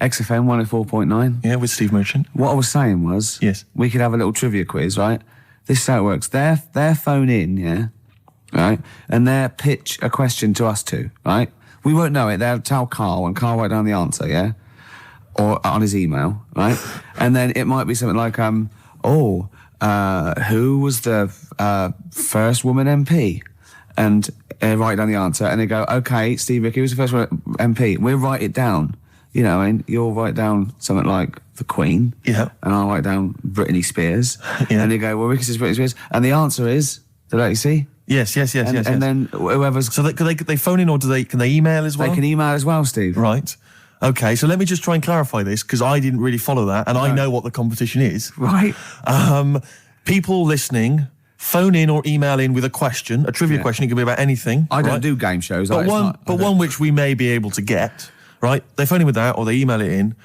XFM 104.9. Yeah, with Steve Merchant. What I was saying was... Yes. We could have a little trivia quiz, right? This is how it works. Their phone in, yeah? Right? And they'll pitch a question to us two, right? We won't know it. They'll tell Carl, and Carl write down the answer, yeah? Or on his email, right? And then it might be something like, who was the first woman MP? And write down the answer, and they go, okay, Steve Ricky was the first MP. We'll write it down. You know, I mean, you'll write down something like the Queen. Yeah. And I'll write down Britney Spears. Yeah. And they go, well, Ricky says Britney Spears. And the answer is, did you see? Yes. And then whoever's... So they phone in, or can they email as well? They can email as well, Steve. Right. Okay, so let me just try and clarify this, because I didn't really follow that, and I know what the competition is. Right. People listening... Phone in or email in with a question, a trivia question. It can be about anything. I don't do game shows. But one which we may be able to get, right? They phone in with that or they email it in,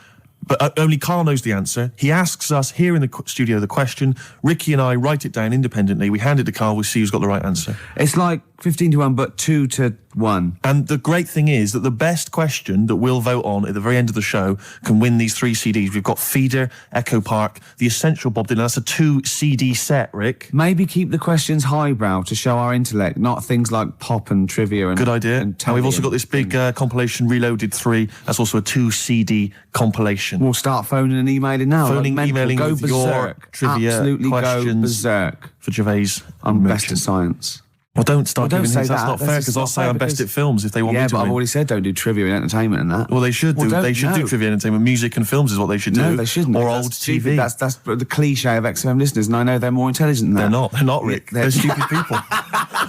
but only Carl knows the answer. He asks us here in the studio the question. Ricky and I write it down independently. We hand it to Carl. We see who's got the right answer. It's like 15-1, but 2-1. And the great thing is that the best question that we'll vote on at the very end of the show can win these 3 CDs. We've got Feeder, Echo Park, The Essential Bob Dylan. That's a 2-CD set, Rick. Maybe keep the questions highbrow to show our intellect, not things like pop and trivia. And good idea. And we've also got this big compilation, Reloaded 3. That's also a 2-CD compilation. We'll start phoning and emailing now. Phoning, emailing go with berserk. Your trivia Absolutely questions go berserk. For Gervais. I'm best at science. Well, don't start giving hints. That's not fair, because I'll say I'm best at films if they want me to. Yeah, but I've already said don't do trivia and entertainment and that. Well, they should do. They should do trivia and entertainment. Music and films is what they should do. No, they shouldn't. Or old TV. That's the cliche of XFM listeners, and I know they're more intelligent than that. They're not, Rick. They're stupid people.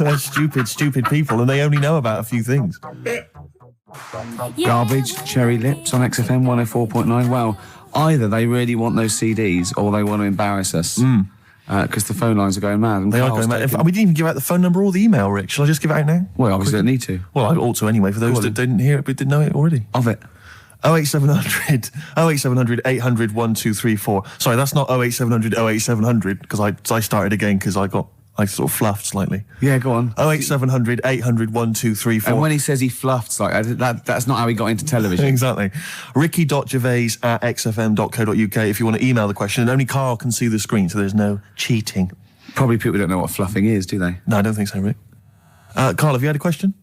They're stupid people, and they only know about a few things. Garbage, Cherry Lips on XFM 104.9. Well, either they really want those CDs or they want to embarrass us. Because the phone lines are going mad. And they are going mad. We didn't even give out the phone number or the email, Rick. Shall I just give it out now? Well, obviously I don't need to. Well, I ought to anyway, for those that didn't hear it but didn't know it already. Of it. 08700 800 1234. Sorry, that's not 08700 08700, because I started again because I sort of fluffed slightly. Yeah, go on. 08700 800 1234. And when he says he fluffed slightly, that's not how he got into television. Exactly. Ricky.gervais@xfm.co.uk if you want to email the question, and only Carl can see the screen, so there's no cheating. Probably people don't know what fluffing is, do they? No, I don't think so, Rick. Carl, have you had a question?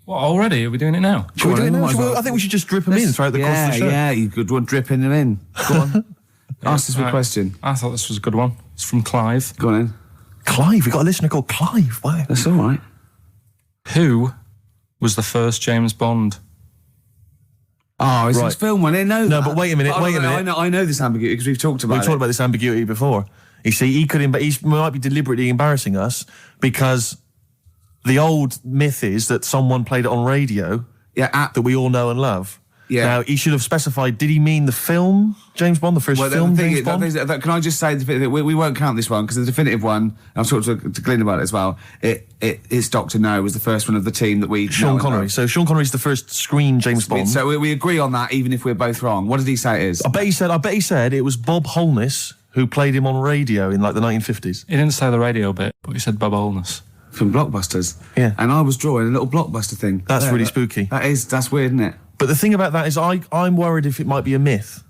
What, already? Are we doing it now? Should we do it now? I think we should just drip them in throughout the course of the show. Yeah, you could one dripping them in. Go on. Ask us a question. I thought this was a good one. It's from Clive. Go on in. Clive? We've got a listener called Clive. Wow. That's all right. Who was the first James Bond? Oh, it's his film one. I know that. No, but wait a minute. I know this ambiguity because we've talked about it. We've talked about this ambiguity before. You see, he might be deliberately embarrassing us because the old myth is that someone played it on radio that we all know and love. Yeah. Now, he should have specified, did he mean the film James Bond, the first film James Bond? Can I just say, we won't count this one, because the definitive one, I've talked to Glyn about it as well, it's Dr. No was the first one of the team that we... Sean Connery. So Sean Connery's the first screen James Bond. So we agree on that, even if we're both wrong. What did he say it is? I bet he said it was Bob Holness who played him on radio in like the 1950s. He didn't say the radio bit, but he said Bob Holness. From Blockbusters. Yeah. And I was drawing a little Blockbuster thing. That's really spooky. That's weird, isn't it? But the thing about that is I'm worried if it might be a myth.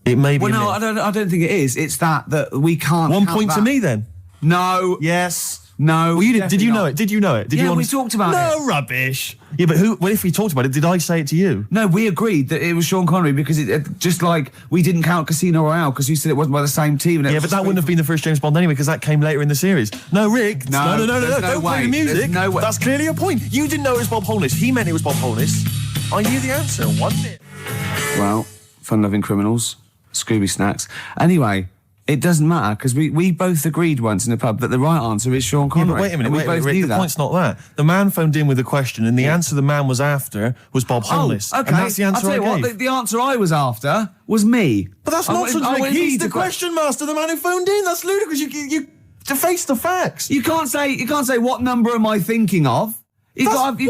It may be a myth. I don't think it is. It's that we can't... 1 point to me, then. No. Yes. No. Well, did you know it? Did you know it? We talked about it. No rubbish. Yeah, but if we talked about it, did I say it to you? No, we agreed that it was Sean Connery because it just like we didn't count Casino Royale because you said it wasn't by the same team. Yeah, but that wouldn't have been the first James Bond anyway because that came later in the series. No, Rick. No. Don't play the music. No way. That's clearly a point. You didn't know it was Bob Holness. He meant it was Bob Holness. I knew the answer, wasn't it? Well, fun-loving criminals, Scooby Snacks. Anyway, it doesn't matter because we both agreed once in a pub that the right answer is Sean Connery. Yeah, but wait a minute, Rick, the point's not that. The man phoned in with a question and the answer the man was after was Bob Holness. Oh, okay. And that's the answer I'll tell you what, the answer I was after was me. But that's nonsense, Rick. He's the question master, the man who phoned in. That's ludicrous. You to face the facts. You can't say what number am I thinking of? It's got to be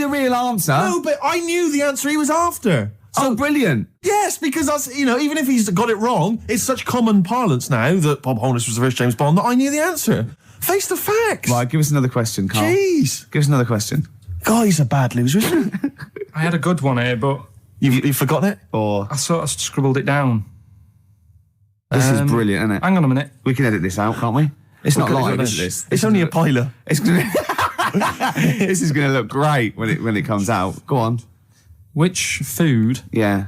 the real answer. No, but I knew the answer he was after. So brilliant. Yes, because that's, even if he's got it wrong, it's such common parlance now that Bob Holness was the first James Bond that I knew the answer. Face the facts. Right, give us another question, Carl. Jeez. Give us another question. God, he's a bad loser, isn't he? I had a good one here, but You've forgotten it? Or I sort of scribbled it down. this is brilliant, isn't it? Hang on a minute. We can edit this out, can't we? It's not live, is this? It's only a piler. It's gonna this is going to look great when it comes out. Go on. Which food? Yeah.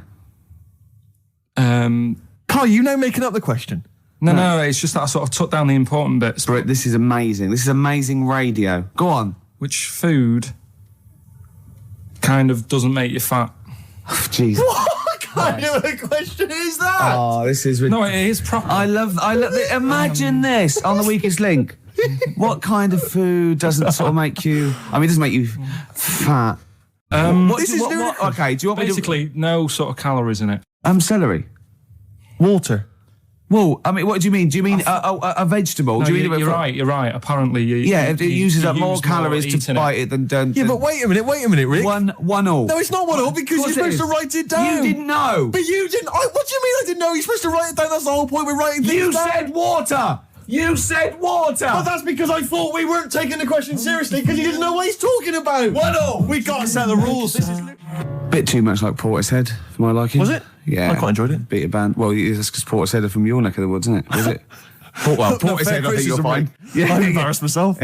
Carl, you know making up the question. No, it's just that I sort of took down the important bits. But this is amazing. This is amazing radio. Go on. Which food kind of doesn't make you fat? Jeez. What kind of a question is that? Oh, this is No, it is proper. I love imagine this on the weakest link. What kind of food doesn't sort of make you? I mean, it doesn't make you fat. Okay, do you want Basically, no sort of calories in it. Celery. Water. Well, I mean, what do you mean? Do you mean a vegetable? No, do you mean you're right. Apparently, it uses up more calories to bite it than don't. Yeah, but wait a minute, Rick. One all. No, it's not 1-all because you're supposed to write it down. You didn't know. But you didn't. What do you mean I didn't know? You're supposed to write it down. That's the whole point. We're writing things You down. said water. You said water. Well, that's because I thought we weren't taking the question seriously because you didn't know what he's talking about. 1-all. We got to set the rules. This is Bit too much like Portishead for my liking. Was it? Yeah. I quite enjoyed it. Beat a band. Well, it's because Portishead are from your neck of the woods, isn't it? Was it? Portishead, I think you'll find. Yeah, I'm embarrassed myself.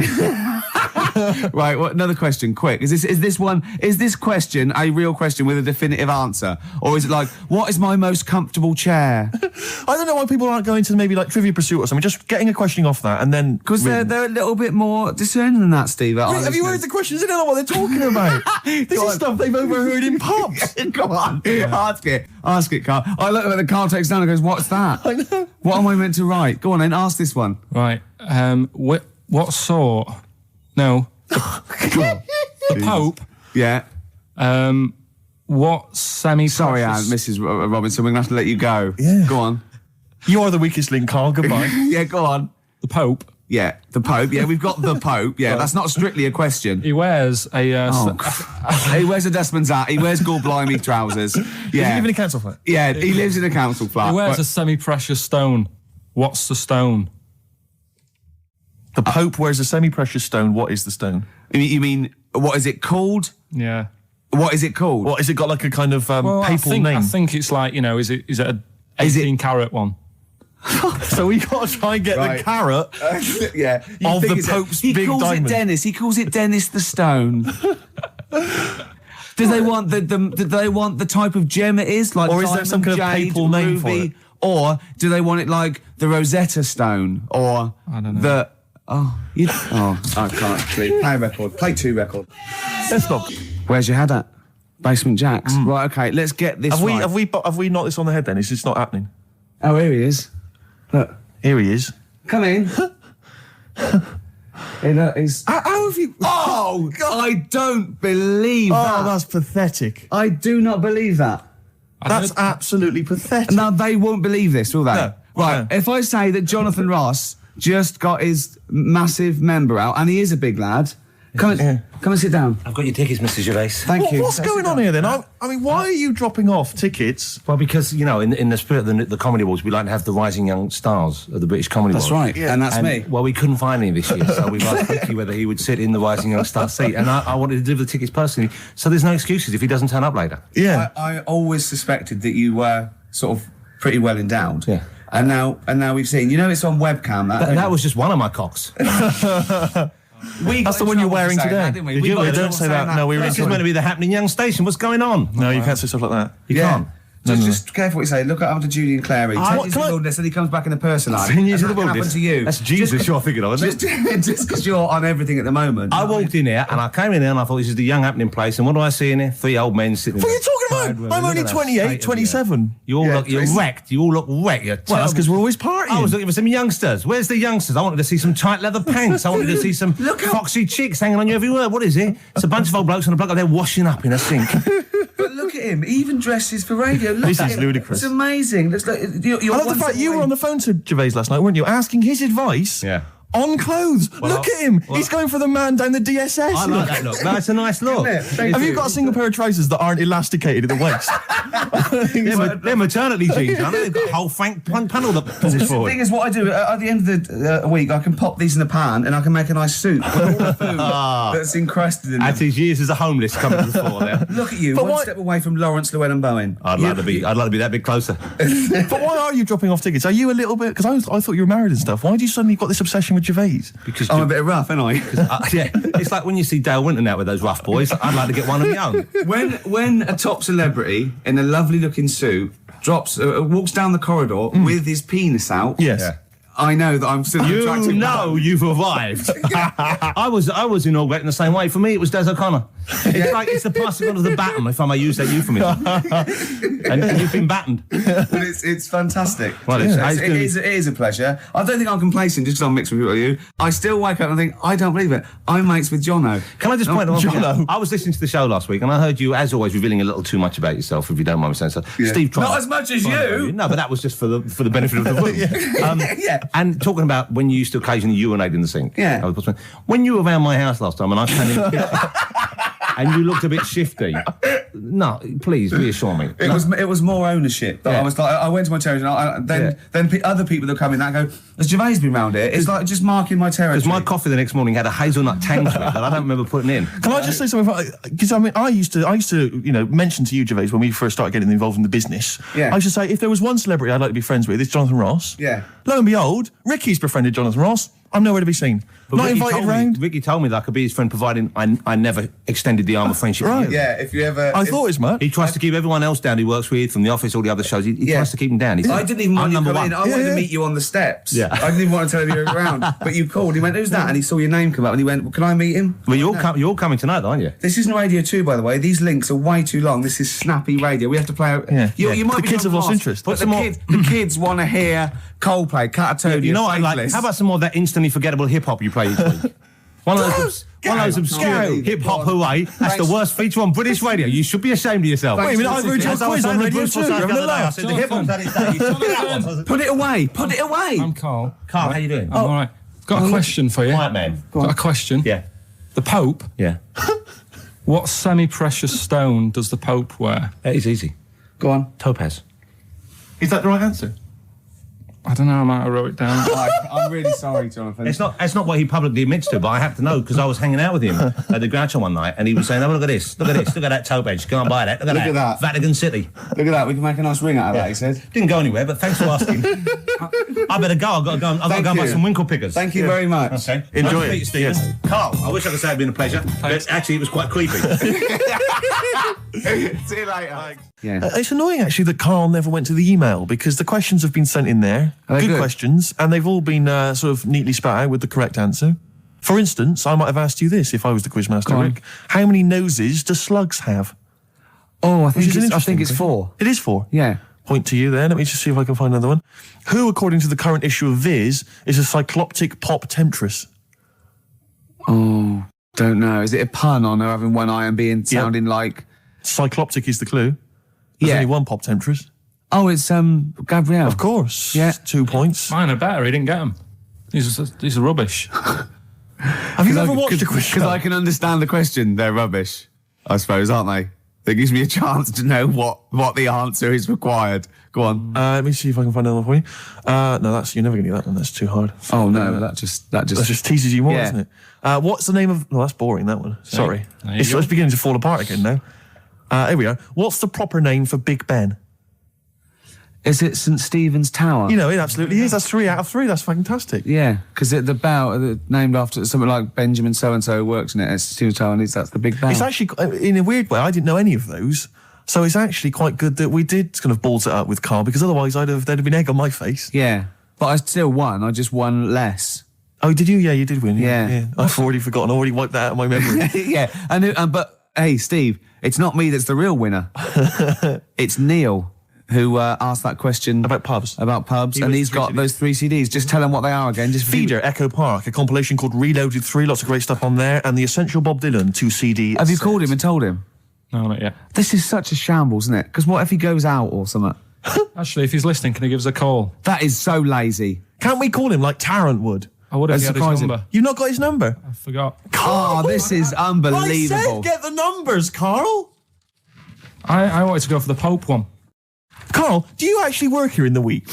Right, another question, quick. Is this question a real question with a definitive answer? Or is it like, what is my most comfortable chair? I don't know why people aren't going to maybe like Trivia Pursuit or something, just getting a question off that and then... Because they're a little bit more discerning than that, Steve. Have you heard the questions? They don't know what they're talking about. This is stuff they've overheard in pubs. Come on, ask it, Carl. I look at the Carl takes down and goes, what's that? I know. What am I meant to write? Go on then, ask this one. Right. What sort? No. The Pope. Yeah. What semi-precious... Sorry, Anne, Mrs. Robinson, we're going to have to let you go. Yeah. Go on. You are the weakest link, Carl. Goodbye. Yeah, go on. The Pope. Yeah, the Pope. Yeah, we've got the Pope. Yeah, that's not strictly a question. He wears a... He wears a dustman's hat. He wears gall-blimey trousers. Yeah. Does he live in a council flat? Yeah, he lives in a council flat. He wears a semi-precious stone. What's the stone? The Pope wears a semi-precious stone. What is the stone? You mean, what is it called? Yeah. What is it called? What, has it got like a kind of papal name? I think it's like, is it a 18-carat one? So we got to try and get the carrot Yeah. of the Pope's big diamond. He calls it Dennis. He calls it Dennis the Stone. Do they want the type of gem it is? Like, or is there some kind of jade, papal name for ruby, it? Or do they want it like the Rosetta Stone? Or I don't know. I can't. Play a record. Play 2 record. Let's not. Where's your head at? Basement Jacks. Right, okay, let's get this right. Have we knocked this on the head then? It's just not happening. Oh, here he is. Look. Here he is. Come in. Hey, look, he's... How have you... Oh, God. I don't believe that. Oh, that's pathetic. I do not believe that. That's absolutely pathetic. Now, they won't believe this, will they? No. Right, No. if I say that Jonathan Ross just got his massive member out, and he is a big lad, come and sit down. I've got your tickets, Mr. Gervais. Thank you. What's going on here then? I mean, why are you dropping off tickets? Well, because, in the spirit of the Comedy Awards, we like to have the rising young stars of the British Comedy That's Awards. right, and that's me. Well, we couldn't find any this year, so we've asked Ricky whether he would sit in the rising young star seat, and I wanted to deliver the tickets personally, so there's no excuses if he doesn't turn up later. Yeah. I always suspected that you were sort of pretty well endowed. Yeah. And now we've seen, it's on webcam. That was just one of my cocks. That's the one you're wearing today. Didn't we? Did We you? got Yeah, in don't trouble say saying that. No, we were This is meant to be the happening young station. What's going on? No, you can't say stuff like that. You can't. Just careful what you say. Look at after Julian Clary. What, 10 years can in I- the wilderness and he comes back in a person life. 10 years That's in the not gonna wilderness. happen to you. That's Jesus you're thinking of, isn't it? Just because you're on everything at the moment. I walked in here and I came in there and I thought this is the young happening place. And what do I see in here? 3 old men sitting. What are you talking about? I'm only 28, 27. You all look, you're wrecked. You all look wrecked. You're Well, that's because we're always partying. I was looking for some youngsters. Where's the youngsters? I wanted to see some tight leather pants. I wanted to see some foxy chicks hanging on you every word. What is it? It's a bunch of old blokes on a block up there washing up in a sink. But look at him. He even dresses for radio. Look This at is him. ludicrous. It's amazing. It's like, you're I love the fact you were on the phone to Gervais last night, weren't you? Asking his advice on clothes. Look at him. He's going for the man down the DSS. I like that look. That's a nice look. Have you got a single pair of trousers that aren't elasticated at the waist? They're maternity jeans, aren't they? They've got a whole panel that pulls The forward. thing is, what I do at the end of the week, I can pop these in a pan and I can make a nice soup with all the food that's encrusted in As them. his years as a homeless coming to the fore there. Look at you, But one why- step away from Lawrence Llewellyn Bowen. I'd like to be that bit closer. But why are you dropping off tickets? Are you a little bit... Because I thought you were married and stuff. Why do you suddenly got this obsession with Gervais? Because I'm a bit rough, ain't I? yeah, it's like when you see Dale Winton out with those rough boys. I'd like to get one of my own. When a top celebrity in a lovely looking suit walks down the corridor with his penis out, Yes. Yeah. I know that I'm still an attractive man. You've arrived. I was inaugurated in the same way. For me, it was Des O'Connor. It's like it's the passing on of the baton, if I may use that euphemism. and you've been battened. But it's fantastic. Well, it is a pleasure. I don't think I'm complacent just because I'm mixed with people like you. I still wake up and think, I don't believe it. I'm mates with Jono. Can I just point out? Jono. I was listening to the show last week, and I heard you, as always, revealing a little too much about yourself, if you don't mind me saying so. Yeah. Steve, tried Not as much as you. No, but that was just for the benefit of the room. Yeah. And talking about when you used to occasionally urinate in the sink. Yeah. When you were around my house last time, and I came in, and you looked a bit shifty. No, please reassure me. It was more ownership. But Yeah. I was like, I went to my territory, and then other people that come in that go, has Gervais been round here? It's like just marking my territory. Because my coffee the next morning had a hazelnut tang to it that I don't remember putting in. Can I just say something? Because I mean, I used to, mention to you, Gervais, when we first started getting involved in the business. Yeah. I used to say, if there was one celebrity I'd like to be friends with, it's Jonathan Ross. Yeah. Lo and behold, Ricky's befriended Jonathan Ross. I'm nowhere to be seen. But Not Ricky invited told me- round. Ricky told me that I could be his friend, providing I never extended the arm of friendship. to Right. you. Yeah, if you ever... I thought as much. He tries to keep everyone else down he works with, from the office, all the other shows. He tries to keep them down. He said, I didn't even want I'm you to number come one. in. I wanted to meet you on the steps. Yeah. I didn't even want to tell you you were around. But you called. He went, who's that? And he saw your name come up and he went, well, can I meet him? Well, you're all coming tonight, aren't you? This isn't Radio 2, by the way. These links are way too long. This is snappy radio. We have to play out... Yeah. You might The be kids have lost interest. But the kids want to hear Coldplay, Catatonia, You know what I like? Faithless. How about some more of that instantly forgettable hip hop you play each week? One of those obscure Go. hip hop hooey. That's the worst feature on British radio. You should be ashamed of yourself. Wait a minute, I've heard your quiz on Radio 2. Having a laugh. The hip hop's had its day. You took it out. Put it away. Put it away. I'm Carl. Carl, how you doing? I'm all right. Got a question for you. Quiet man. Got a question. Yeah. The Pope. Yeah. What semi-precious stone does the Pope wear? That is easy. Go on. Topaz. Is that the right answer? I don't know. I might have wrote it down. I'm really sorry, Jonathan. It's not what he publicly admits to, but I have to know because I was hanging out with him at the Groucho one night, and he was saying, "Oh, look at this, look at this, look at that topaz. Go and buy that. Look at that. Vatican City." Look at that. We can make a nice ring out of that, he said. Didn't go anywhere, but thanks for asking. I better go. I've got to go. I've got to go and buy you. some winkle pickers. Thank you very much. Okay. Enjoy Nice to it. meet you, Stephen. Yes. Carl, I wish I could say it'd been a pleasure, but actually it was quite creepy. See you later. Yeah. It's annoying, actually, that Carl never went to the email because the questions have been sent in there. Are they Good good? questions, and they've all been sort of neatly spat out with the correct answer. For instance, I might have asked you this if I was the quizmaster, Go on. Rick. How many noses do slugs have? Oh, I Which think is an it's interesting 4. It is 4. Yeah. Point to you there. Let me just see if I can find another one. Who, according to the current issue of Viz, is a cycloptic pop temptress? Oh, don't know. Is it a pun on her having one eye and being sounding like... Cycloptic is the clue. There's Yeah. only one pop temptress. Oh, it's Gabrielle. Of course. Yeah. 2 points. Mine are better. He didn't get them. These are rubbish. Have you ever watched a quiz show? Because I can understand the question. They're rubbish, I suppose, aren't they? That gives me a chance to know what the answer is required. Go on. Let me see if I can find another one for you. No, you're never going to get that one. That's too hard. Oh no, that just That just teases you more, Yeah. doesn't it? What's the name of... Well, that's boring, that one. Sorry. There you It's go. beginning to fall apart again now. Here we are. What's the proper name for Big Ben? Is it St Stephen's Tower? You know, it absolutely is. That's 3 out of 3. That's fantastic. Yeah, because the bell named after something like Benjamin so and so works in it. It's Stephen's Tower, and that's the big bell. It's actually, in a weird way, I didn't know any of those. So it's actually quite good that we did kind of balls it up with Carl, because otherwise there'd have been egg on my face. Yeah, but I still won. I just won less. Oh, did you? Yeah, you did win. Yeah. I've already forgotten. I already wiped that out of my memory. Yeah, but hey, Steve, it's not me that's the real winner. It's Neil who asked that question About pubs. and he's got those 3 CDs. Just tell him what they are again. Just Feeder, Echo Park, a compilation called Reloaded 3, lots of great stuff on there, and the Essential Bob Dylan 2 CD. Have you called him and told him? No, not yet. This is such a shambles, isn't it? Because what if he goes out or something? Actually, if he's listening, can he give us a call? That is so lazy. Can't we call him like Tarrant would? I would have That's had his surprising. number. You've not got his number? I forgot. Oh, this is unbelievable. I said get the numbers, Carl. I wanted to go for the Pope one. Carl, do you actually work here in the week?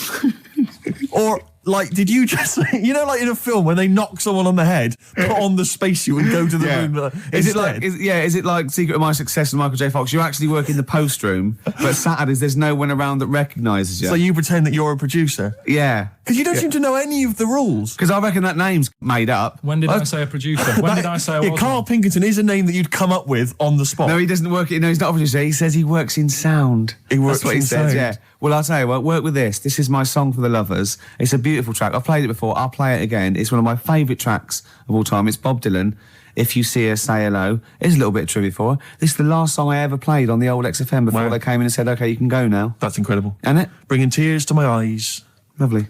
Or, like, did you just, you know, like in a film when they knock someone on the head, put on the spacesuit and go to the moon? Is it like Secret of My Success and Michael J. Fox? You actually work in the post room, but Saturdays there's no one around that recognises you. So you pretend that you're a producer? Yeah. Because you don't seem to know any of the rules. Because I reckon that name's made up. When did I say a producer? When did I say I was? Carl Pilkington is a name that you'd come up with on the spot. No, he doesn't work. No, he's not a producer. He says he works in sound. He works That's what in he says. sound. Yeah. Well, I'll tell you what. Work with this. This is my song for the lovers. It's a beautiful track. I've played it before. I'll play it again. It's one of my favourite tracks of all time. It's Bob Dylan. If You See Her, Say Hello. Here's a little bit of trivia for her. This is the last song I ever played on the old XFM before they came in and said, "Okay, you can go now." That's incredible. Isn't it? Bringing tears to my eyes. Lovely.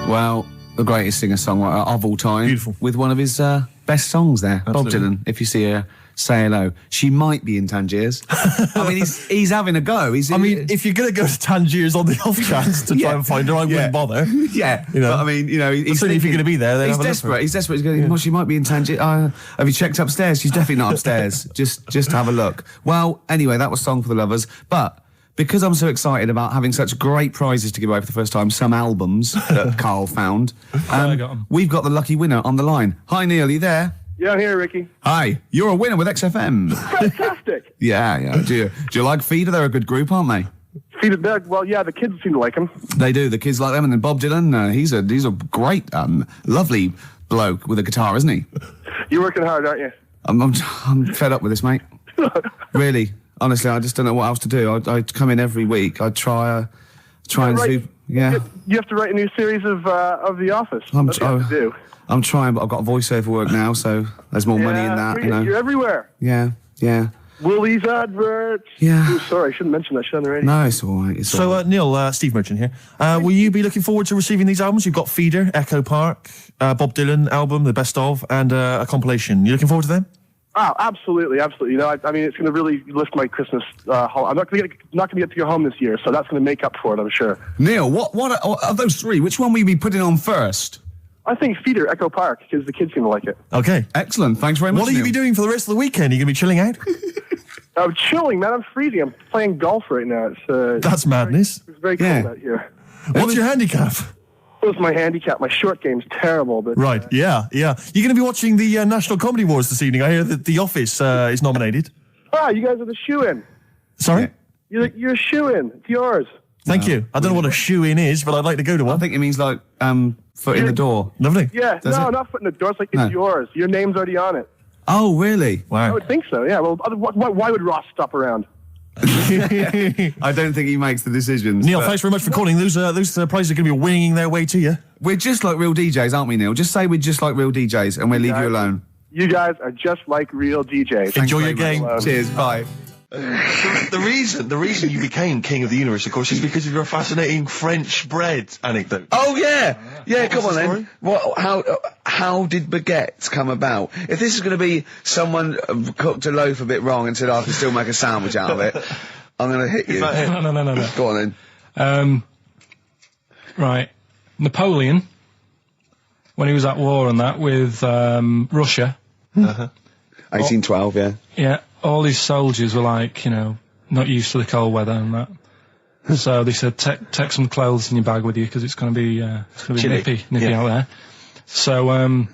Well, the greatest singer-songwriter of all time. Beautiful. With one of his best songs there. Absolutely. Bob Dylan, If You See Her, Say Hello. She might be in Tangiers. I mean, he's having a go. If you're going to go to Tangiers on the off chance to try and find her, I wouldn't bother. Yeah. You know? But I mean, you know, he's certainly if you're going to be there, then he's have a look desperate. for her. He's desperate. He's going, well, she might be in Tangiers. Have you checked upstairs? She's definitely not upstairs. Just have a look. Well, anyway, that was Song for the Lovers. But because I'm so excited about having such great prizes to give away for the first time, some albums that Carl found, we've got the lucky winner on the line. Hi, Neil, are you there? Yeah, I'm here, Ricky. Hi, you're a winner with XFM. Fantastic. Yeah. Do you like Feeder? They're a good group, aren't they? Feeder, well, yeah, the kids seem to like him. They do. The kids like them. And then Bob Dylan, he's a great, lovely bloke with a guitar, isn't he? You're working hard, aren't you? I'm fed up with this, mate. Really. Honestly, I just don't know what else to do. I come in every week. I try and do. Yeah. You have to write a new series of The Office. That's what you have to do. I'm trying, but I've got voiceover work now, so there's more money in that. You know. You're everywhere. Yeah. Woolies adverts. Yeah. Ooh, sorry, I shouldn't mention that shit on the radio. No, it's all right. So, Neil, Steve Merchant here. Will you be looking forward to receiving these albums? You've got Feeder, Echo Park, Bob Dylan album, the best of, and a compilation. You looking forward to them? Oh, absolutely. You know, I mean, it's going to really lift my Christmas haul. I'm not going to get to go home this year, so that's going to make up for it, I'm sure. Neil, what of those three? Which one will you be putting on first? I think Feeder, Echo Park, because the kids seem to like it. Okay. Excellent. Thanks very much. What will you be doing for the rest of the weekend? Are you going to be chilling out? I'm chilling, man. I'm freezing. I'm playing golf right now. That's madness. It's very cold out here. What's your handicap? What's my handicap? My short game's terrible. But Right, yeah. You're going to be watching the National Comedy Awards this evening. I hear that The Office is nominated. you guys are the shoe-in. Sorry? You're a shoe-in. It's yours. Thank you. I don't know what a shoe-in is, but I'd like to go to one. I think it means like foot in the door. Lovely. Yeah, not foot in the door. It's like it's yours. Your name's already on it. Oh, really? I Wow. would think so, yeah. Well, why would Ross stop around? I don't think he makes the decisions. Neil, thanks very much for calling. Those prizes are going to be winging their way to you. We're just like real DJs, aren't we, Neil? Just say we're just like real DJs and we'll leave you alone. You guys are just like real DJs. Enjoy your game. Cheers, bye. The reason you became king of the universe, of course, is because of your fascinating French bread anecdote. Oh yeah, come on the story? then. How did baguettes come about? If this is going to be someone cooked a loaf a bit wrong and said I can still make a sandwich out of it, I'm going to hit you. No. Go on then. Right. Napoleon, when he was at war and that with Russia. 1812, yeah. Yeah. All his soldiers were like, not used to the cold weather and that. So they said, take some clothes in your bag with you because it's going to be nippy out there. So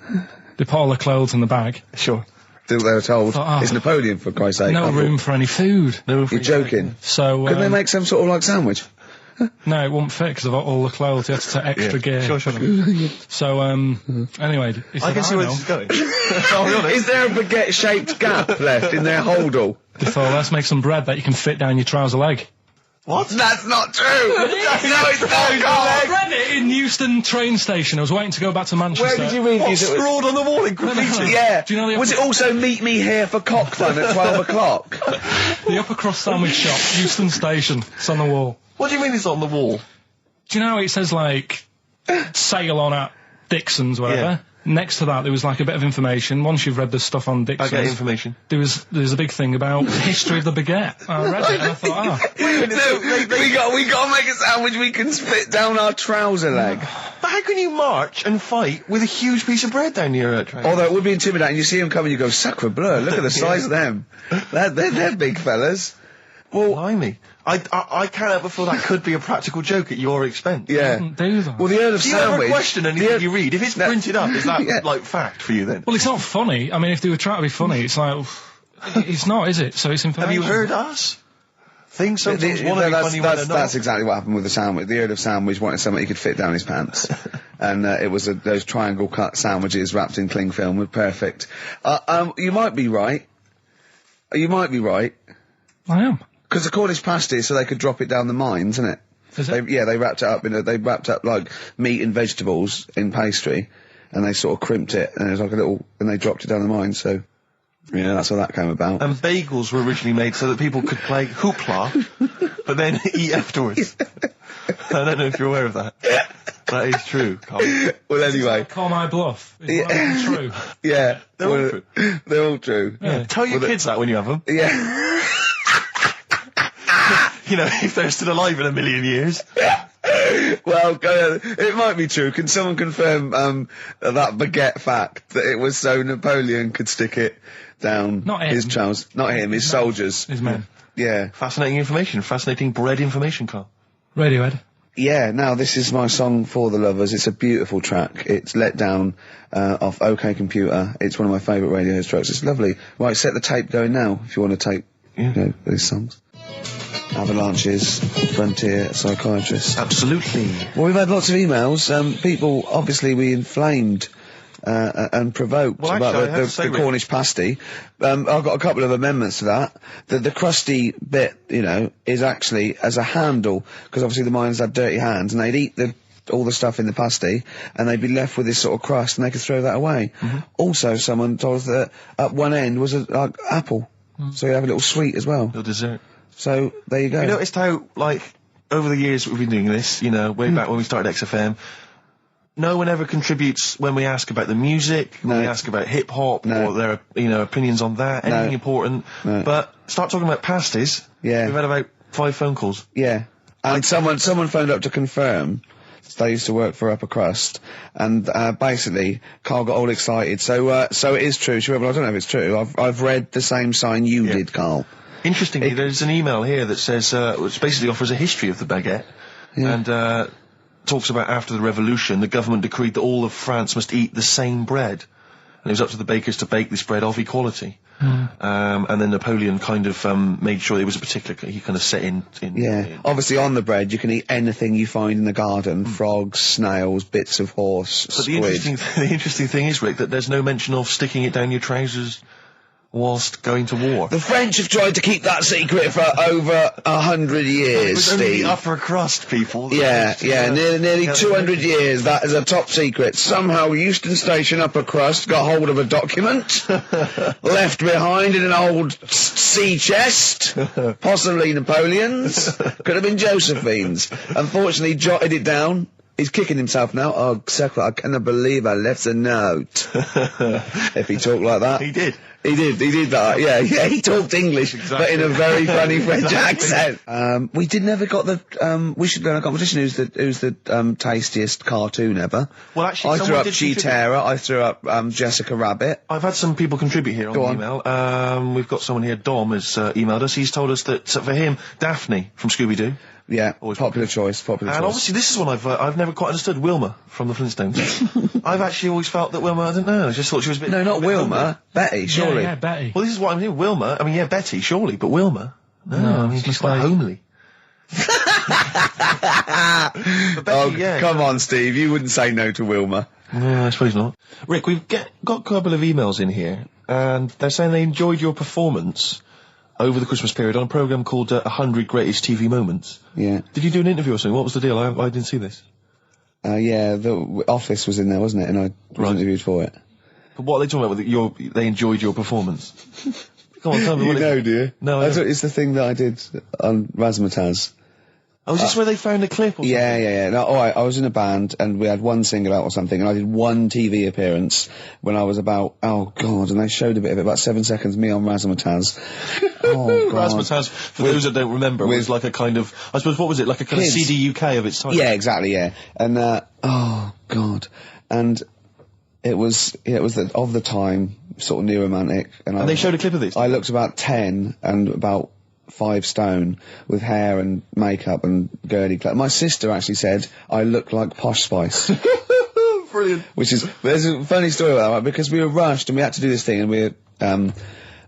they put all the clothes in the bag. Sure. They were told, it's Napoleon, for Christ's sake. No room for any food. You're joking. So couldn't they make some sort of like sandwich? No, it wouldn't fit because of all the clothes. You had to take extra gear. Sure. So, anyway. I can see where this is going. Is there a baguette-shaped gap left in their holdall? They thought, let's make some bread that you can fit down your trouser leg. What? That's not true! No, it's not, I read it in Euston train station. I was waiting to go back to Manchester. Where did you read What, this? scrawled on the wall in graffiti? Yeah. Do you know Was it also meet me here for cock fun at 12 o'clock? The Upper Cross Sandwich Shop, Euston Station. It's on the wall. What do you mean it's on the wall? Do you know how it says, like, sail on at Dixon's, whatever? Yeah. Next to that, there was, like, a bit of information. Once you've read the stuff on Dixon's... I get information. There's a big thing about the history of the baguette. I read it and I thought, we got to make a sandwich we can split down our trouser leg. But how can you march and fight with a huge piece of bread down your train? Although it would be intimidating. You see them coming, you go, sacre bleu, look at the size of them. They're big fellas. Well, blimey. I can't help but feel that could be a practical joke at your expense. Yeah. Do that. Well, the Earl of Do you ever Sandwich... question anything you read? If it's printed up, is that, like, fact for you then? Well, it's not funny. I mean, if they were trying to be funny, it's like, it's not, is it? So it's information. Have you heard us? Things sometimes want to be funny when they're not. That's exactly what happened with the sandwich. The Earl of Sandwich wanted something he could fit down his pants. And it was those triangle cut sandwiches wrapped in cling film were perfect. You might be right. You might be right. I am. Because the Cornish pasty, so they could drop it down the mines, isn't it? Is it? They wrapped it up they wrapped up like meat and vegetables in pastry, and they sort of crimped it, and it was like and they dropped it down the mine, so, yeah, that's how that came about. And bagels were originally made so that people could play hoopla, but then eat afterwards. I don't know if you're aware of that. That is true, Carl. Well, anyway. Call my bluff. Is that true? Yeah. They're all true. They're all true. Yeah. Tell your kids that when you have them. Yeah. You know, if they're still alive in a million years. Well, it might be true. Can someone confirm that baguette fact that it was so Napoleon could stick it down Not him. his trousers? Not him, his soldiers. His men. Yeah. Fascinating information. Fascinating bread information, Carl. Radiohead. Yeah, now this is my song for the lovers. It's a beautiful track. It's Let Down off OK Computer. It's one of my favourite Radiohead tracks. It's lovely. Right, set the tape going now if you want to tape these songs. Avalanches, Frontier, Psychiatrist. Absolutely. Well, we've had lots of emails. People, obviously, we inflamed and provoked about the Cornish pasty. I've got a couple of amendments to that. The crusty bit, is actually as a handle, because obviously the miners had dirty hands, and they'd eat all the stuff in the pasty, and they'd be left with this sort of crust, and they could throw that away. Mm-hmm. Also, someone told us that at one end was a apple, so you have a little sweet as well. Little dessert. So, there you go. You noticed how, over the years we've been doing this, way back when we started XFM, no one ever contributes when we ask about the music, when we ask about hip-hop, or their, opinions on that, anything important. No. But start talking about pasties. Yeah. We've had about 5 phone calls. Yeah. And someone phoned up to confirm. They used to work for Upper Crust, and basically, Carl got all excited. So it is true. I don't know if it's true. I've read the same sign you did, Carl. Interestingly, there's an email here that says, which basically offers a history of the baguette, and talks about after the revolution, the government decreed that all of France must eat the same bread, and it was up to the bakers to bake this bread of equality. And then Napoleon kind of made sure it was a particular, he kind of set in. Obviously on the bread you can eat anything you find in the garden, frogs, snails, bits of horse, but squid. The interesting thing is, Rick, that there's no mention of sticking it down your trousers whilst going to war. The French have tried to keep that secret for over 100 years, it was only Steve. the upper crust people. Nearly 200 years, that is a top secret. Somehow Euston Station upper crust got hold of a document, left behind in an old sea chest, possibly Napoleon's, could have been Josephine's. Unfortunately, jotted it down. He's kicking himself now. Oh, Secretary, I cannot believe I left a note. If he talked like that. He did. He did that, yeah, he talked English, but in a very funny French accent. We never got the, we should go in a competition who's the tastiest cartoon ever. Well, actually, I threw up Cheetara, I threw up, Jessica Rabbit. I've had some people contribute here on the email. We've got someone here, Dom, has emailed us. He's told us that, for him, Daphne from Scooby-Doo. Yeah, popular choice. And obviously this is one I've never quite understood. Wilma from the Flintstones. I've actually always felt that Wilma, I don't know, I just thought she was a bit... No, not Wilma. Betty, surely. Yeah, Betty. Well, this is what I'm saying. Wilma, Betty, surely, but Wilma? No, I mean, she's quite homely. Betty, come on, Steve, you wouldn't say no to Wilma. No, I suppose not. Rick, we've got a couple of emails in here, and they're saying they enjoyed your performance over the Christmas period on a programme called 100 Greatest TV Moments. Yeah. Did you do an interview or something? What was the deal? I didn't see this. Yeah, the Office was in there, wasn't it? And I was interviewed for it. But what are they talking about? They enjoyed your performance? Come on, tell me what do you? No, I don't. It's the thing that I did on Razzmatazz. Oh, is this where they found a clip or something? Yeah. No, I was in a band, and we had one single out or something, and I did one TV appearance when I was about, oh God, and they showed a bit of it, about 7 seconds, me on Razzmatazz. Oh God. Razzmatazz, for those that don't remember, was like a kind of, I suppose, what was it, like a kind of CD UK of its time? Yeah, exactly, yeah. And, oh God. And it was of the time, sort of new romantic. And they showed a clip of this? I looked about 10, and about 5 stone with hair and makeup and girly clothes. My sister actually said I look like Posh Spice. Brilliant. There's a funny story about that, right? Because we were rushed and we had to do this thing, and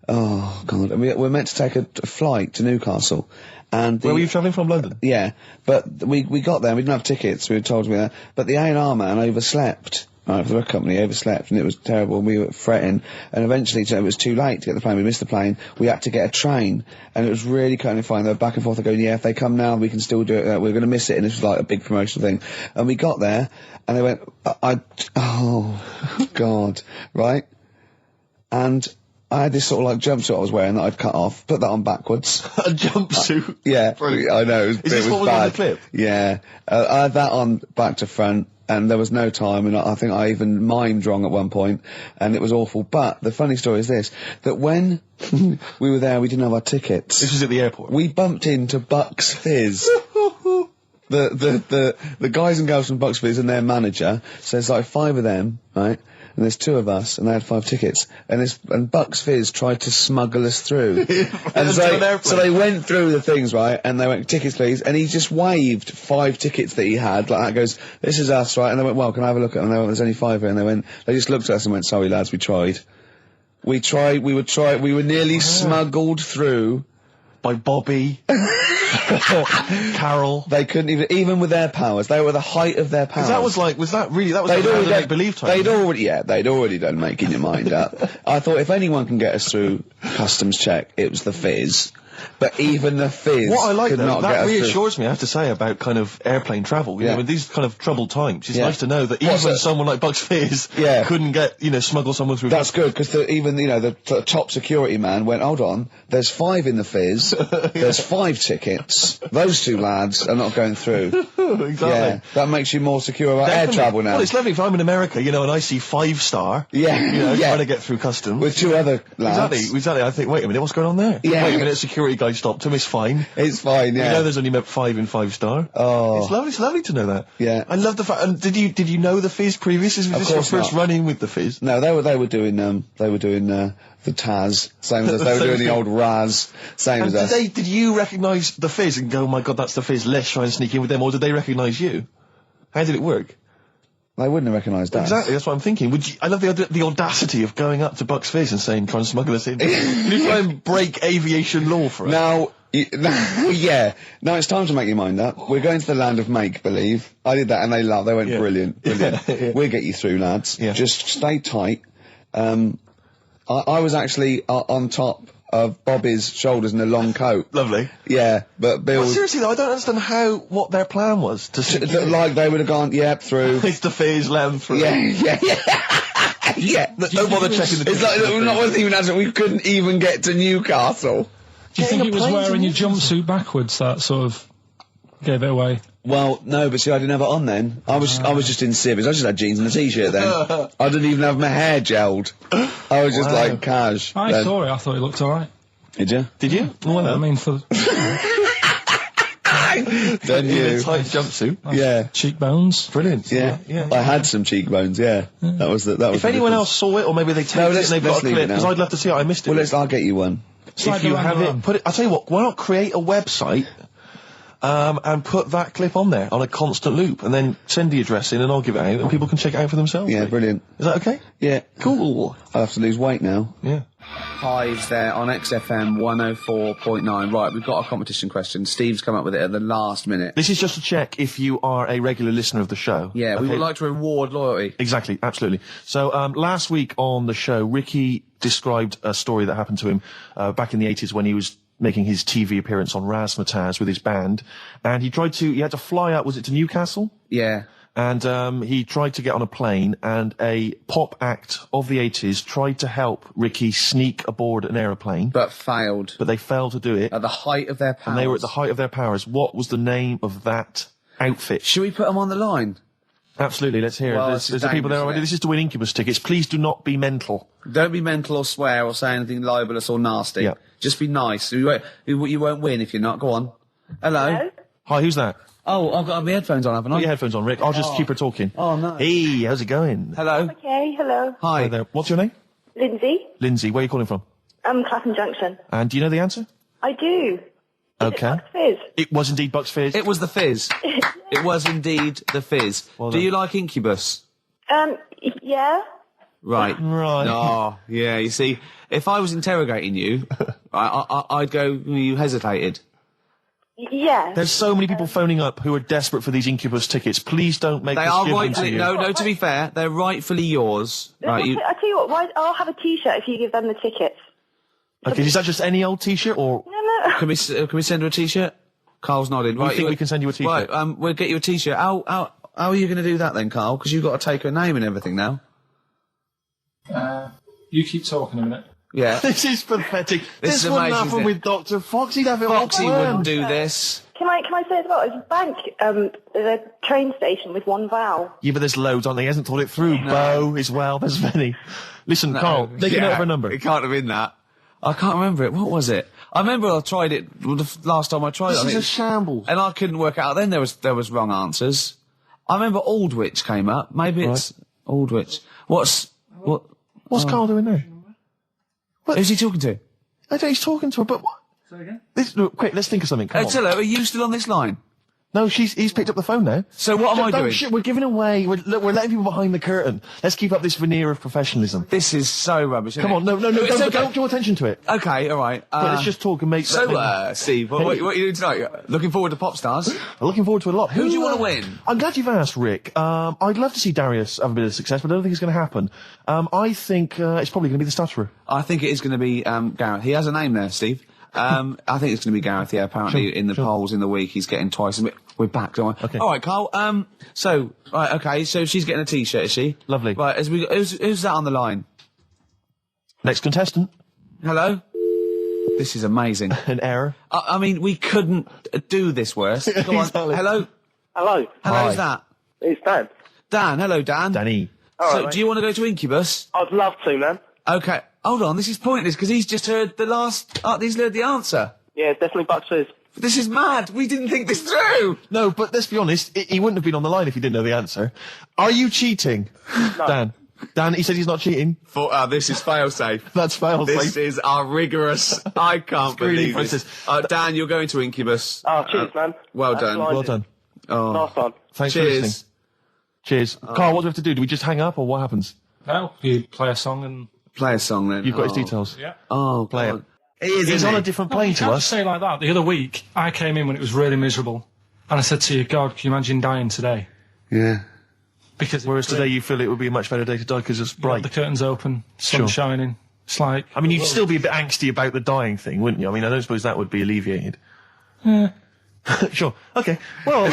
oh God, and we were meant to take a flight to Newcastle. And where were you travelling from? London? Yeah, but we got there and we didn't have tickets, we were told to be there, but the A&R man overslept. Right, for the company, overslept, and it was terrible, and we were fretting, and eventually it was too late to get the plane, we missed the plane, we had to get a train, and it was really kind of fine, they were back and forth, they're going, yeah, if they come now, we can still do it, we're going to miss it, and this was like a big promotional thing, and we got there, and they went, oh, God, right, and I had this sort of like jumpsuit I was wearing that I'd cut off, put that on backwards. A jumpsuit? Yeah, brilliant. I know, Is this what was bad. on the clip? Yeah, I had that on back to front, and there was no time, and I think I even mimed wrong at one point, and it was awful. But the funny story is this, that when we were there, we didn't have our tickets. This was at the airport? We bumped into Bucks Fizz. The guys and girls from Bucks Fizz and their manager, so there's like 5 of them, right? And there's 2 of us, and they had 5 tickets, and Bucks Fizz tried to smuggle us through. And so they went through the things, right, and they went, tickets please, and he just waved 5 tickets that he had, like that, goes, this is us, right, and they went, well, can I have a look at them? And they went, there's only 5 here, and they just looked at us and went, sorry lads, we tried. We were nearly smuggled through. By Bobby. Carol. They couldn't even with their powers, they were the height of their powers. That was like make-believe time. They'd already done making your mind up. I thought if anyone can get us through customs check, it was the Fizz. But even the Fizz what I like could though, not that get us reassures me, I have to say, about kind of airplane travel. You know, in these kind of troubled times, it's nice to know that even someone like Bucks Fizz couldn't get, smuggle someone through. That's good, because even the top security man went, hold on, there's 5 in the Fizz, there's 5 tickets, those 2 lads are not going through. Exactly. Yeah, that makes you more secure about air travel now. Well, it's lovely if I'm in America, and I see 5-star, trying to get through customs. With 2 other lads. Exactly. I think, wait a minute, what's going on there? Yeah. Wait a minute, security guy stopped him, it's fine. It's fine, yeah. You know there's only 5 in 5-star. Oh. It's lovely to know that. Yeah. I love the fact, and did you know the Fizz previously? Was this your first run-in with the Fizz? No, they were doing the Taz, same as us. They were doing the old Raz, same as us. Did you recognise the Fizz and go, oh my God, that's the Fizz, let's try and sneak in with them, or did they recognise you? How did it work? They wouldn't have recognised us. Exactly, that's what I'm thinking. I love the audacity of going up to Bucks Fizz and saying, try and smuggle us in. Can you try and break aviation law for us? Now, it's time to make your mind up. We're going to the land of make-believe. I did that and they laughed. They went, brilliant. Yeah. We'll get you through, lads. Yeah. Just stay tight. I was actually on top of Bobby's shoulders in a long coat. Lovely. Yeah, but Bill... Well, seriously though, I don't understand what their plan was. Like they would have gone, through. It's the Fizz, land through. Yeah. Don't bother checking the... It's like, wasn't even answering, we couldn't even get to Newcastle. Do you think it was wearing your jumpsuit backwards that sort of gave it away? Well, no, but see, I didn't have it on then. I was just in civvies. I just had jeans and a t-shirt then. I didn't even have my hair gelled. I was just like cash. I saw it. I thought it looked all right. Did you? Did you? Well, I mean, for Then you. In a tight jumpsuit. Yeah. Cheekbones. Brilliant. Yeah. I had some cheekbones. Yeah. That was. If anyone else saw it, or maybe they taped it and they've got a clip, because I'd love to see it. I missed it. Well, I'll get you one. If you have it, put it. I'll tell you what. Why not create a website? And put that clip on there on a constant loop, and then send the address in, and I'll give it out, and people can check it out for themselves. Yeah, brilliant. Is that okay? Yeah. Cool. I'll have to lose weight now. Yeah. Hives there on XFM 104.9. Right, we've got a competition question. Steve's come up with it at the last minute. This is just to check if you are a regular listener of the show. Yeah, we would like to reward loyalty. Exactly, absolutely. So, last week on the show, Ricky described a story that happened to him back in the 80s when he was making his TV appearance on Razzmatazz with his band, and he had to fly up, was it to Newcastle? Yeah. And he tried to get on a plane, and a pop act of the 80s tried to help Ricky sneak aboard an aeroplane. But failed. But they failed to do it. At the height of their powers. And they were at the height of their powers. What was the name of that outfit? Should we put them on the line? Absolutely, let's hear it. There's the people there already. This is to win Incubus tickets. Please do not be mental. Don't be mental or swear or say anything libelous or nasty. Yeah. Just be nice. You won't win if you're not. Go on. Hello? Hi, who's that? Oh, I've got my headphones on, haven't I? Put your headphones on, Rick. I'll just keep her talking. Oh, no. Hey, how's it going? Hello? Okay, hello. Hi. Hi there. What's your name? Lindsay. Lindsay, where are you calling from? Clapham Junction. And do you know the answer? I do. Okay. Bucks Fizz? It was indeed Bucks Fizz. It was the Fizz. It was indeed the Fizz. Well Do done. you like Incubus? Yeah. Right. Right. Oh, yeah, you see, if I was interrogating you, I'd go, you hesitated. Yeah. There's so many people phoning up who are desperate for these Incubus tickets. Please don't make They us are give them to rightfully, you. no, to be fair, they're rightfully yours. Right, I tell you what, I'll have a T-shirt if you give them the tickets. Okay, is that just any old T-shirt or... No. Can we send her a T-shirt? Carl's nodding. I think we can send you a T-shirt. Right, we'll get you a T-shirt. How are you going to do that then, Carl? Because you've got to take her name and everything now. You keep talking a minute. Yeah. This is pathetic. This is wouldn't amazing, happen isn't with it? Dr. Fox. He'd have it Foxy all wouldn't planned. do this. Can I say as well? There's a bank, there's a train station with one vowel. Yeah, but there's loads on there. He hasn't thought it through. Bo as well. There's many. Listen, Carl, take a note of her number. It can't have been that. I can't remember it. What was it? I remember I tried it the last time I tried it. This is a shambles. And I couldn't work it out. Then there was wrong answers. I remember Aldwych came up. Maybe it's Aldwych. What's Carl doing there? Who's he talking to? I don't know, he's talking to her, but what? Say again? Look, quick, let's think of something. Come on. Tell her, are you still on this line? No, he's picked up the phone now. So what am I Don't doing? shit, we're giving away. We're letting people behind the curtain. Let's keep up this veneer of professionalism. This is so rubbish. Isn't Come on, it? no, It's okay. don't draw attention to it. Okay, all right. But let's just talk and make. So, Steve, what are you doing tonight? Looking forward to Pop Stars? I'm looking forward to a lot. Who do you wanna win? I'm glad you've asked, Rick. I'd love to see Darius have a bit of success, but I don't think it's going to happen. I think it's probably going to be the stutterer. I think it is going to be Gareth. He has a name there, Steve. I think it's going to be Gareth. Yeah, apparently in the polls in the week he's getting twice. We're back, don't we? Okay. All right, Carl. So she's getting a T-shirt, is she? Lovely. Right. Who's that on the line? Next contestant. Hello. This is amazing. An error. I mean, we couldn't do this worse. Go on. Exactly. Hello. Hello. Who's that? It's Dan. Dan. Hello, Dan. Danny. So, right, do you want to go to Incubus? I'd love to, man. Okay. Hold on. This is pointless because he's just heard the last. He's heard the answer. Yeah, definitely Bucks Fizz. This is mad. We didn't think this through. No, but let's be honest. He wouldn't have been on the line if he didn't know the answer. Are you cheating, Dan? Dan, he said he's not cheating. This is fail-safe. That's fail-safe. This is our rigorous. I can't believe this. Dan, you're going to Incubus. Oh, cheers, man. Well That's done. blinding. Well done. Nice one. Thanks for Cheers. listening. Cheers. Carl, what do we have to do? Do we just hang up or what happens? No, you play a song and... Play a song then. You've got his details. Yeah. Oh, Play God. it. He is, He's isn't on he? a different You plane to can't us. say like that. The other week, I came in when it was really miserable. And I said to you, God, can you imagine dying today? Yeah. Because Whereas today you feel it would be a much better day to die because it's bright. the curtains open, sun Sure. shining. It's like... I mean, you'd still be a bit angsty about the dying thing, wouldn't you? I mean, I don't suppose that would be alleviated. Sure. Okay. Well,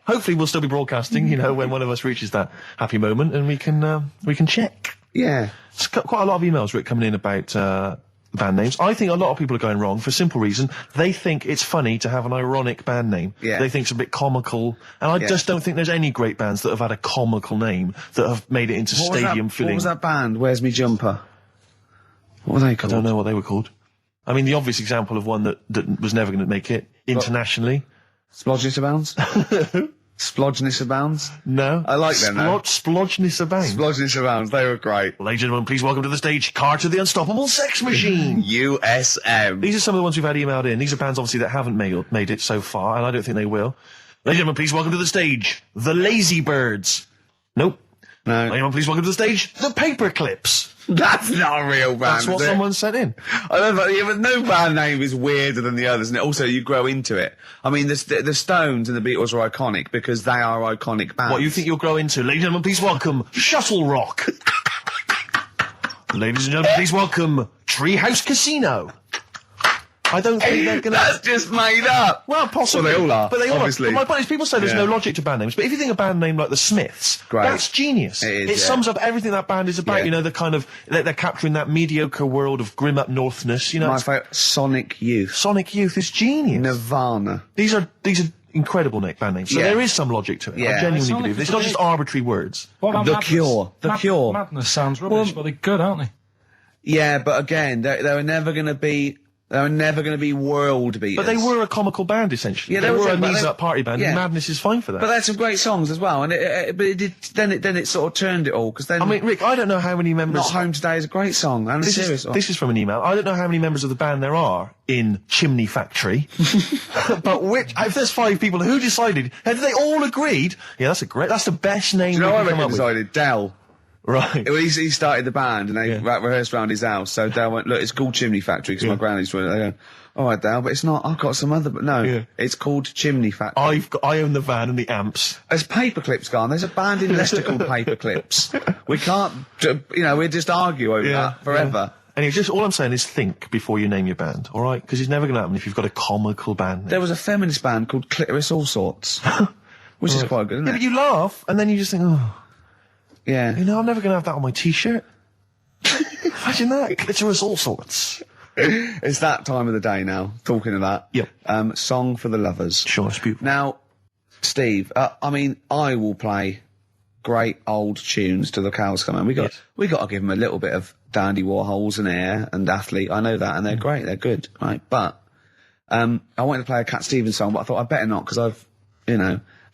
hopefully we'll still be broadcasting, when one of us reaches that happy moment and we can check. Yeah. It's quite a lot of emails, Rick, coming in about band names. I think a lot of people are going wrong for a simple reason. They think it's funny to have an ironic band name. Yeah. They think it's a bit comical. And I just don't think there's any great bands that have had a comical name that have made it into stadium filling. What was that band? Where's Me Jumper? What were they I called? don't know what they were called. I mean, the obvious example of one that was never going to make it internationally. Splodgeness Abounds? Splodgeness Abounds? No. I like them, though. Splodgeness Abounds. Splodgeness Abounds. They were great. Ladies and gentlemen, please welcome to the stage Carter the Unstoppable Sex Machine. USM. These are some of the ones we've had emailed in. These are bands, obviously, that haven't made it so far, and I don't think they will. Ladies and gentlemen, please welcome to the stage The Lazy Birds. Nope. No. Ladies and gentlemen, please welcome to the stage The Paperclips. That's not a real band. That's what is it? someone sent in. I don't know, yeah, but no band name is weirder than the others, and also you grow into it. I mean, the Stones and the Beatles are iconic because they are iconic bands. What you think you'll grow into? Ladies and gentlemen, please welcome Shuttle Rock. Ladies and gentlemen, please welcome Treehouse Casino. I don't think they're gonna... That's just made up. Well, possibly. Well, they all are, But they all obviously. are. But my point is, people say there's Yeah. no logic to band names, but if you think a band name like the Smiths, Great. that's genius. It is, It yeah. sums up everything that band is about. Yeah. The kind of they're capturing that mediocre world of grim up northness. My it's- favourite, Sonic Youth. Sonic Youth is genius. Nirvana. These are incredible band names. So Yeah. there is some logic to it. Yeah. I genuinely Sonic believe it. is It's not just great. arbitrary words. What about The Madness? Cure. The Cure. Madness sounds rubbish, but they're good, aren't they? Yeah, but again, they were never going to be... They were never going to be world beaters. But they were a comical band, essentially. Yeah, they were a but knees-up party band, yeah. and Madness is fine for that. But they had some great songs as well, and then it sort of turned it all, because then... I mean, Rick, I don't know how many members... Not Home Today is a great song, and a serious one. This is from an email. I don't know how many members of the band there are in Chimney Factory, but if there's 5 people, who decided? Have they all agreed? Yeah, that's the best name. Do you know we what I can come reckon up with. decided? Dell. Right. He started the band, and they rehearsed around his house, so Dell went, look, it's called Chimney Factory, because my granny's doing it. They go, all right, Dale, but it's not. I've got some other. But no, it's called Chimney Factory. I own the van and the amps. There's Paperclips gone. There's a band in Leicester called Paperclips. We can't. We just argue over that forever. Yeah. And just all I'm saying is think before you name your band, all right? Because it's never going to happen if you've got a comical band name. There was a feminist band called Clitoris All Sorts, which is quite good, isn't it? But you laugh and then you just think, oh, yeah. You know, I'm never going to have that on my T-shirt. Imagine that, Clitoris All Sorts. It's that time of the day now, talking of that. Yep. Song for the Lovers. Sure, it's beautiful. Now, Steve, I will play great old tunes to the cows come home. We got to give them a little bit of Dandy Warhols and Air and Athlete. I know that, and they're great, they're good, right? But, I wanted to play a Cat Stevens song, but I thought I'd better not, because I've,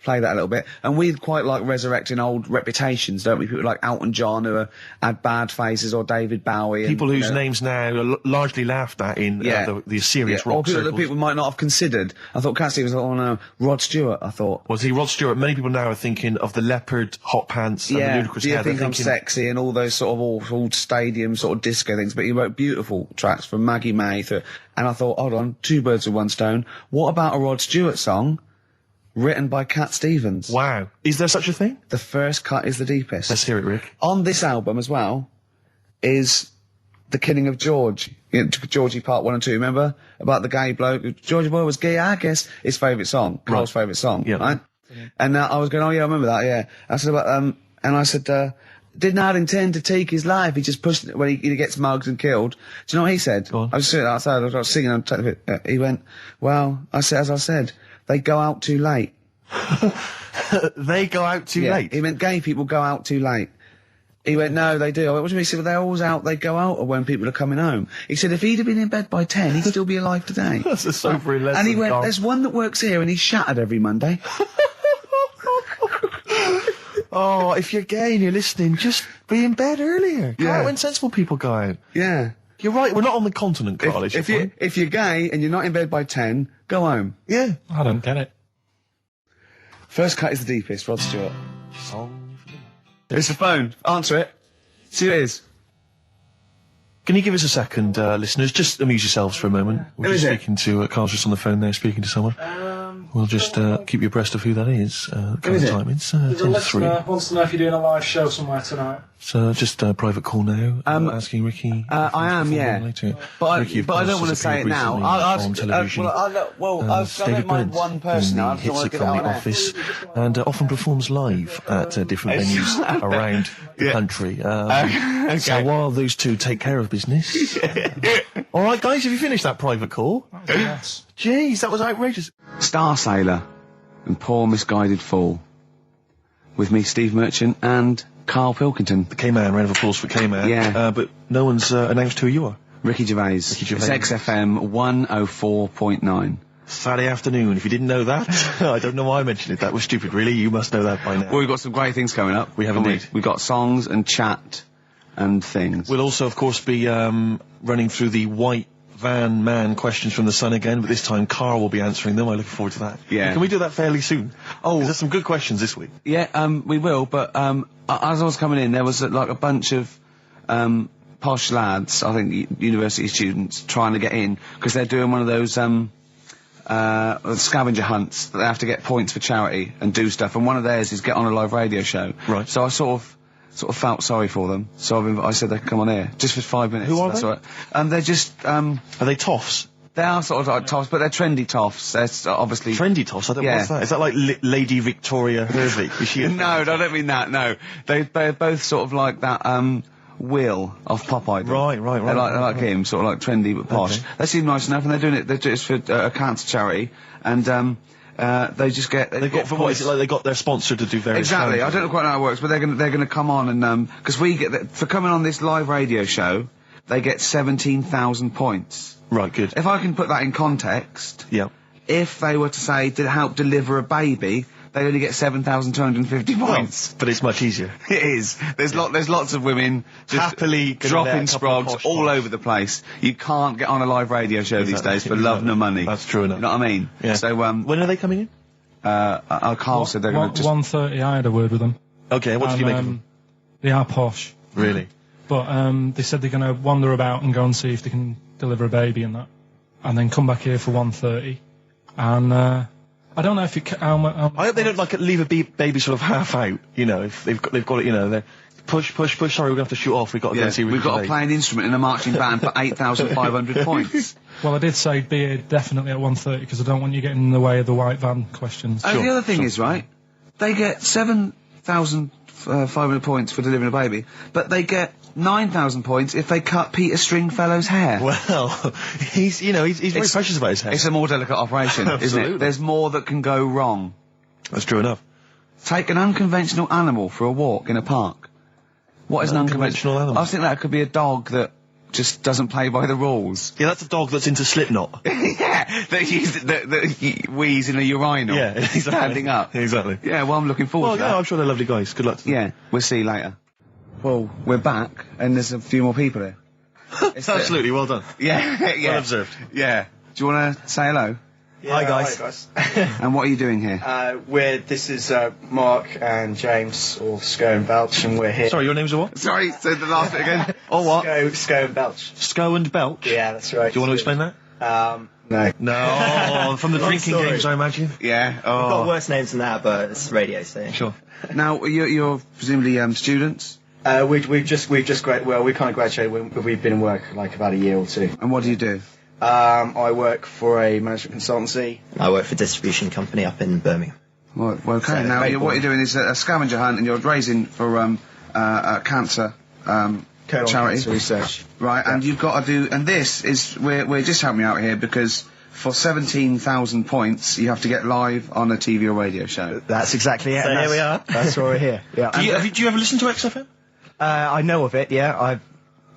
play that a little bit. And we quite like resurrecting old reputations, don't we? People like Elton John who had bad faces, or David Bowie. People whose names now are largely laughed at in the serious rock or people circles. that people might not have considered. I thought Cat Stevens, oh no, Rod Stewart, I thought. Was he Rod Stewart? Many people now are thinking of the leopard hot pants and the ludicrous Do you hair. think I'm sexy, and all those sort of awful stadium sort of disco things, but he wrote beautiful tracks from Maggie May through, and I thought, hold on, 2 birds with 1 stone. What about a Rod Stewart song written by Cat Stevens? Wow. Is there such a thing? The first cut is the deepest. Let's hear it, Rick. On this album as well is The Killing of George. Georgie Part 1 and 2, remember? About the gay bloke. Georgie Boy was gay, I guess. His favourite song. Carl's favourite song. Yeah. Right? And I was going, oh yeah, I remember that, yeah. I said about, and I said, did not intend to take his life. He just pushed it when he gets mugged and killed. Do you know what he said? Go on. I was sitting outside, I was singing, he went, well, as I said, they go out too late. They go out too late? He meant gay people go out too late. He went, no, they do. I went, what do you mean? He said, well, they're always out, they go out, or when people are coming home. He said, if he'd have been in bed by 10, he'd still be alive today. That's a sobering lesson. And he went, Carl. there's one that works here, and he's shattered every Monday. Oh, if you're gay and you're listening, just be in bed earlier. Go out when sensible people go out. Yeah. You're right, we're not on the continent, Carl. If you're gay and you're not in bed by 10, go home. Yeah. I don't get it. First cut is the deepest, Rod Stewart. There's the phone. Answer it. See who it is. Can you give us a second, listeners? Just amuse yourselves for a moment. We're Who just is it? speaking to Carl's just on the phone there, speaking to someone. We'll just keep you abreast of who that is. is it? Time. It's 10 to 3. Wants to know if you're doing a live show somewhere tonight. So just a private call now. Asking Ricky. I am, yeah. Later. But Ricky, of I course, don't want to has say it appeared now. recently on television. I don't mind one person. in I the just want Hits to from get the out office, and often performs live at different venues around the country. So while those two take care of business, all right, guys, have you finished that private call? Yes. Jeez, that was outrageous. Star Sailor and Poor Misguided Fool. With me, Steve Merchant, and Karl Pilkington. The K-Man, round of applause for K-Man. Yeah. But no one's announced who you are. Ricky Gervais. Ricky Gervais. It's XFM 104.9. Saturday afternoon. If you didn't know that, I don't know why I mentioned it. That was stupid, really. You must know that by now. Well, we've got some great things coming up. We have haven't indeed. We've got songs and chat and things. We'll also, of course, be running through the white van man questions from the Sun again, but this time Carl will be answering them. I look forward to that. Yeah. Can we do that fairly soon? Oh, there's some good questions this week. Yeah, we will, but as I was coming in, there was a bunch of posh lads, I think university students, trying to get in, because they're doing one of those scavenger hunts that they have to get points for charity and do stuff, and one of theirs is get on a live radio show. Right. So I sort of felt sorry for them, so I said they could come on here, just for 5 minutes. Who are That's they? all right. They're just, Are they toffs? they are sort of like toffs, but they're trendy toffs. They're obviously... Trendy toffs? I don't know Yeah. what's that. Is that like Lady Victoria Hervey? Is she No, I don't mean that, no. They're both sort of like that, Will of Pop Idol. Right. They're like him, sort of like trendy but posh. Okay. They seem nice enough, and they're doing it, they're just for a cancer charity, and, they just get... They got points. Like they got their sponsor to do various. Exactly. I charities. don't know quite how it works, but they're gonna come on and, because we get, for coming on this live radio show, they get 17,000 points. Right, good. If I can put that in context, Yeah. if they were to say, did it help deliver a baby, they only get 7,250 points. But it's much easier. It is. There's lots of women just Happily gonna let dropping a couple of sprogs posh all ones. over the place. You can't get on a live radio show these Exactly. days for love nor money. That's true enough. You know what I mean? Yeah. So, when are they coming in? Carl said they're going to just... 1:30, I had a word with them. Okay, what did you make of And, them? They are posh. Really? But they said they're going to wander about and go and see if they can deliver a baby and that. And then come back here for 1:30. And I don't know if it... I hope they don't leave a baby sort of half out. You know, if they've got it. You know, they're push. Sorry, we're going to have to shoot off. We've got to go and see. We've got to play an instrument in a marching band for 8,500 points. Well, I did say be here definitely at 1:30 because I don't want you getting in the way of the white van questions. And the other thing is, right, they get 7,500 points for delivering a baby, but they get 9,000 points if they cut Peter Stringfellow's hair. Well, he's very precious about his hair. It's a more delicate operation, isn't Absolutely. it? There's more that can go wrong. That's true enough. Take an unconventional animal for a walk in a park. What is an unconventional animal? I think that could be a dog that just doesn't play by the rules. Yeah, that's a dog that's into Slipknot. Yeah, that wheeze in a urinal. Yeah, exactly. Standing up. Exactly. Yeah, well, I'm looking forward Well, to yeah, that. I'm sure they're lovely guys. Good luck to them. Yeah, we'll see you later. Well, we're back, and there's a few more people here. Absolutely, well done. Yeah, yeah. Well observed. Yeah. Do you want to say hello? Yeah, hi guys. And what are you doing here? This is Mark and James, or Sco and Belch, and we're here. Sorry, your names are what? Sorry, say the last bit again. Or what? Sco and Belch. Sco and Belch? Yeah, that's right. Do you want to explain that? No. No, from the drinking story. games, I imagine. Yeah. We've got worse names than that, but it's radio, so. Sure. Now, you're presumably students? We've just we kind of graduated. We've been in work like about a year or two. And what do you do? I work for a management consultancy. I work for a distribution company up in Birmingham. Well, okay. So, Now, great what you're doing is a scavenger hunt, and you're raising for cancer Colon charity. Cancer Research. Right, and you've got to do, and this is, we're just helping you out here because for 17,000 points, you have to get live on a TV or radio show. That's exactly it. So and here we are. That's why we're here. Yeah. Do you ever listen to XFM? I know of it. Yeah.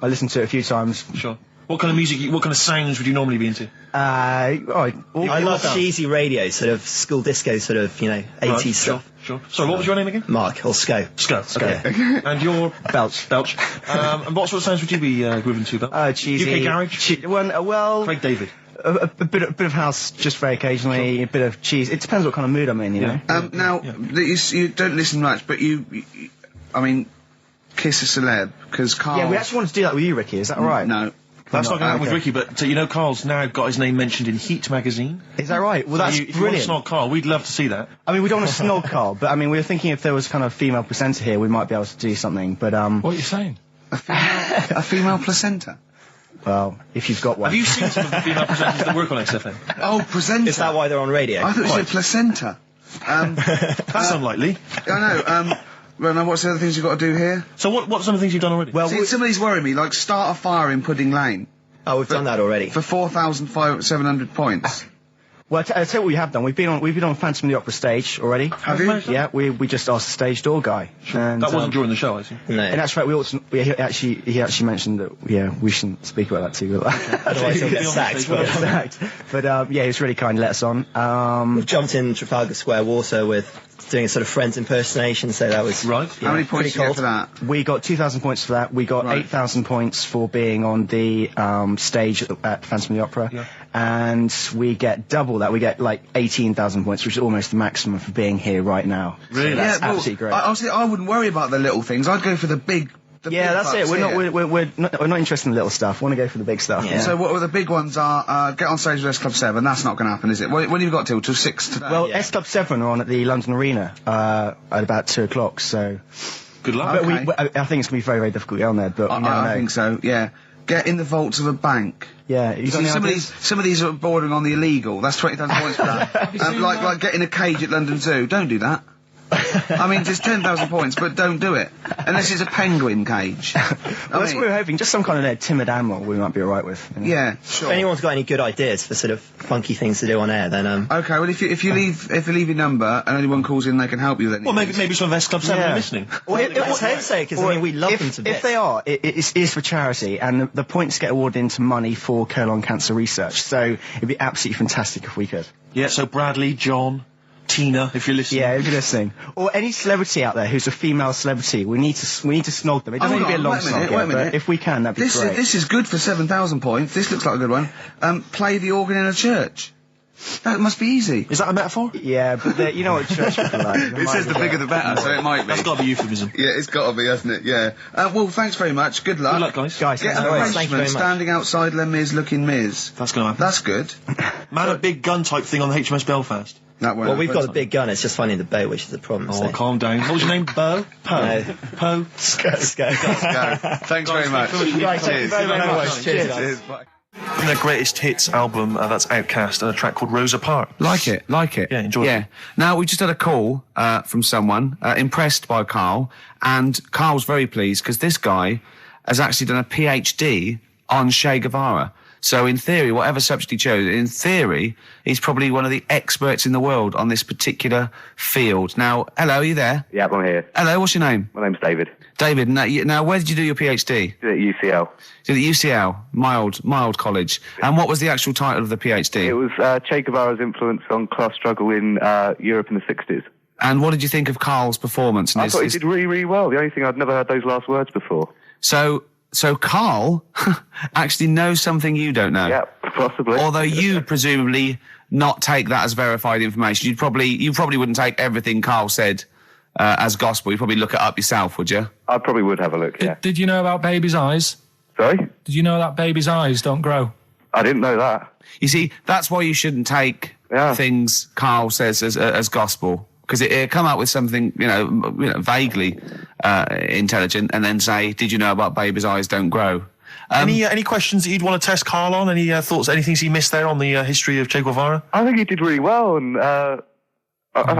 I listened to it a few times. Sure. What kind of music, what kind of sounds would you normally be into? I love cheesy radio, sort of school disco, sort of, 80s stuff. Sure. Sorry, what was your name again? Mark, or Sco. Sco. Okay. And you're Belch. Belch. And what sort of sounds would you be grooving to, Belch? Cheesy. UK garage? Well, Craig David. a bit of house just very occasionally, a bit of cheese. It depends what kind of mood I'm in, you know. Now, you don't listen much, but I mean, kiss a celeb, because Carl... Yeah, we actually want to do that with you, Ricky. Is that all right? No. That's not going to happen with okay. Ricky, but Carl's now got his name mentioned in Heat magazine. Is that right? Well, So that's if you want to brilliant. snog Carl, we'd love to see that. I mean, we don't want to snog Carl, but I mean, we were thinking if there was kind of a female presenter here, we might be able to do something. But What are you saying? A female placenta? well, if you've got one. Have you seen some of the female presenters that work on XFM? Oh, placenta. Is that why they're on radio? I thought you said placenta. That's unlikely. I know, well, now what's the other things you've got to do here? So what are some of the things you've done already? Well, See, some of these worry me, like start a fire in Pudding Lane Oh, we've done that already. for 4,700 points. I'll tell you what we have done. We've been on Phantom of the Opera stage already. Have you? Yeah, we just asked the stage door guy. And, That wasn't during the show, I see. No. And that's right. He actually mentioned that we shouldn't speak about that too. Otherwise he'll get sacked. But he was really kind to let us on. We've jumped in Trafalgar Square water with doing a sort of Friends impersonation, so that was... Right. How many points pretty did you get cold. for that? We got 2,000 points for that. We got Right. 8,000 points for being on the stage at Phantom of the Opera. Yeah. And we get double that. We get like 18,000 points, which is almost the maximum for being here right now. Really? So that's Yeah, well, absolutely great. Honestly, I wouldn't worry about the little things. I'd go for the big. Yeah, that's it. We're not interested in the little stuff. We want to go for the big stuff. Yeah. So what the big ones are, get on stage with S Club 7, that's not going to happen, is it? When have you got till 6 today? Well, S Club 7 are on at the London Arena at about 2 o'clock, so... Good luck. But Okay. I think it's going to be very, very difficult to get on there, but you never I know. think so, yeah. Get in the vaults of a bank. Yeah, you got See, any some ideas? of these are bordering on the illegal. That's 20,000 points for that. Like getting a cage at London Zoo. Don't do that. I mean, it's 10,000 points, but don't do it. Unless it's a penguin cage. Well, that's what we were hoping. Just some kind of timid animal we might be alright with. You know? Yeah, sure. If anyone's got any good ideas for sort of funky things to do on air, then Okay, well, if you leave your number and anyone calls in, they can help you. Then Well, maybe some of S Club 7 are listening. Well, let's hope so, because I mean, we love them to bits. If they are, it is for charity, and the points get awarded into money for colon cancer research. So it'd be absolutely fantastic if we could. Yeah, so Bradley, John, Tina, if you're listening. Yeah, if you're listening. Or any celebrity out there who's a female celebrity, we need to snog them. It doesn't need to be a long snog, but if we can, that'd be great. This is good for 7,000 points. This looks like a good one. Play the organ in a church. That must be easy. Is that a metaphor? Yeah, but you know what church people are like. It says the bigger the better, so it might be. That's got to be euphemism. Yeah, it's got to be, hasn't it? Yeah. Well, thanks very much. Good luck. Good luck, guys. Get an arrangement standing outside Les Mis looking Miz. That's going to happen. That's good. Man, a big gun type thing on the HMS Belfast. Well, we've got a big gun, it's just finding the boat, which is the problem. Oh, calm down. What was your name? Bo? No. Po? Go. Thanks very much. Cheers. Very much. Cheers. Bye. From their greatest hits album, that's Outcast, and a track called Rosa Parks. Like it. Yeah, enjoy it. Now, we just had a call from someone impressed by Karl, and Karl's very pleased because this guy has actually done a PhD on Che Guevara. So in theory, whatever subject he chose, in theory, he's probably one of the experts in the world on this particular field. Now, hello, are you there? Yeah, I'm here. Hello, what's your name? My name's David. David, now where did you do your PhD? Did it at UCL. Did it at UCL, mild college. And what was the actual title of the PhD? It was Che Guevara's influence on class struggle in Europe in the 60s. And what did you think of Karl's performance? I thought he did really, really well. The only thing, I'd never heard those last words before. So Karl actually knows something you don't know. Yeah, possibly. Although you presumably not take that as verified information. You probably wouldn't take everything Karl said as gospel. You'd probably look it up yourself, would you? I probably would have a look, yeah. Did you know about babies' eyes? Sorry? Did you know that babies' eyes don't grow? I didn't know that. You see, that's why you shouldn't take things Karl says as gospel. Because it come out with something, vaguely intelligent, and then say, "Did you know about babies' eyes don't grow?" Any questions that you'd want to test Karl on? Any thoughts? Any things he missed there on the history of Che Guevara? I think he did really well, and I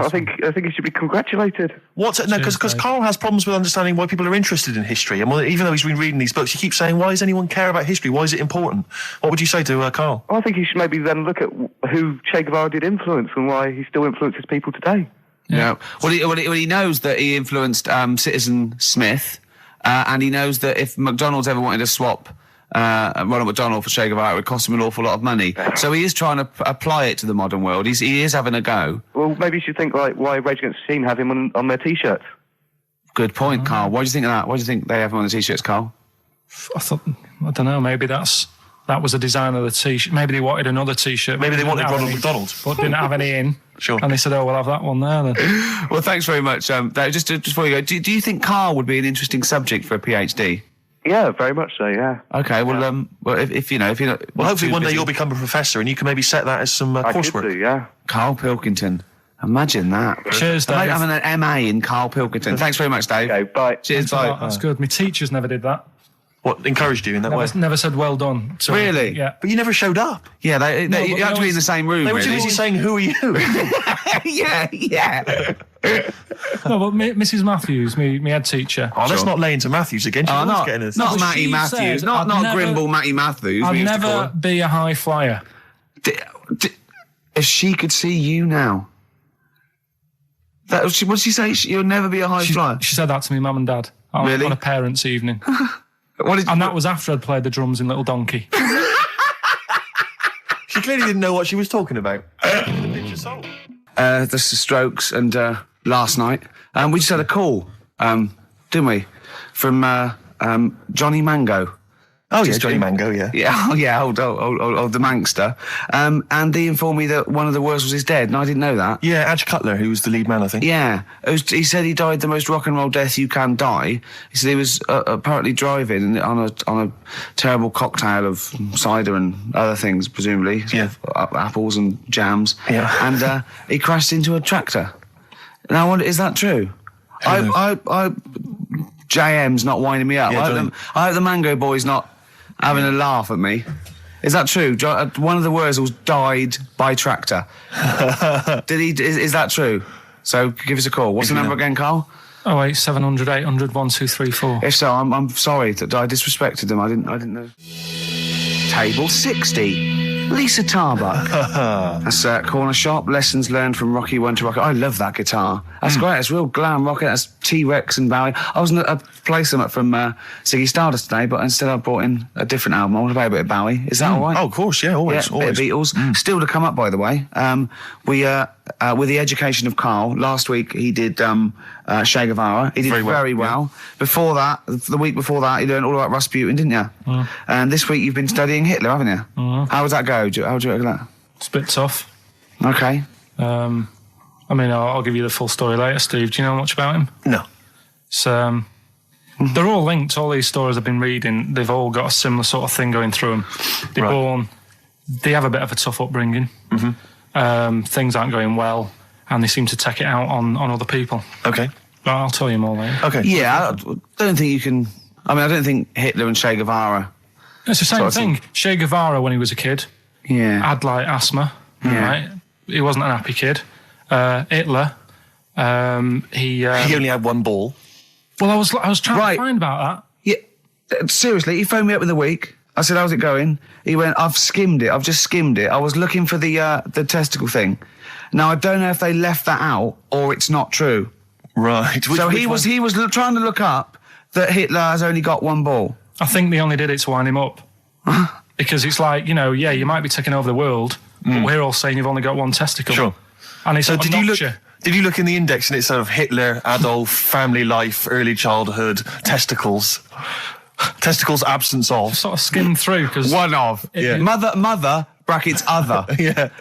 think he should be congratulated. Because Karl has problems with understanding why people are interested in history, and even though he's been reading these books, he keeps saying, "Why does anyone care about history? Why is it important?" What would you say to Karl? I think he should maybe then look at who Che Guevara did influence and why he still influences people today. Yeah. Well, he knows that he influenced Citizen Smith, and he knows that if McDonald's ever wanted to swap Ronald McDonald for Che Guevara, it would cost him an awful lot of money. So he is trying to apply it to the modern world. He is having a go. Well, maybe you should think like why Rage Against the Machine have him on their T-shirts. Good point, Karl. Why do you think of that? Why do you think they have him on the T-shirts, Karl? I don't know, maybe that was the design of the T-shirt. Maybe they wanted another T-shirt. Maybe they wanted Ronald McDonald. But didn't have any in. Sure. And they said, we'll have that one there then. Well, thanks very much. Just before you go, do you think Karl would be an interesting subject for a PhD? Yeah, very much so, yeah. Okay, well, if you're not... Well, hopefully one day you'll become a professor and you can maybe set that as some coursework. I could do, yeah. Karl Pilkington. Imagine that. Cheers, Dave. Having an MA in Karl Pilkington. Thanks very much, Dave. Okay, bye. Cheers, bye. That's good. My teachers never did that. What, encouraged you in that way? Never said well done. So, really? Yeah. But you never showed up. Yeah, you had to be in the same room, They were really. too busy saying, "Who are you?" yeah. No, but Mrs. Matthews, me head teacher. Oh, let's not lay into Matthews again. Not Matty she Matthews. said, Not never- Grimble Matty Matthews. I'd never be a high flyer. If she could see you now. What did she say? You'll never be a high flyer? She said that to me, mum and dad. Really? On a parents' evening. And that was after I'd played the drums in Little Donkey. She clearly didn't know what she was talking about. The Strokes and last night. We just had a call, didn't we? From Johnny Mango. Oh, yeah, Johnny Mango, yeah. Yeah, old the Mankster. And he informed me that one of the Wurzels is dead, and I didn't know that. Yeah, Adge Cutler, who was the lead man, I think. Yeah. He said he died the most rock and roll death you can die. He said he was apparently driving on a terrible cocktail of cider and other things, presumably. Yeah. Apples and jams. Yeah. And he crashed into a tractor. And I wonder, is that true? JM's not winding me up. Yeah, I hope the Mango Boy's not having a laugh at me. Is that true? One of the Wurzels died by tractor. Is that true? So give us a call. What's the number again, Carl? 08700 800 1234. If so, I'm sorry that I disrespected them. I didn't know. Table 60. Lisa Tarbuck. That's Corner Shop. Lessons learned from Rocky 1 to Rocky. I love that guitar. That's great. It's real glam rock. That's T-Rex and Bowie. I was going to play some from Ziggy Stardust today, but instead I brought in a different album. I want to play a bit of Bowie. Is that all right? Oh, of course, yeah, always. Yeah, bit of Beatles. Still to come up, by the way. We with the education of Carl, last week he did Che Guevara. He did very well. Yeah. Before that, the week before that, you learned all about Rasputin, didn't you? And this week you've been studying Hitler, haven't you? How does that go? How do you reckon that? It's a bit tough. Okay. I mean, I'll give you the full story later, Steve. Do you know much about him? No. It's, they're all linked. All these stories I've been reading, they've all got a similar sort of thing going through them. They're born, they have a bit of a tough upbringing. Things aren't going well, and they seem to take it out on other people. Okay. But I'll tell you more later. Okay. Yeah, I don't think you can... I mean, I don't think Hitler and Che Guevara... It's the same thing. Che Guevara, when he was a kid, had, like, asthma, right? He wasn't an happy kid. Hitler, he only had one ball. Well, I was trying to find about that. Yeah, seriously, he phoned me up in the week. I said, how's it going? He went, I've just skimmed it. I was looking for the testicle thing. Now, I don't know if they left that out or it's not true. Right. He was trying to look up that Hitler has only got one ball. I think they only did it to wind him up. Because it's like, you might be taking over the world, but we're all saying you've only got one testicle. Sure. And it's did you look in the index and it's sort of Hitler, Adolf, family life, early childhood, testicles? Testicles, absence of. Sort of skimmed through because one of mother brackets other.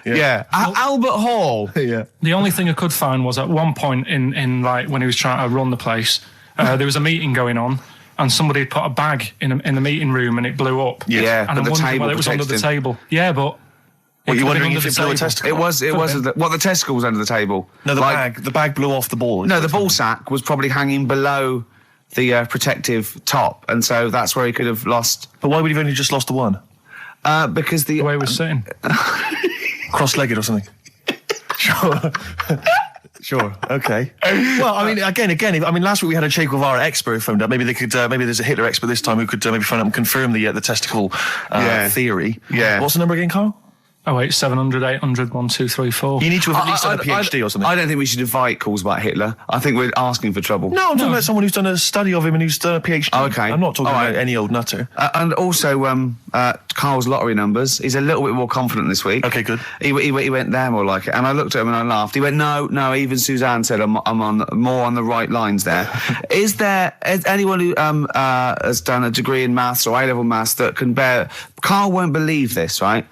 Albert Hall. The only thing I could find was at one point in like when he was trying to run the place, there was a meeting going on, and somebody had put a bag in the meeting room and it blew up. And I'm wondering whether it was under the table. Yeah, but. Well, you're wondering if it blew a testicle? It was. The testicle was under the table. No, the bag blew off the ball. No, the ball sack was probably hanging below the protective top, and so that's where he could have lost. But why would he have only just lost the one? Because the way he was sitting, cross-legged or something. Sure. Okay. Well, I mean, again. I mean, last week we had a Che Guevara expert phoned up. Maybe they could. Maybe there's a Hitler expert this time who could maybe phone up and confirm the testicle theory. Yeah. What's the number again, Carl? 08700 800 1234. You need to have at least done a PhD or something. I don't think we should invite calls about Hitler. I think we're asking for trouble. No, I'm talking about someone who's done a study of him and who's done a PhD. Oh, okay. I'm not talking about any old nutter. And also, Carl's lottery numbers. He's a little bit more confident this week. Okay, good. He went, they're more like it. And I looked at him and I laughed. He went, no, even Suzanne said I'm on more on the right lines there. Is anyone who has done a degree in maths or A-level maths that can bear... Carl won't believe this, right?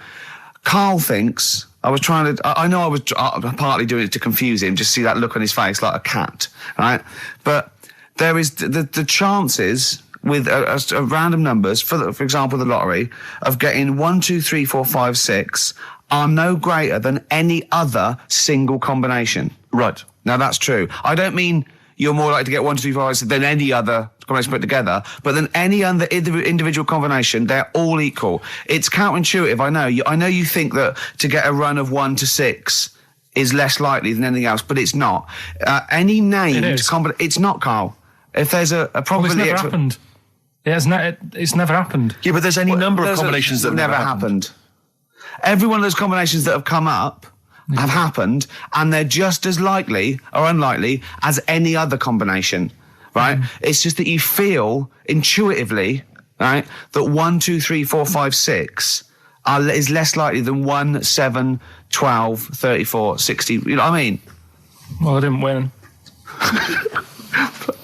Carl thinks, I know I was partly doing it to confuse him, just see that look on his face like a cat, right? But there is the chances with a random numbers, for example, the lottery, of getting 1, 2, 3, 4, 5, 6 are no greater than any other single combination. Right. Now, that's true. I don't mean you're more likely to get 1, 2, 3, 4, 5, 6 than any other combination put together, but than any other individual combination, they're all equal. It's counterintuitive, I know. I know you think that to get a run of 1 to 6 is less likely than anything else, but it's not. Any named combination... It's not, Carl. If there's a probability... Well, it's never happened. It's never happened. Yeah, but there's any number of combinations that never happened. Every one of those combinations that have come up have happened, and they're just as likely or unlikely as any other combination, right? It's just that you feel intuitively, right, that 1, 2, 3, 4, 5, 6 is less likely than 1, 7, 12, 34, 60. You know what I mean? Well, I didn't win.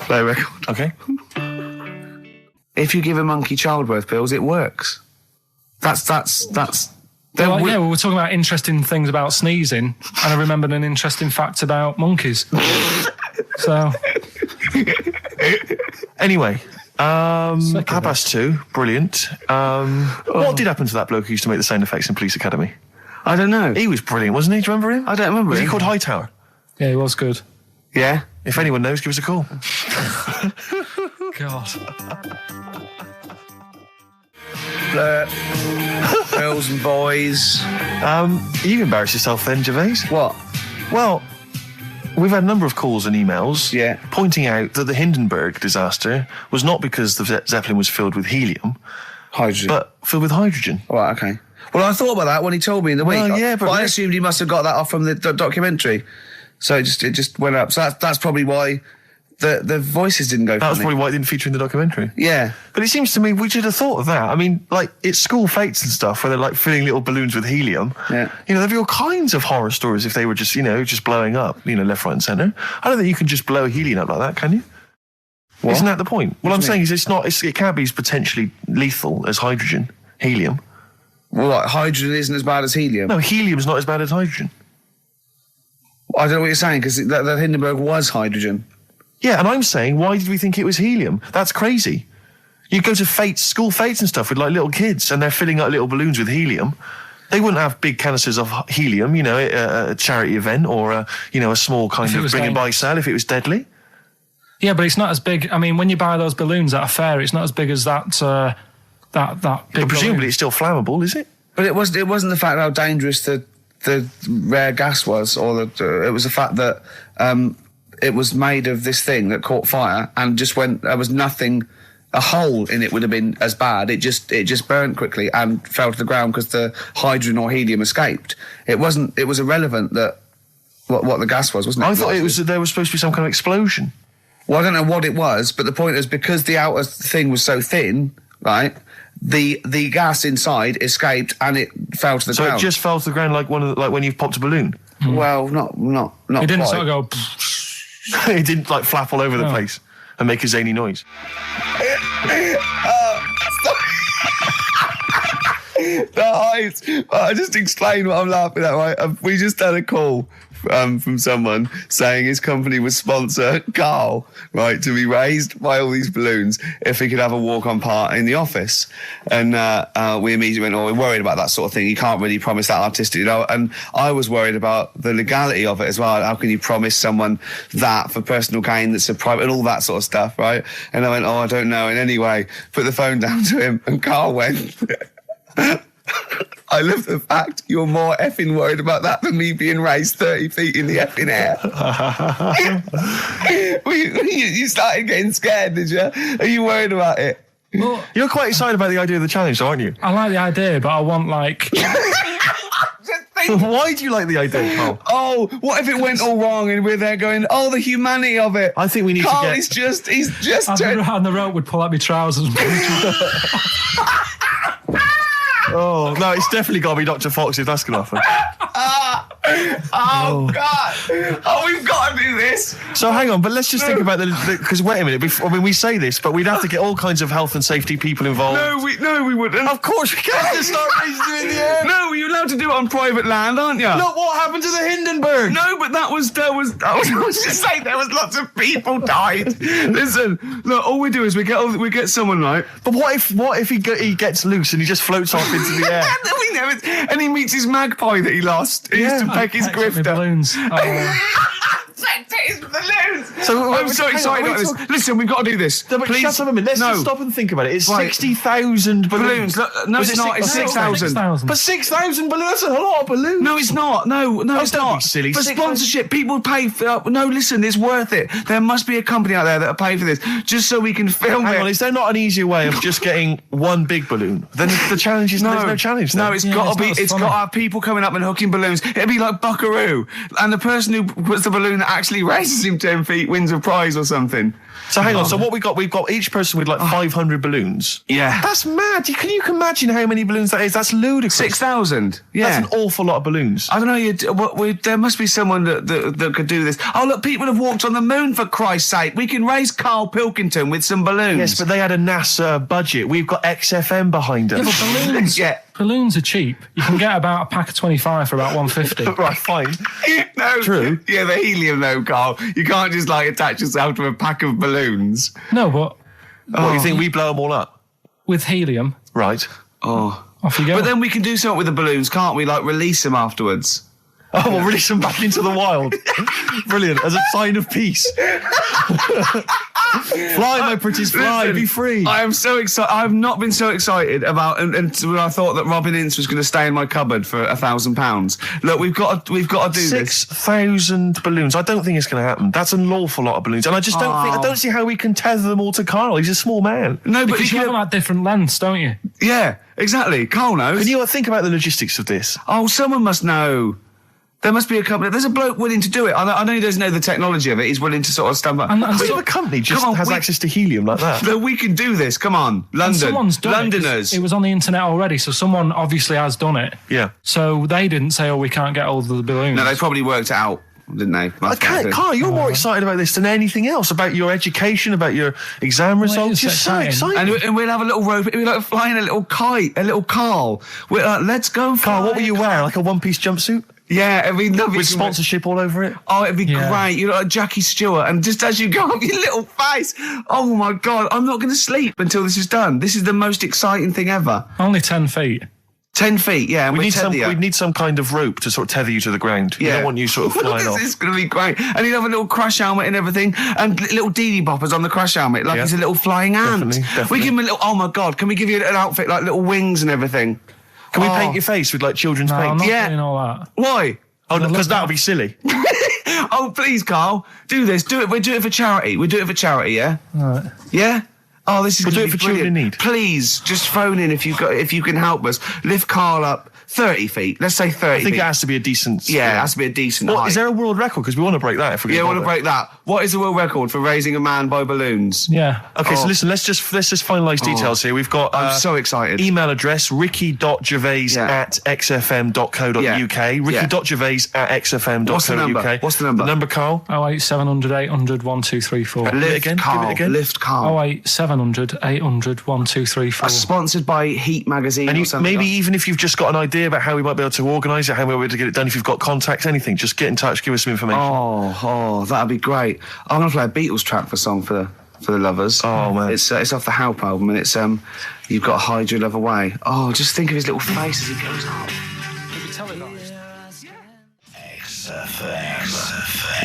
Play record. Okay. If you give a monkey childbirth pills, it works. That's. Well, we were talking about interesting things about sneezing, and I remembered an interesting fact about monkeys. So, anyway, Abbas 2, brilliant. What did happen to that bloke who used to make the sound effects in Police Academy? I don't know. He was brilliant, wasn't he? Do you remember him? I don't remember. Was he called Hightower? Yeah, he was good. Yeah. If anyone knows, give us a call. God. Girls and boys. You've embarrassed yourself then, Gervais. What? Well, We've had a number of calls and emails pointing out that the Hindenburg disaster was not because the Zeppelin was filled with helium. Hydrogen. But filled with hydrogen. Right, okay. Well, I thought about that when he told me in the week. Well, yeah, but I assumed he must have got that off from the documentary. So it just went up. So that's probably why the voices didn't go. That was probably why it didn't feature in the documentary. Yeah. But it seems to me we should have thought of that. I mean, like, it's school fates and stuff where they're like filling little balloons with helium. Yeah. You know, there'd be all kinds of horror stories if they were just, just blowing up, left, right and centre. I don't think you can just blow helium up like that, can you? What? Isn't that the point? What I'm saying is it can't be as potentially lethal as hydrogen, helium. Well, like, hydrogen isn't as bad as helium? No, helium's not as bad as hydrogen. I don't know what you're saying, because that Hindenburg was hydrogen. Yeah, and I'm saying, why did we think it was helium? That's crazy. You go to school fates and stuff with like little kids, and they're filling up little balloons with helium. They wouldn't have big canisters of helium, a charity event or a small kind of bring and buy sale if it was deadly. Yeah, but it's not as big. I mean, when you buy those balloons at a fair, it's not as big as that big but presumably balloon. It's still flammable, is it? But it wasn't the fact how dangerous the rare gas was, or it was the fact that it was made of this thing that caught fire and just went. There was nothing. A hole in it would have been as bad. It just burnt quickly and fell to the ground because the hydrogen or helium escaped. It was irrelevant that what the gas was, wasn't it? I thought there was supposed to be some kind of explosion. Well, I don't know what it was, but the point is because the outer thing was so thin, right? The gas inside escaped and it fell to the ground. So it just fell to the ground like when you've popped a balloon. Well, not. It didn't quite. sort of go. It didn't like flap all over the place and make a zany noise. The height. I just explained what I'm laughing at, right? We just had a call from someone saying his company would sponsor Karl, right, to be raised by all these balloons if he could have a walk-on part in the office. And we immediately went, we're worried about that sort of thing. You can't really promise that artistic, And I was worried about the legality of it as well. How can you promise someone that for personal gain that's a private and all that sort of stuff, right? And I went, I don't know. And anyway, put the phone down to him and Karl went... I love the fact you're more effing worried about that than me being raised 30 feet in the effing air. You started getting scared, did you? Are you worried about it? Well, you're quite excited about the idea of the challenge, aren't you? I like the idea, but I want like... Why do you like the idea, Karl? Oh, what if it went all wrong and we're there going, the humanity of it. I think we need Karl to get... he's just... On the rope would pull out my trousers and... Oh, no, it's definitely got to be Dr. Fox if that's going to happen. God. We've got to do this. So hang on, but let's just think about because wait a minute, we say this, but we'd have to get all kinds of health and safety people involved. No, we wouldn't. Of course we can't just start raising you in the air. No, you're allowed to do it on private land, aren't you? Look what happened to the Hindenburg. No, but I was just saying there was lots of people died. Listen, look, all we do is we get someone, right? But what if he gets loose and he just floats off into the air? And he meets his magpie that he lost. He used to peck his grifter. Balloons. So I'm so excited about this. Listen, we've got to do this. No, but please. Shut up a minute. Let's just stop and think about it. It's 60,000 balloons. No, it's not. It's 6,000. But 6,000 balloons, that's a lot of balloons. No, it's not. No, it's don't not. Be silly. For sponsorship, people pay for... No, listen, it's worth it. There must be a company out there that'll pay for this, just so we can film it. Hang on, is there not an easier way of just getting one big balloon? Then the challenge is there's no challenge then. No, it's got to have people coming up and hooking balloons. It'd be like Buckaroo. And the person who puts the balloon that actually raises him 10 feet wins a prize or something. So hang on, so what we've got each person with like 500 balloons. Yeah. That's mad. Can you imagine how many balloons that is? That's ludicrous. 6,000. Yeah. That's an awful lot of balloons. I don't know, there must be someone that could do this. Oh, look, people have walked on the moon, for Christ's sake. We can raise Karl Pilkington with some balloons. Yes, but they had a NASA budget. We've got XFM behind us. Yeah, but balloons... Yeah. Balloons are cheap. You can get about a pack of 25 for about 150. Right, fine. No, true. Yeah, the helium though, Karl. You can't just attach yourself to a pack of balloons. No, but... What, you think we blow them all up? With helium. Right. Oh. Off you go. But then we can do something with the balloons, can't we? Release them afterwards. Oh, we'll release them back into the wild. Brilliant. As a sign of peace. Fly, my pretties, fly, Listen, be free. I am so excited. I've not been so excited about, and when I thought that Robin Ince was going to stay in my cupboard for £1,000. Look, we've got to do this. 6,000 balloons. I don't think it's going to happen. That's an awful lot of balloons, and I just I don't see how we can tether them all to Carl. He's a small man. No, but because you have them at different lengths, don't you? Yeah, exactly. Carl knows. Can you think about the logistics of this? Oh, someone must know. There must be a company. There's a bloke willing to do it. I know he doesn't know the technology of it. He's willing to sort of stand back. And a company just has access to helium like that. No, we can do this. Come on, London. Someone's done Londoners. It was on the internet already, so someone obviously has done it. Yeah. So they didn't say, "Oh, we can't get hold of the balloons." No, they probably worked it out, didn't they? Carl, you're more excited about this than anything else. About your education, about your exam results. You're so excited. And we'll have a little rope. We're like flying a little kite, a little Carl. We're like, let's go, Carl. What will you wear? Like a one-piece jumpsuit? Yeah, it'd be lovely. With sponsorship all over it? Oh, it'd be great. You're like Jackie Stewart, and just as you go up your little face, oh my God, I'm not going to sleep until this is done. This is the most exciting thing ever. Only 10 feet. 10 feet, yeah. We need some kind of rope to sort of tether you to the ground. Yeah. We don't want you sort of flying off. This is going to be great. And he'd have a little crash helmet and everything, and little Dee Dee boppers on the crash helmet, like he's a little flying ant. Definitely. We give him a little, oh my God, can we give you an outfit like little wings and everything? Can we paint your face with like children's paint? I'm not doing all that. Why? Oh, no, because that would be silly. Oh, please, Carl, do this. Do it. We'll do it for charity. We'll do it for charity, yeah? All right. Yeah? Oh, this is We'll do it be for children in need. Please, just phone in if you can help us. Lift Carl up 30 feet. Let's say 30 feet. I think it has to be a decent... Yeah, it has to be a decent height. Is there a world record? Because we want to break that if we're going to want to break that. What is the world record for raising a man by balloons? Yeah. Okay, so listen, let's just finalise details here. We've got... I'm so excited. Email address, ricky.gervais@xfm.co.uk. Ricky.gervais@xfm.co.uk. What's the number? The number, Carl? 08700 800 1234. Give it again. Lift Carl. 08700 800 1234. Sponsored by Heat Magazine or something. Maybe even if you've just got an idea about how we might be able to organise it, how we might be able to get it done, if you've got contacts, anything, just get in touch, give us some information. Oh, that'd be great. I'm going to play a Beatles track for the lovers. Oh, man. It's off the Help album, and it's You've Got to Hide Your Love Away. Oh, just think of his little face as he goes up.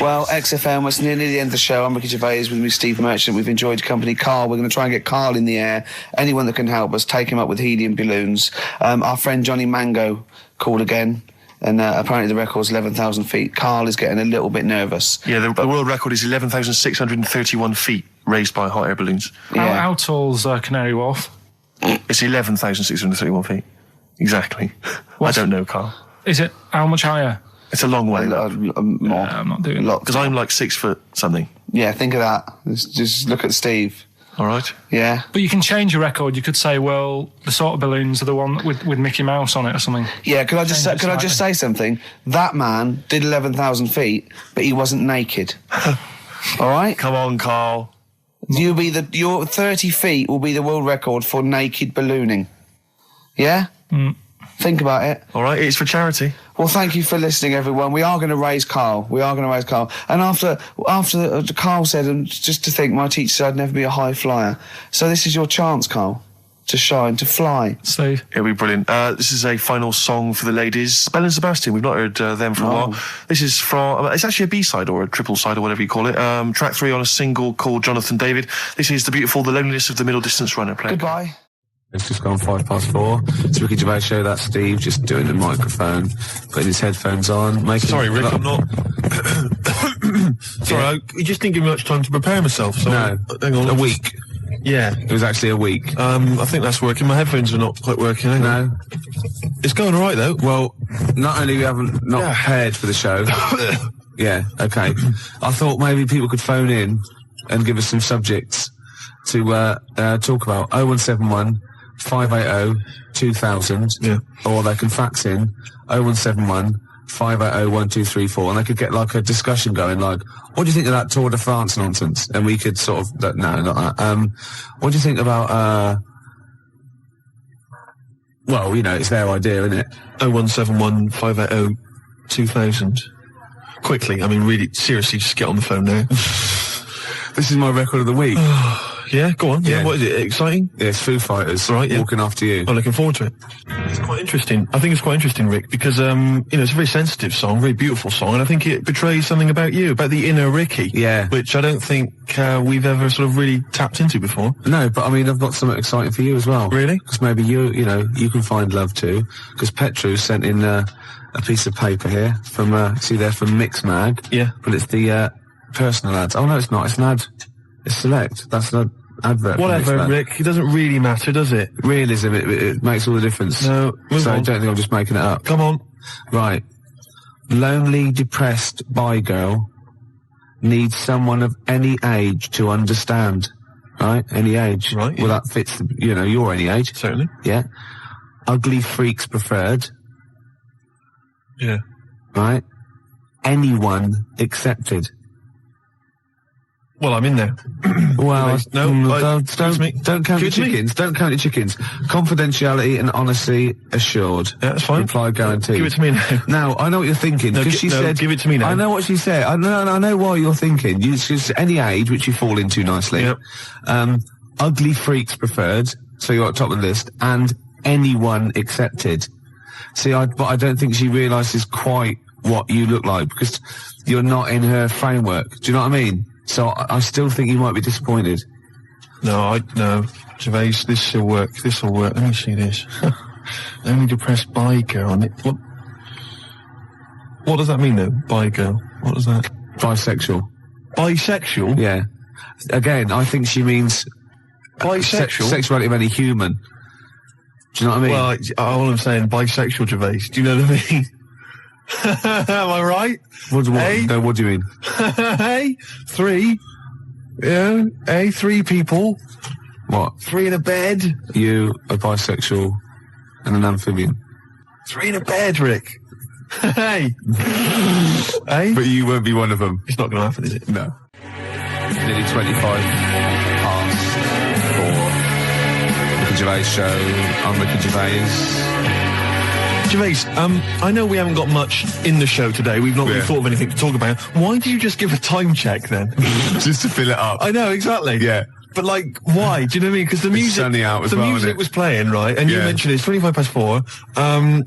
Well, XFM, it's nearly the end of the show. I'm Ricky Gervais with me, Steve Merchant. We've enjoyed your company. Carl, we're going to try and get Carl in the air. Anyone that can help us, take him up with helium balloons. Our friend Johnny Mango called again, and apparently the record's 11,000 feet. Carl is getting a little bit nervous. Yeah, the world record is 11,631 feet raised by hot air balloons. Yeah. How tall's Canary Wharf? It's 11,631 feet. Exactly. I don't know, Carl. Is it how much higher? It's a long way. More. I'm not doing that. Because I'm like 6 foot something. Yeah, think of that. Just look at Steve. All right. Yeah. But you can change your record. You could say, well, the sort of balloons are the one with Mickey Mouse on it or something. Yeah, could I just say something? That man did 11,000 feet, but he wasn't naked. All right? Come on, Carl. Your 30 feet will be the world record for naked ballooning. Yeah? Mm. Think about it. All right, it's for charity. Well, thank you for listening, everyone. We are going to raise Carl. And after Carl said, and just to think, my teacher said I'd never be a high flyer. So this is your chance, Carl, to shine, to fly. Steve. It'll be brilliant. This is a final song for the ladies. Belle and Sebastian, we've not heard them for a while. This is from, it's actually a B-side or a triple side or whatever you call it. Track 3 on a single called Jonathan David. This is The Loneliness of the Middle Distance Runner. Goodbye. It's just gone 4:05. It's Ricky Gervais Show. That's Steve just doing the microphone, putting his headphones on. Sorry, Rick, I'm not... Sorry, you just didn't give me much time to prepare myself. So no, hang on. A week. Yeah. It was actually a week. I think that's working. My headphones are not quite working. No. It's going all right, though. Well, not only we haven't prepared for the show. Yeah, okay. I thought maybe people could phone in and give us some subjects to talk about. 0171 580 2000, or they can fax in 0171 580 1234, and they could get like a discussion going, like, what do you think of that Tour de France nonsense? And we could sort of, no, not that. What do you think about, well, you know, it's their idea, isn't it? 0171 580 2000. Quickly, I mean, really, seriously, just get on the phone now. This is my record of the week. Yeah, go on. Yeah, what is it? Exciting? Yeah, it's Foo Fighters. Right, yeah. Walking After You. I'm looking forward to it. It's quite interesting. I think it's quite interesting, Rick, because, it's a very sensitive song, very beautiful song, and I think it betrays something about you, about the inner Ricky. Yeah. Which I don't think we've ever sort of really tapped into before. No, but I mean, I've got something exciting for you as well. Really? Because maybe you can find love too. Because Petru sent in a piece of paper here from, from Mixmag. Yeah. But it's the personal ads. Oh no, it's not. It's an ad. It's Select. That's an advert. Whatever, Rick. It doesn't really matter, does it? Realism. It makes all the difference. No. So I don't think I'm just making it up. Come on. Right. Lonely, depressed bi girl needs someone of any age to understand. Right? Any age. Right. Well, that fits, you're any age. Certainly. Yeah. Ugly freaks preferred. Yeah. Right? Anyone accepted. Well, I'm in there. Well, don't count your Give it to me. chickens. Don't count your chickens. Confidentiality and honesty assured. Yeah, that's fine. Reply guaranteed. Give it to me now. Now, I know what you're thinking. Because she said... give it to me now. I know what she said. I know why you're thinking. She's any age, which you fall into nicely. Yep. Ugly freaks preferred, so you're at the top of the list, and anyone accepted. See, but I don't think she realises quite what you look like, because you're not in her framework. Do you know what I mean? So I still think you might be disappointed. No, Gervais, this will work. This will work. Let me see this. Only depressed bi girl. What does that mean, though? Bi girl. What does that? Bisexual. Bisexual? Yeah. Again, I think she means bisexual. Sexuality of any human. Do you know what I mean? Well, all I'm saying, bisexual, Gervais. Do you know what I mean? Am I right? What do you mean? Hey, 3. Yeah, hey, 3 people. What? 3 in a bed. You, a bisexual, and an amphibian. 3 in a bed, Rick. Hey. Hey? But you won't be one of them. It's not going to happen, is it? No. Nearly 25 past 4. Ricky Gervais Show. I'm Ricky Gervais. Gervais, I know we haven't got much in the show today. We've not really thought of anything to talk about. Why did you just give a time check then? Just to fill it up. I know, exactly. Yeah. But why? Do you know what I mean? Because the music was playing, right? And you mentioned it's 25 past 4.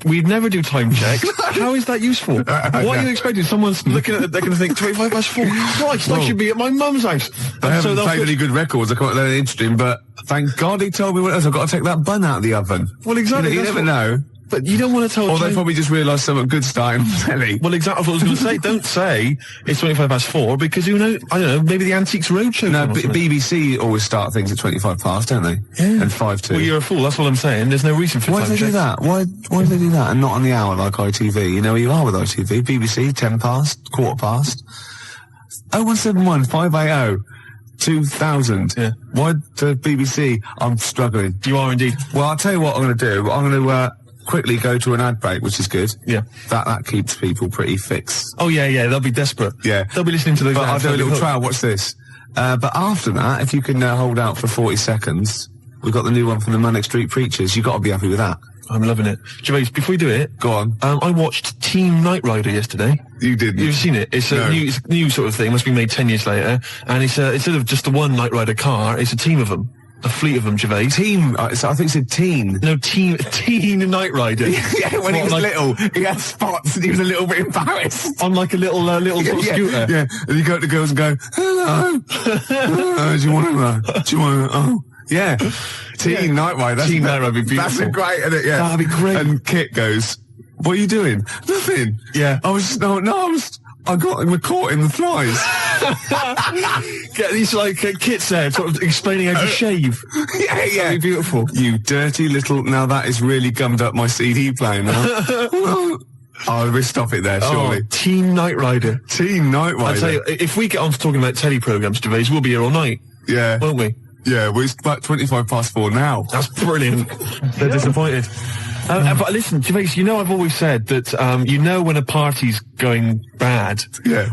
We'd never do time checks. How is that useful? What are you expecting? Someone's looking at it, they're going to think 25 past 4. Christ, I should be at my mum's house. I haven't played any good records. I can't let it interesting, but thank God he told me what else. I've got to take that bun out of the oven. Well, exactly. You never know. But you don't want to tell... Or they probably just realised something good starting on telly. Well, exactly what I was going to say. Don't say it's 25 past 4, because who knows? I don't know, maybe the Antiques Roadshow... No, BBC always start things at 25 past, don't they? Yeah. And 5 to. Well, you're a fool, that's what I'm saying. There's no reason for Why do they do that? Why do they do that and not on the hour like ITV? You know where you are with ITV. BBC, 10 past, quarter past. 0171 580 2000. Yeah. Why the BBC? I'm struggling. You are indeed. Well, I'll tell you what I'm going to do. I'm going to quickly go to an ad break, which is good. Yeah. That keeps people pretty fixed. Oh, yeah, they'll be desperate. Yeah. They'll be listening to those But I'll ads. do a little trial. Watch this. But after that, if you can hold out for 40 seconds, we've got the new one from the Manic Street Preachers. You've got to be happy with that. I'm loving it. Gervais, before we do it... Go on. I watched Team Knight Rider yesterday. You didn't? You've seen it? It's a new sort of thing. Must be made 10 years later. And it's instead of just the one Knight Rider car, it's a team of them. A fleet of them, Gervais. Team? I think it said teen. No, teen Knight Rider. Yeah, when he was little, he had spots and he was a little bit embarrassed. On like a little sort of scooter. Yeah, and you go to the girls and go, hello. Do you want to, oh. Yeah. Teen Knight Rider. Teen Knight Rider would be beautiful. That's great, isn't it? Yeah. That'd be great. And Kit goes, what are you doing? Nothing. Yeah. I got him caught in the flies. Get these kits there, sort of explaining how to shave. Yeah. That'd be beautiful. You dirty little... Now that is really gummed up my CD player now. Oh, we'll stop it there, surely. Oh, Teen Knight Rider. Teen Knight Rider. I tell you, if we get on to talking about telly programmes, Gervais, we'll be here all night. Yeah. Won't we? Yeah, well, it's about 25 past 4 now. That's brilliant. They're disappointed. But listen, Gervais, you know I've always said that you know when a party's going bad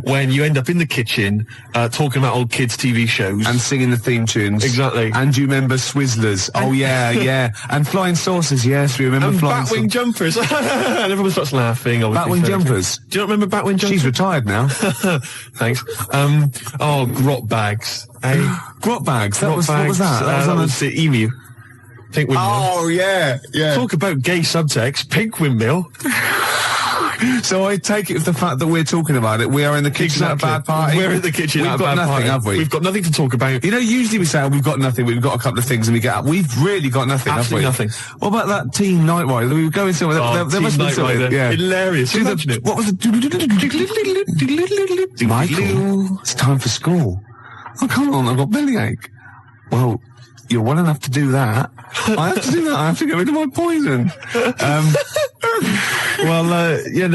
when you end up in the kitchen talking about old kids' TV shows. And singing the theme tunes. Exactly. And you remember Swizzlers. Oh, yeah. And flying saucers, yes, we remember flying saucers. Batwing jumpers. And everyone starts laughing. Batwing jumpers. Do you not remember Batwing jumpers? She's retired now. Thanks. Grot bags. Grot bags? What was that? That was the emu. Pink windmill. Oh, yeah. Talk about gay subtext. Pink windmill. So I take it with the fact that we're talking about it. We are in the kitchen at a bad party. We're in the kitchen at a bad party. We've got nothing, have we? We've got nothing to talk about. You know, usually we say, we've got nothing, we've got a couple of things and we get up. We've really got nothing, Absolutely have we? nothing. What about that Team Night Rider? We were going to... there must be something. Yeah. Hilarious. Imagine it. What was it? Michael, it's time for school. Oh, come on, I've got bellyache. Well, you're well enough to do that. I have to do that. I have to get rid of my poison.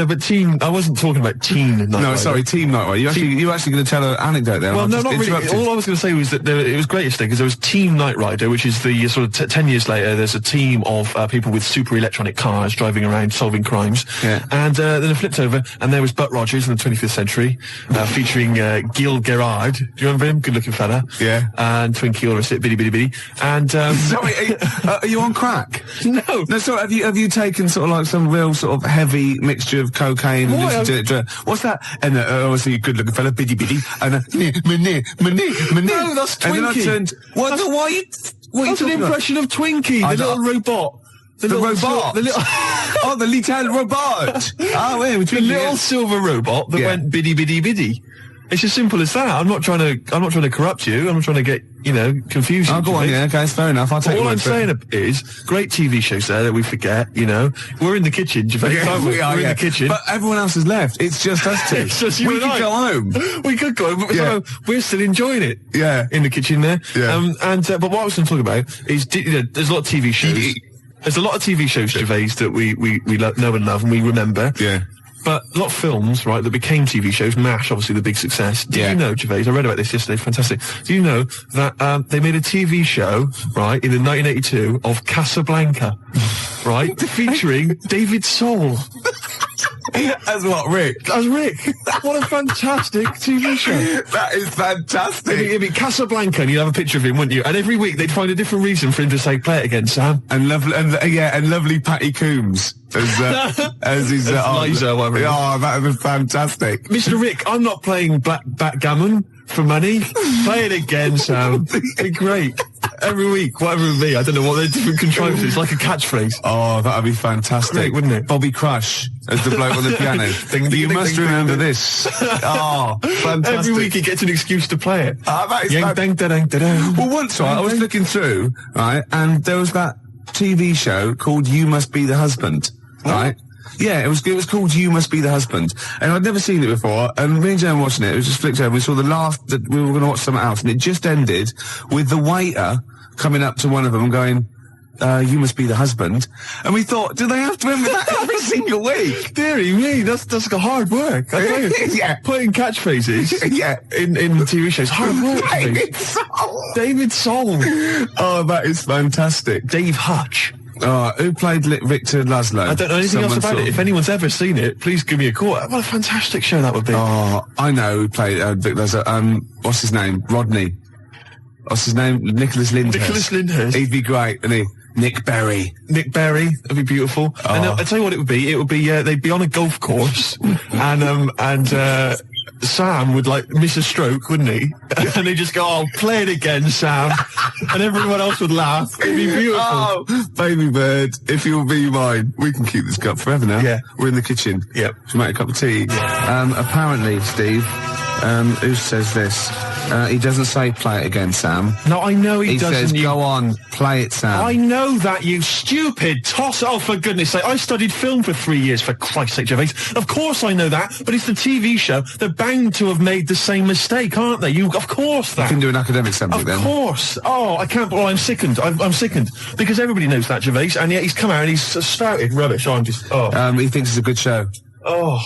But Team... I wasn't talking about Teen Night Rider. No, sorry, Team Night Rider. You were actually going to tell an anecdote there. Well, no, not really. All I was going to say was that it was great yesterday because there was Team Night Rider, which is the sort of 10 years later, there's a team of people with super electronic cars driving around solving crimes. Yeah. And then it flipped over and there was Butt Rogers in the 25th century, featuring Gil Gerard. Do you remember him? Good-looking fella. Yeah. And Twinkie Ulrich, bitty bitty bitty. And sorry, are you on crack? No. No, sorry, have you taken sort of like some real sort of heavy mixture of cocaine and listened to it? What's that? And obviously a good looking fella, bitty bitty, and No, that's Twinkie. And then I turned, why are you That's an impression of Twinkie, the little robot. The robot? The little oh, the little robot. The little silver robot that went biddy biddy biddy. It's as simple as that. I'm not trying to corrupt you. I'm not trying to get, confuse you. Oh, go on, yeah, okay, it's fair enough. I'll take it. All I'm saying is, great TV shows there that we forget, We're in the kitchen, Gervais, aren't we? We're in the kitchen. But everyone else has left. It's just us two. It's just you we and could I. go home. We could go home, but we're still enjoying it. Yeah. In the kitchen there. Yeah. But what I was going to talk about is, there's a lot of TV shows. There's a lot of TV shows, Gervais, that we know and love and we remember. Yeah. But a lot of films, right, that became TV shows. MASH, obviously, the big success. Did you know, Gervais, I read about this yesterday, fantastic. Do you know that they made a TV show, right, in 1982 of Casablanca, right, featuring David Soul. As what, Rick? As Rick. What a fantastic TV show. That is fantastic. It'd be Casablanca and you'd have a picture of him, wouldn't you? And every week they'd find a different reason for him to say, play it again, Sam. And lovely Patty Coombs as his Liza, whatever. Oh, that was fantastic. Mr. Rick, I'm not playing backgammon for money. Play it again, Sam. It'd be great. Every week, whatever it would be. I don't know what they're different contrivances, like a catchphrase. Oh, that'd be fantastic. Great, wouldn't it? Bobby Crush as the bloke on the piano. You must remember this. Oh, fantastic. Every week he gets an excuse to play it. That is well, once, right, I was looking through, right, and there was that TV show called You Must Be the Husband, right? Yeah, it was called You Must Be the Husband. And I'd never seen it before, and me and Jen watching it was just flicked over, we saw the last, that we were going to watch something else, and it just ended with the waiter coming up to one of them and going, you must be the husband. And we thought, do they have to remember that every single week? Deary me, that's like hard work. I tell you. Yeah. Putting catchphrases in TV shows, hard work. David Soul. Oh, that is fantastic. Dave Hutch. Who played Victor Laszlo? I don't know anything else about it. If anyone's ever seen it, please give me a call. What a fantastic show that would be. Oh, I know who played Victor Laszlo. What's his name? Rodney. What's his name? Nicholas Lyndhurst. Nicholas Lyndhurst. He'd be great, wouldn't he? Nick Berry. Nick Berry. That'd be beautiful. Oh. And I'll tell you what it would be. It would be, they'd be on a golf course and Sam would miss a stroke, wouldn't he? And they'd just go, oh, play it again, Sam. And everyone else would laugh. It'd be beautiful. Oh, baby bird, if you'll be mine. We can keep this cup forever now. Yeah. We're in the kitchen. Yep. Should make a cup of tea. Yeah. Apparently, Steve, who says this? He doesn't say play it again, Sam. No, I know he doesn't. He says, go on, play it, Sam. I know that, you stupid toss. Oh, for goodness sake. I studied film for 3 years, for Christ's sake, Gervais. Of course I know that, but it's the TV show. They're bound to have made the same mistake, aren't they? Of course that. You can do an academic subject then. Of course. Oh, I can't, well, I'm sickened. I'm sickened. Because everybody knows that, Gervais, and yet he's come out and he's spouted rubbish. Oh, I'm just, he thinks it's a good show. Oh.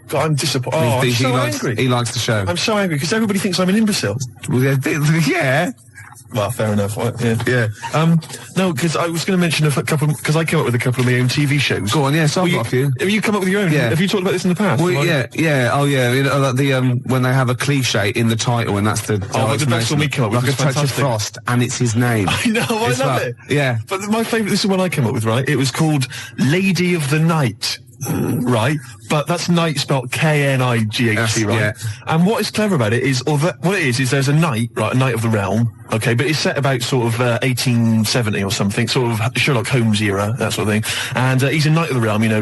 God, I'm disappointed. Oh, I'm so angry. He likes the show. I'm so angry because everybody thinks I'm an imbecile. Well, yeah. Well, fair enough. Yeah. No, because I was going to mention a couple, because I came up with a couple of my own TV shows. Go on, yeah, so I've got a few. Have you come up with your own? Yeah. Have you talked about this in the past? Well, yeah. Oh, yeah. You know, like the when they have a cliche in the title, and that's the like the best one we come up with. Like a touch of frost, and it's his name. I know, I love it. Yeah. But my favourite, this is one I came up with, right? It was called Lady of the Night. Right, but that's night spelled K-N-I-G-H-T, right? Yeah. And what is clever about it is, what it is there's a knight, right, a knight of the realm, okay, but it's set about sort of 1870 or something, sort of Sherlock Holmes era, that sort of thing. And he's a knight of the realm, you know,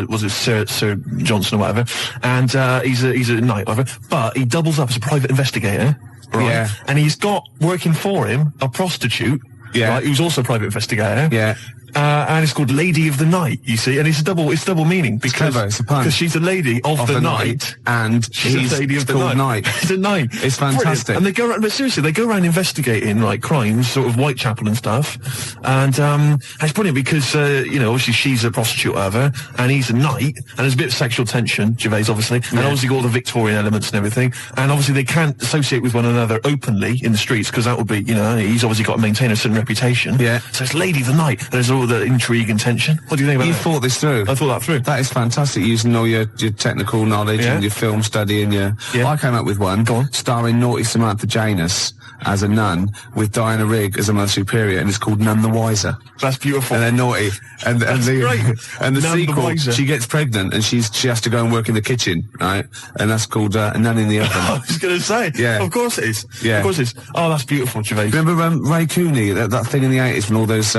was it Sir Johnson or whatever? And he's a knight, whatever. But he doubles up as a private investigator, right? Yeah. And he's got working for him a prostitute, right, who's also a private investigator. Yeah. And it's called Lady of the Night, you see, and it's double meaning because it's a pun. Because she's a lady of the night, and she's a lady of the night. It's a night. It's fantastic. Brilliant. And they go around, but seriously, they go around investigating like crimes, sort of Whitechapel and stuff, and it's brilliant because you know, obviously she's a prostitute or whatever, and he's a knight, and there's a bit of sexual tension, Gervais obviously, and obviously got all the Victorian elements and everything, and obviously they can't associate with one another openly in the streets because that would be, you know, he's obviously got to maintain a certain reputation. Yeah. So it's Lady of the Night. And there's all the intrigue and tension. What do you think about that? You thought this through? I thought that through. That is fantastic, using all your technical knowledge and your film study and your... I came up with one, starring naughty Samantha Janus as a nun with Diana Rigg as a Mother Superior, and it's called None the Wiser. That's beautiful. And they're naughty. And the sequel, she gets pregnant and she has to go and work in the kitchen, right? And that's called Nun in the Oven. I was going to say. Yeah. Of course it is. Yeah. Of course it is. Oh, that's beautiful, Gervais. Remember Ray Cooney, that thing in the 80s when all those...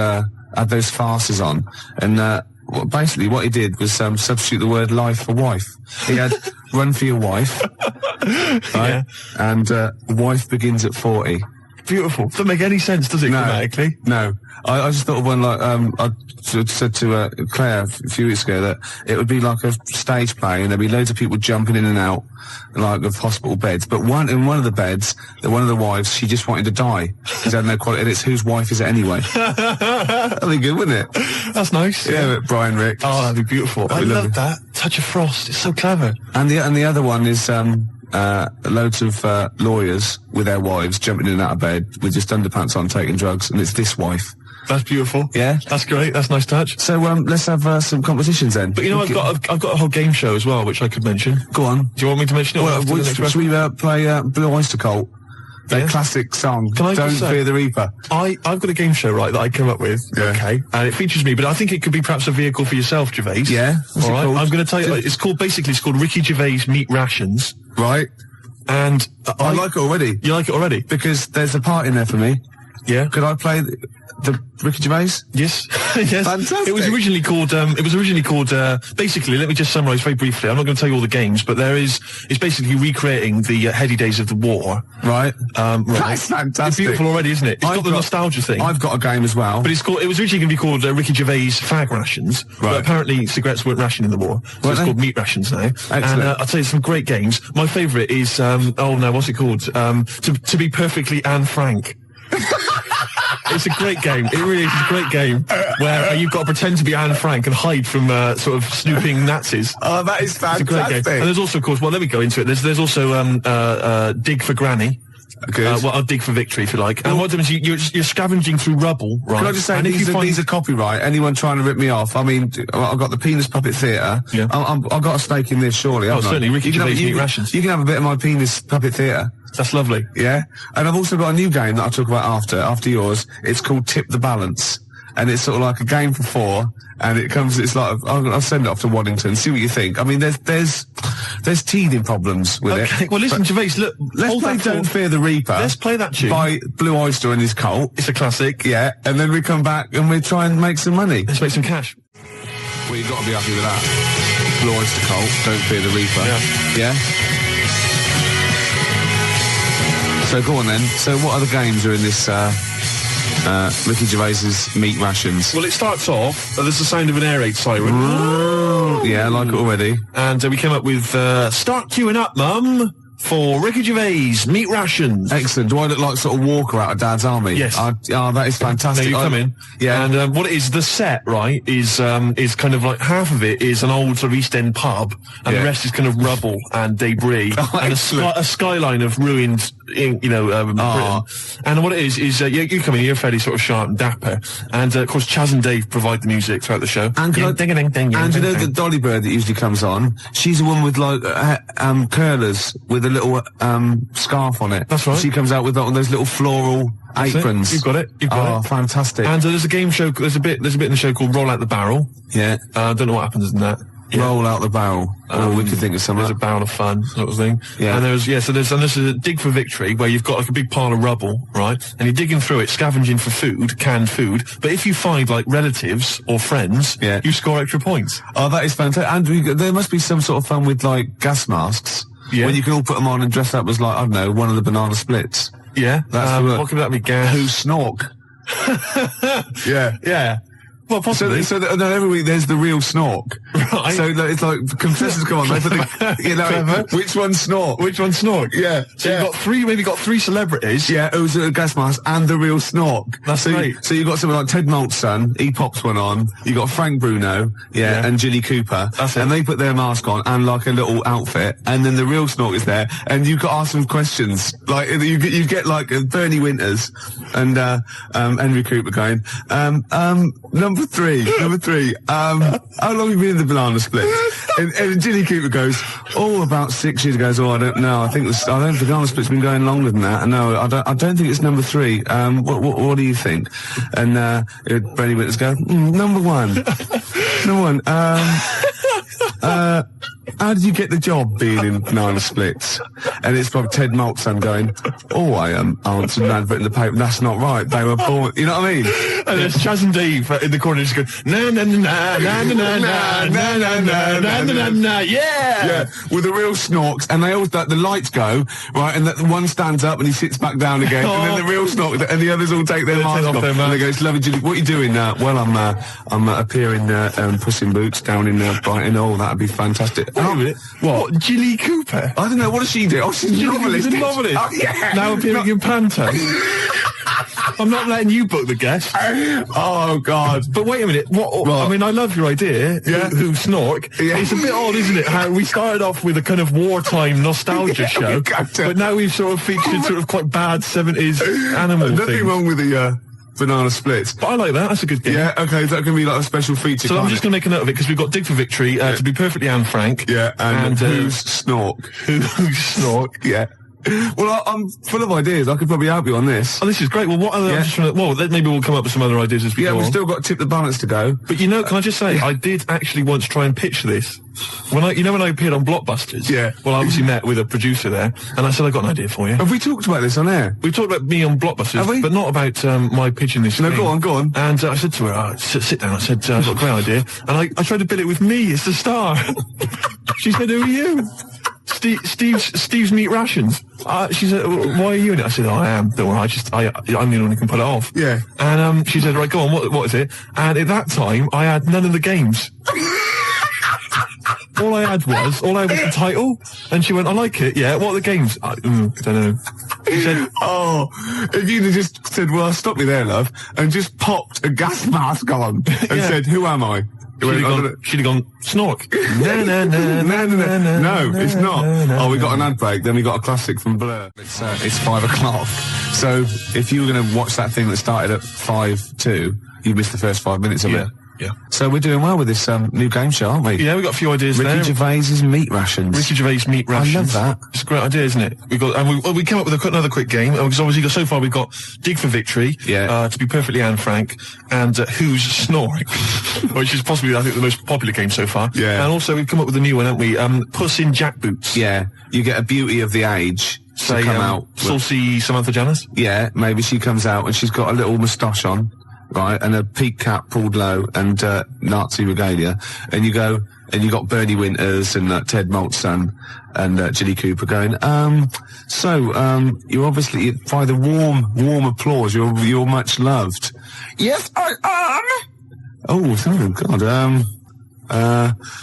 had those farces on, and basically what he did was substitute the word life for wife. He had Run for Your Wife, right? And wife begins at 40. Beautiful. Doesn't make any sense, does it, grammatically? No. I just thought of one like, I said to Claire a few weeks ago that it would be like a stage play and there'd be loads of people jumping in and out, like, of hospital beds. But in one of the beds, one of the wives, she just wanted to die. She had no quality, and it's whose wife is it anyway? That'd be good, wouldn't it? That's nice. Yeah, Brian Rick. Oh, that'd be beautiful. I love that. Touch of Frost. It's so clever. And the other one is, loads of lawyers with their wives jumping in and out of bed with just underpants on taking drugs, and it's this wife. That's beautiful. Yeah, that's great. That's a nice touch. So let's have some competitions then. But you know, I've got a whole game show as well, which I could mention. Go on. Do you want me to mention it? Well, should we play Blue Oyster Cult? Their classic song. Can I Don't Fear the Reaper. I've got a game show, right, that I came up with. Yeah. Okay. And it features me, but I think it could be perhaps a vehicle for yourself, Gervais. Yeah. All right. I'm going to tell you. It's called Ricky Gervais Meat Rations. Right. And I like it already. You like it already? Because there's a part in there for me. Yeah. Could I play the Ricky Gervais? Yes. Yes. Fantastic. It was originally called, basically, let me just summarise very briefly. I'm not going to tell you all the games, but it's basically recreating the heady days of the war. Right. Right. That's fantastic. It's beautiful already, isn't it? It's got the nostalgia thing. I've got a game as well. But it was originally going to be called Ricky Gervais Fag Rations. Right. But apparently cigarettes weren't rationed in the war. So it's called Meat Rations now. Excellent. And I'll tell you some great games. My favourite is, what's it called? To Be Perfectly Anne Frank. It's a great game. It really is a great game where you've got to pretend to be Anne Frank and hide from sort of snooping Nazis. Oh, that is fantastic. It's a great game. And there's also, of course, let me go into it. There's also Dig for Granny. I'll dig for victory, if you like. And what happens, you're scavenging through rubble, right? Can I just say, these are copyright. Anyone trying to rip me off? I mean, I've got the Penis Puppet Theatre. Yeah. I've got a stake in this, surely. Oh, certainly. Ricky Gervais Meat Rations. You can have a bit of my Penis Puppet Theatre. That's lovely. Yeah. And I've also got a new game that I'll talk about after yours. It's called Tip the Balance. And it's sort of like a game for 4. And it's like, I'll send it off to Waddington, see what you think. I mean, there's teething problems with it. Okay, well listen, Gervais, look, let's play Don't Fear the Reaper. Let's play that tune. By Blue Oyster and his cult. It's a classic. Yeah, and then we come back and we try and make some money. Let's make some cash. Well, you've got to be happy with that. Blue Oyster cult, Don't Fear the Reaper. Yeah? So go on then. So what other games are in this, Ricky Gervais's Meat Rations? Well, it starts off, there's the sound of an air raid siren. Yeah, I like it already. And we came up with, Start Queuing Up, Mum. for Ricky Gervais, Meat Rations. Excellent. Do I look like sort of Walker out of Dad's Army? Yes. That is fantastic. Now you come in. Yeah. And what it is, the set, right, is kind of like half of it is an old sort of East End pub, and the rest is kind of rubble and debris, and a skyline of ruined, Britain. And what it is you come in, you're fairly sort of sharp and dapper, and of course Chaz and Dave provide the music throughout the show. And you know the Dolly Bird that usually comes on? She's the one with like curlers with a little scarf on it. That's right. She comes out with those little floral aprons. You've got it. You've got it. Fantastic. And there's a game show. There's a bit in the show called Roll Out the Barrel. Yeah. I don't know what happens in that. Yeah. Roll out the barrel. We could think of something. There's a barrel of fun, sort of thing. Yeah. And there's this is a dig for victory where you've got like a big pile of rubble, right? And you're digging through it, scavenging for food, canned food. But if you find like relatives or friends, you score extra points. Oh, that is fantastic. And there must be some sort of fun with like gas masks. Yeah. When you can all put them on and dress up as like, I don't know, one of the banana splits. Yeah. That's what could that be? Gas. Who snork? Yeah. Yeah. Well, possibly. So every week there's the real snork. Right. So it's like contestants come on, they put which one snork? Which one snork? Yeah. So you've got three celebrities. Yeah, who's a gas mask and the real snork. That's great. So you've got someone like Ted Malt's son, he pops one on. You got Frank Bruno, and Jilly Cooper. That's it. And they put their mask on and like a little outfit, and then the real snork is there, and you got to ask them questions. Like you get like Bernie Winters and Henry Cooper going, Number three. How long have you been in the banana split? And Jilly Cooper goes, about 6 years ago. I don't know. I think the banana split's been going longer than that. No, I don't think it's number 3. What do you think? And Bernie Winters go, number 1. Number 1. How did you get the job being in banana splits? And it's probably Ted Malt's son going, I answered an advert in the paper. That's not right. They were born. You know what I mean? And there's Chaz and Dave in the corner just going, na na na na na na na na na na na na na, yeah. Yeah, with the real snorks, and they always the lights go right, and the one stands up and he sits back down again, and then the real snork, and the others all take their masks off, and they go, "It's lovely, Jilly. What are you doing now?" "Well, I'm appearing Puss in Boots down in Brighton." "Oh, that'd be fantastic." Wait a minute. What? Jilly Cooper? I don't know. What does she do? Oh, she's a novelist. She's a novelist. Oh, yeah. Now appearing in Panto. I'm not letting you book the guest. Oh, God. But wait a minute. What? I mean, I love your idea. Yeah. Who snork. Yeah. It's a bit odd, isn't it? How we started off with a kind of wartime nostalgia show, but now we've sort of featured sort of quite bad 70s animal things. Nothing wrong with the banana splits. But I like that. That's a good game. Yeah, okay. Is that going to be like a special feature? So I'm just going to make a note of it because we've got Dig for Victory, to be perfectly Anne Frank. Yeah, and who's snork? Who's snork? Yeah. Well, I'm full of ideas. I could probably help you on this. Oh, this is great. Well, what other? Maybe we'll come up with some other ideas as we go we've on. still got to tip the balance to go. But can I just say, I did actually once try and pitch this. When I appeared on Blockbusters. Yeah. Well, I obviously met with a producer there, and I said, I got an idea for you. Have we talked about this on air? We talked about me on Blockbusters, but not about my pitching this. No, go on. And I said to her, sit down. I said, I've got a great idea, and I tried to bill it with me as the star. She said, who are you? Steve's Meat Rations. She said, why are you in it? I said, I am. Don't worry, I'm the only one who can pull it off. Yeah. And she said, right, go on, what is it? And at that time, I had none of the games. All I had was the title. And she went, I like it, yeah. What are the games? I don't know. She said, if you'd have just said, well, stop me there, love, and just popped a gas mask on and said, who am I? She'd have gone, snork. No, it's not. We got an ad break, then we got a classic from Blur. It's 5 o'clock. So if you were going to watch that thing that started at 5:02, you missed the first 5 minutes of it. Yeah. So we're doing well with this new game show, aren't we? Yeah, we've got a few ideas there. Ricky Gervais's Meat Rations. Ricky Gervais Meat Rations. I love that. It's a great idea, isn't it? We came up with another quick game, because obviously so far we've got Dig for Victory, to be perfectly Anne Frank, and Who's Snoring, which is possibly, I think, the most popular game so far. Yeah. And also we've come up with a new one, haven't we? Puss in Jackboots. Yeah. You get a beauty of the age to come out. Saucy Samantha Janus? Yeah, maybe she comes out and she's got a little moustache on. Right, and a peak cap pulled low, and Nazi regalia, and you got Bernie Winters and Ted Malt's son and Jilly Cooper going, you're obviously, by the warm applause, you're much loved. Yes, I am. Oh God.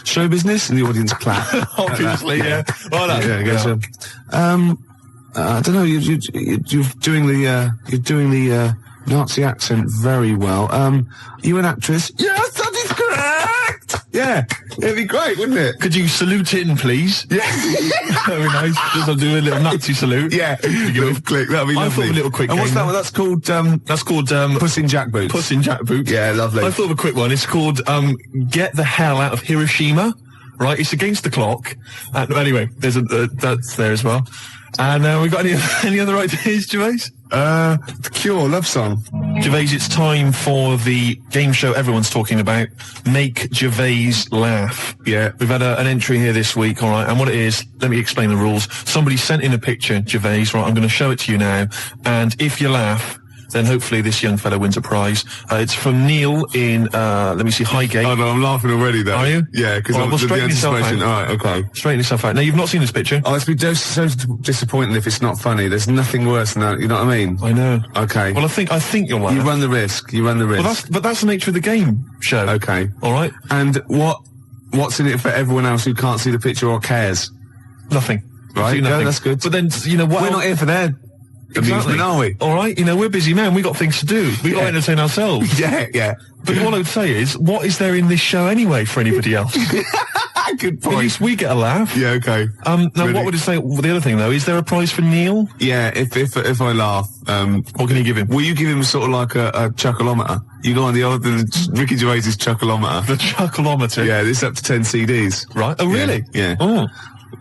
Show business, and the audience clap. Obviously, yeah. Well done. I don't know. You're doing the Nazi accent very well. You an actress? Yes, that is correct. Yeah, it'd be great, wouldn't it? Could you salute in, please? Yeah, that'd be nice. Just I'll do a little Nazi salute. Yeah, little click. That'd be lovely. I thought of a little quick. And what's that one? That's called Puss in Jackboots. Puss in Jackboots. Yeah, lovely. I thought of a quick one. It's called Get the Hell Out of Hiroshima. Right, it's against the clock. Anyway, there's that's there as well. And we got any other ideas, Gervais? The Cure love song. Gervais, it's time for the game show everyone's talking about. Make Gervais laugh. Yeah. We've had an entry here this week, all right, and what it is, let me explain the rules. Somebody sent in a picture, Gervais, right, I'm going to show it to you now, and if you laugh, then hopefully this young fella wins a prize. It's from Neil in, let me see, Highgate. Oh no, I'm laughing already though. Are you? Yeah, because well, straighten yourself out. Alright, okay. Straighten yourself out. Now, you've not seen this picture. Oh, it's been so disappointing if it's not funny. There's nothing worse than that, you know what I mean? I know. Okay. Well, I think you'll laugh. You run the risk. Well, but that's the nature of the game show. Okay. Alright. And what's in it for everyone else who can't see the picture or cares? Nothing. Right, nothing. yeah, that's good. But then, you know what? We're not here for their amusement, are we? All right, you know, we're busy men. We got things to do. We got to entertain ourselves. Yeah. But what I would say is, what is there in this show anyway for anybody else? Good point. At least we get a laugh. Yeah, okay. Now, what would you say? Well, the other thing though, is there a prize for Neil? Yeah, if I laugh, what can you give him? Will you give him sort of like a chuckleometer? You go on the Ricky Gervais's chuckleometer. The chuckleometer. Yeah, this is up to 10 CDs. Right. Oh, really? Yeah. Oh.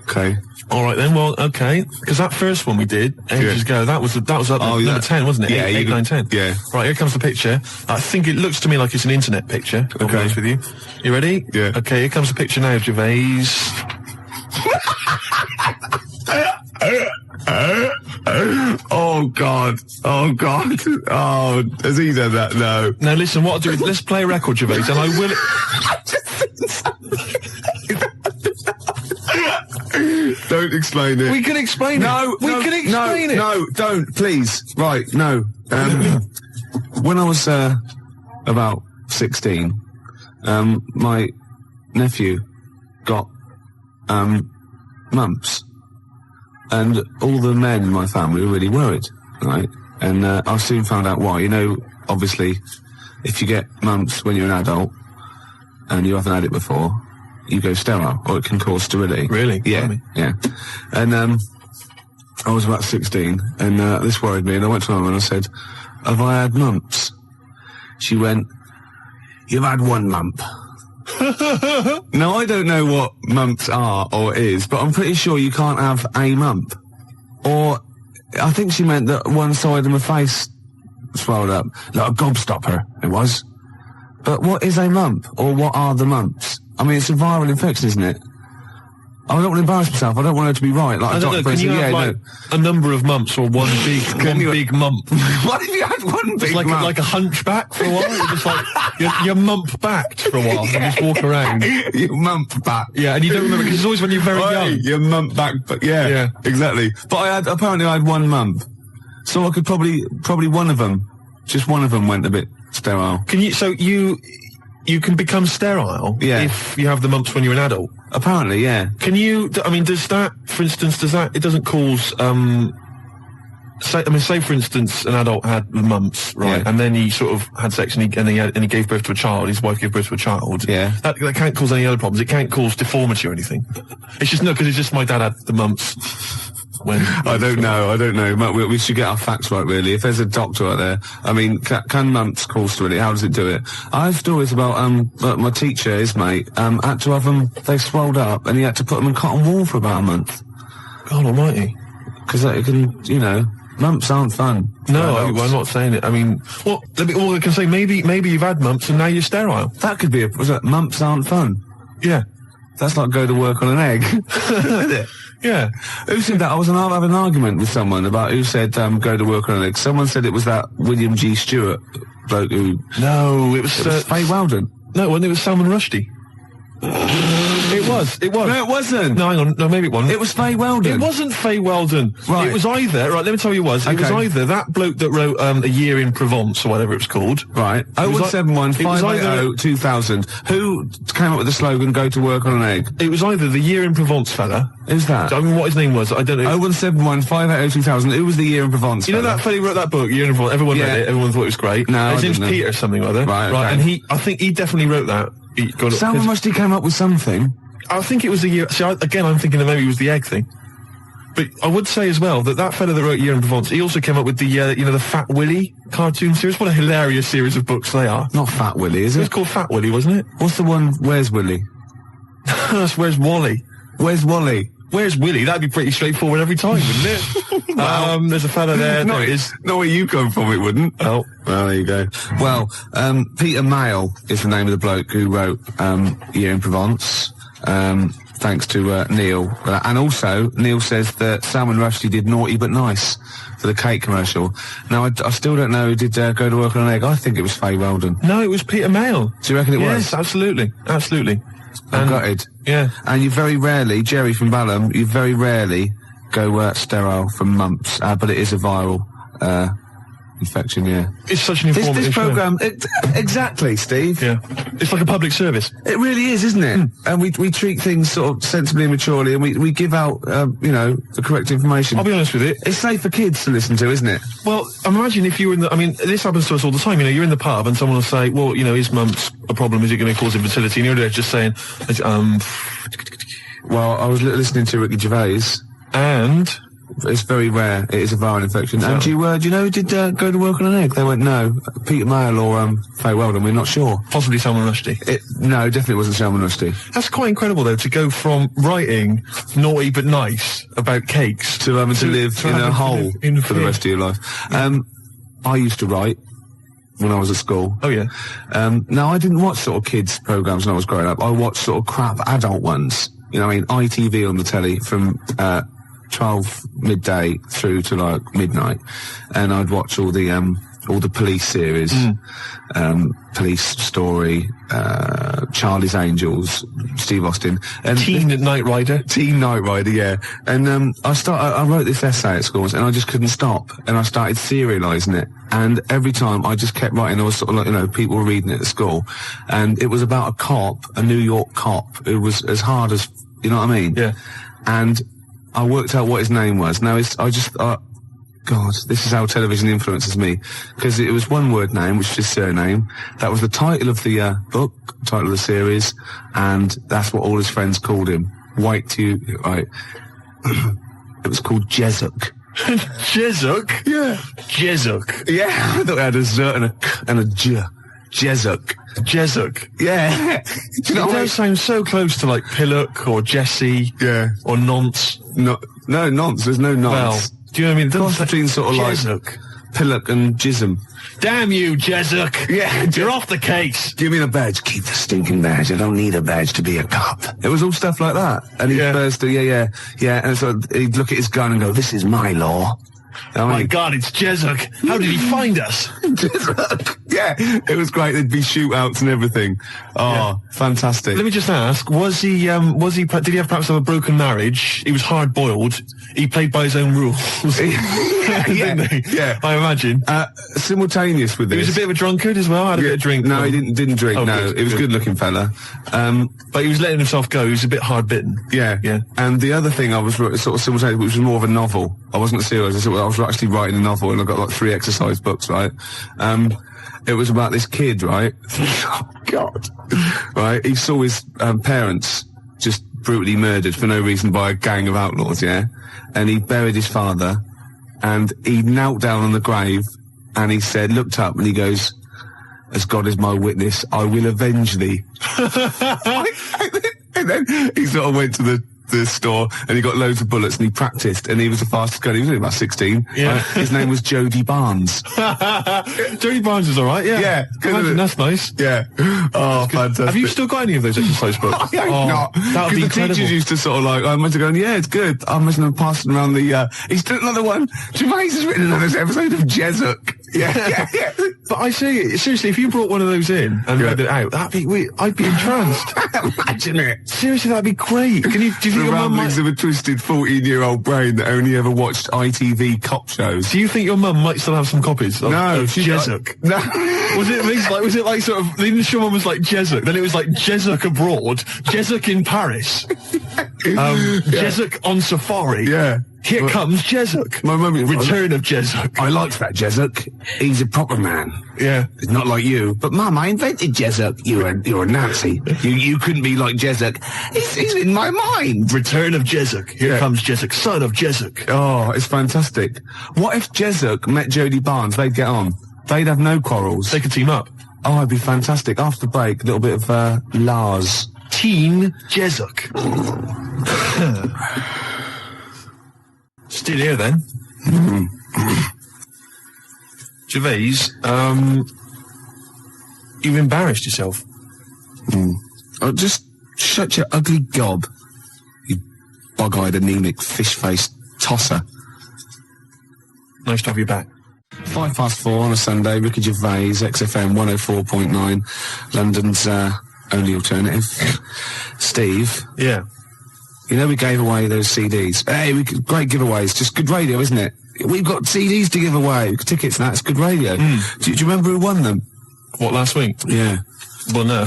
Okay. All right then. Well, okay. Because that first one we did ages ago, that was up number 10, wasn't it? Yeah, 8, 9, 10. Yeah. Right. Here comes the picture. I think it looks to me like it's an internet picture. I'll be honest with you. You ready? Yeah. Okay. Here comes the picture now, Gervais. Oh God! Oh, has he done that? No. Now listen, what I'll do is let's play a record, Gervais, and I will. Don't explain it. We can explain it. We can explain it. No, don't, please. Right, no. When I was about 16, my nephew got mumps, and all the men in my family were really worried, right? And I soon found out why. You know, obviously, if you get mumps when you're an adult and you haven't had it before, you go sterile, or it can cause sterility. Really? Yeah. Yeah. And I was about 16, and this worried me, and I went to my mum and I said, have I had mumps? She went, you've had one mump. Now, I don't know what mumps are or is, but I'm pretty sure you can't have a mump. Or, I think she meant that one side of my face swelled up. Like a gobstopper, it was. But what is a mump? Or what are the mumps? I mean, it's a viral infection, isn't it? I don't want to embarrass myself. I don't want her to be right. Like I don't know. Can you have a number of mumps or one big mump? What if you had one big mump? Like a hunchback for a while? You're just like, you're mump-backed for a while and just walk around. You're mump-backed. Yeah, and you don't remember, because it's always when you're very young. You're mump-backed, but yeah, exactly. But apparently I had one mump. So I could probably one of them, just one of them went a bit sterile. Can you, so you can become sterile if you have the mumps when you're an adult? Apparently, yeah. Can you, I mean, does that, for instance, it doesn't cause, say for instance, an adult had the mumps, right, and then he sort of had sex and he gave birth to a child, his wife gave birth to a child. Yeah. That can't cause any other problems. It can't cause deformity or anything. It's just, no, because it's just my dad had the mumps. I don't know. We should get our facts right, really. If there's a doctor out there, I mean, can mumps cause sterility? How does it do it? I have stories about my teacher, his mate, had to have them. They swelled up, and he had to put them in cotton wool for about a month. God Almighty! Because it can, you know, mumps aren't fun. No, I'm not saying it. I mean, all I can say, maybe you've had mumps and now you're sterile. That could be mumps aren't fun. Yeah. That's like go to work on an egg. Isn't it? Yeah. Who said that? I was having an argument with someone about who said go to work on an egg. Someone said it was that William G. Stewart bloke who... No, it was Faye Weldon. No, it was Salman Rushdie. It It was. No, it wasn't. No, hang on. No, maybe it wasn't. It was Faye Weldon. It wasn't Faye Weldon. Right. It was either, right, let me tell you what it was. It was either that bloke that wrote A Year in Provence, or whatever it was called. Right. 0171 580 2000. Who came up with the slogan, go to work on an egg? It was either the Year in Provence fella. Who's that? I mean, what his name was, I don't know. 0171 580 2000. Who was the Year in Provence? You know that fella who wrote that book, Year in Provence? Everyone read it, everyone thought it was great. No, his name's Peter something or other. Right, okay. And I think he definitely wrote that. Salman Rushdie came up with something. I think it was the year. See, again, I'm thinking that maybe it was the egg thing. But I would say as well that fella that wrote Year in Provence, he also came up with the Fat Willy cartoon series. What a hilarious series of books they are. Not Fat Willy, is it? It was called Fat Willy, wasn't it? What's the one? Where's Willy? That's Where's Wally. Where's Wally? Where's Willy? That'd be pretty straightforward every time, wouldn't it? Well, there's a fella there. Not where you come from, it wouldn't. Oh. Well, there you go. Well, Peter Mayle is the name of the bloke who wrote Year in Provence. Thanks to Neil. And also, Neil says that Salman Rushdie did Naughty But Nice for the cake commercial. Now, I still don't know who did Go to Work on an Egg. I think it was Faye Weldon. No, it was Peter Mayle. Do you reckon it was? Yes, absolutely. Absolutely. I'm gutted. Yeah. And you very rarely, Jerry from Balham, you very rarely go sterile from mumps, but it is a viral infection, yeah. It's such an informative This programme, exactly, Steve. Yeah. It's like a public service. It really is, isn't it? And we treat things sort of sensibly and maturely, and we give out, the correct information. I'll be honest with you. It's safe for kids to listen to, isn't it? Well, imagine if you were this happens to us all the time. You're in the pub and someone will say, well, is mumps a problem? Is it going to cause infertility? And you're there just saying, Well, I was listening to Ricky Gervais. And? It's very rare. It is a viral infection. So, and do you know who did Go to Work on an Egg? They went, no. Peter Mayle or Faye Weldon, we're not sure. Possibly Salman Rushdie. No, definitely wasn't Salman Rushdie. That's quite incredible, though, to go from writing Naughty But Nice about cakes to live in a hole for the rest of your life. Yeah. I used to write when I was at school. Oh, yeah. Now, I didn't watch sort of kids' programmes when I was growing up. I watched sort of crap adult ones. ITV on the telly from 12 midday through to like midnight, and I'd watch all the police series, Police Story, Charlie's Angels, Steve Austin, and Teen Knight Rider, yeah. And I wrote this essay at school, and I just couldn't stop, and I started serialising it. And every time I just kept writing, I was sort of like, people were reading it at school, and it was about a cop, a New York cop, who was as hard as, you know what I mean? Yeah. And I worked out what his name was. Now, God, this is how television influences me. Because it was one word name, which is his surname. That was the title of the book, title of the series, and that's what all his friends called him. Right. It was called Jezuk. Jezuk? Yeah. Jezuk. Yeah, I thought it had a Z and a J. Jezuk. Jezuk. Yeah. Do you know, it does sound so close to like Pillock or Jesse. Yeah. Or Nonce. No, Nonce. There's no Nonce. Well, do you know what I mean? Cross between sort of Jezuk. like Pillock and Jism. Damn you, Jezuk. Yeah. You're off the case. Give me the badge. Keep the stinking badge. I don't need a badge to be a cop. It was all stuff like that. And he'd burst to, yeah. And so he'd look at his gun and go, this is my law. Oh my God, it's Jezuk. How did he find us? Jezuk. Yeah, it was great. There'd be shootouts and everything. Oh, fantastic. Let me just ask, did he have perhaps have a broken marriage? He was hard-boiled. He played by his own rules. Yeah. I imagine. Simultaneous with this. He was a bit of a drunkard as well, had a bit of drink. No, he didn't drink, no. Good, he was a good-looking fella. But he was letting himself go. He was a bit hard-bitten. Yeah. And the other thing I was sort of simultaneous, which was more of a novel. I wasn't serious. I was actually writing a novel, and I got like 3 exercise books, right? It was about this kid, right? Oh, God. Right? He saw his parents just brutally murdered for no reason by a gang of outlaws, yeah? And he buried his father, and he knelt down on the grave, and he said, looked up, and he goes, as God is my witness, I will avenge thee. And then he sort of went to the store, and he got loads of bullets, and he practiced, and he was the fastest guy. He was only about 16. Yeah. His name was Jody Barnes. Jody Barnes is all right, yeah. Yeah. Imagine, that's nice. Yeah. Oh, fantastic. Have you still got any of those exercise books? I hope not. That would be the incredible. teachers used to sort of like, I must have gone, yeah, it's good. I must have passed around the, he's done another one. Gervais has written another episode of Jezuk. Yeah. But I say, seriously, if you brought one of those in and read it out, I'd be entranced. Imagine it. Seriously, that'd be great. Do you think The your mum ramblings of a twisted 14-year-old brain that only ever watched ITV cop shows. Do you think your mum might still have some copies of she's Jezuk? No. Was it like sort of, the initial one was like Jezuk, then it was like Jezuk abroad, Jezuk in Paris, Jezuk on safari. Yeah. Here comes Jezuk. My mum... Return of Jezuk. I liked that Jezuk. He's a proper man. Yeah. He's not like you. But Mum, I invented Jezuk. You're a Nazi. You couldn't be like Jezuk. He's in my mind. Return of Jezuk. Here comes Jezuk, son of Jezuk. Oh, it's fantastic. What if Jezuk met Jodie Barnes? They'd get on. They'd have no quarrels. They could team up. Oh, it'd be fantastic. After the break, a little bit of Lars. Teen Jezuk. Still here then. Gervais, you've embarrassed yourself. Oh, just shut your ugly gob, you bug-eyed, anemic, fish-faced tosser. Nice to have you back. 4:05 on a Sunday, Ricky Gervais, XFM 104.9, London's only alternative. Steve. Yeah. You know we gave away those CDs. Hey, great giveaways. Just good radio, isn't it? We've got CDs to give away. Tickets and that. It's good radio. Do you remember who won them? What, last week? Yeah. Well, no.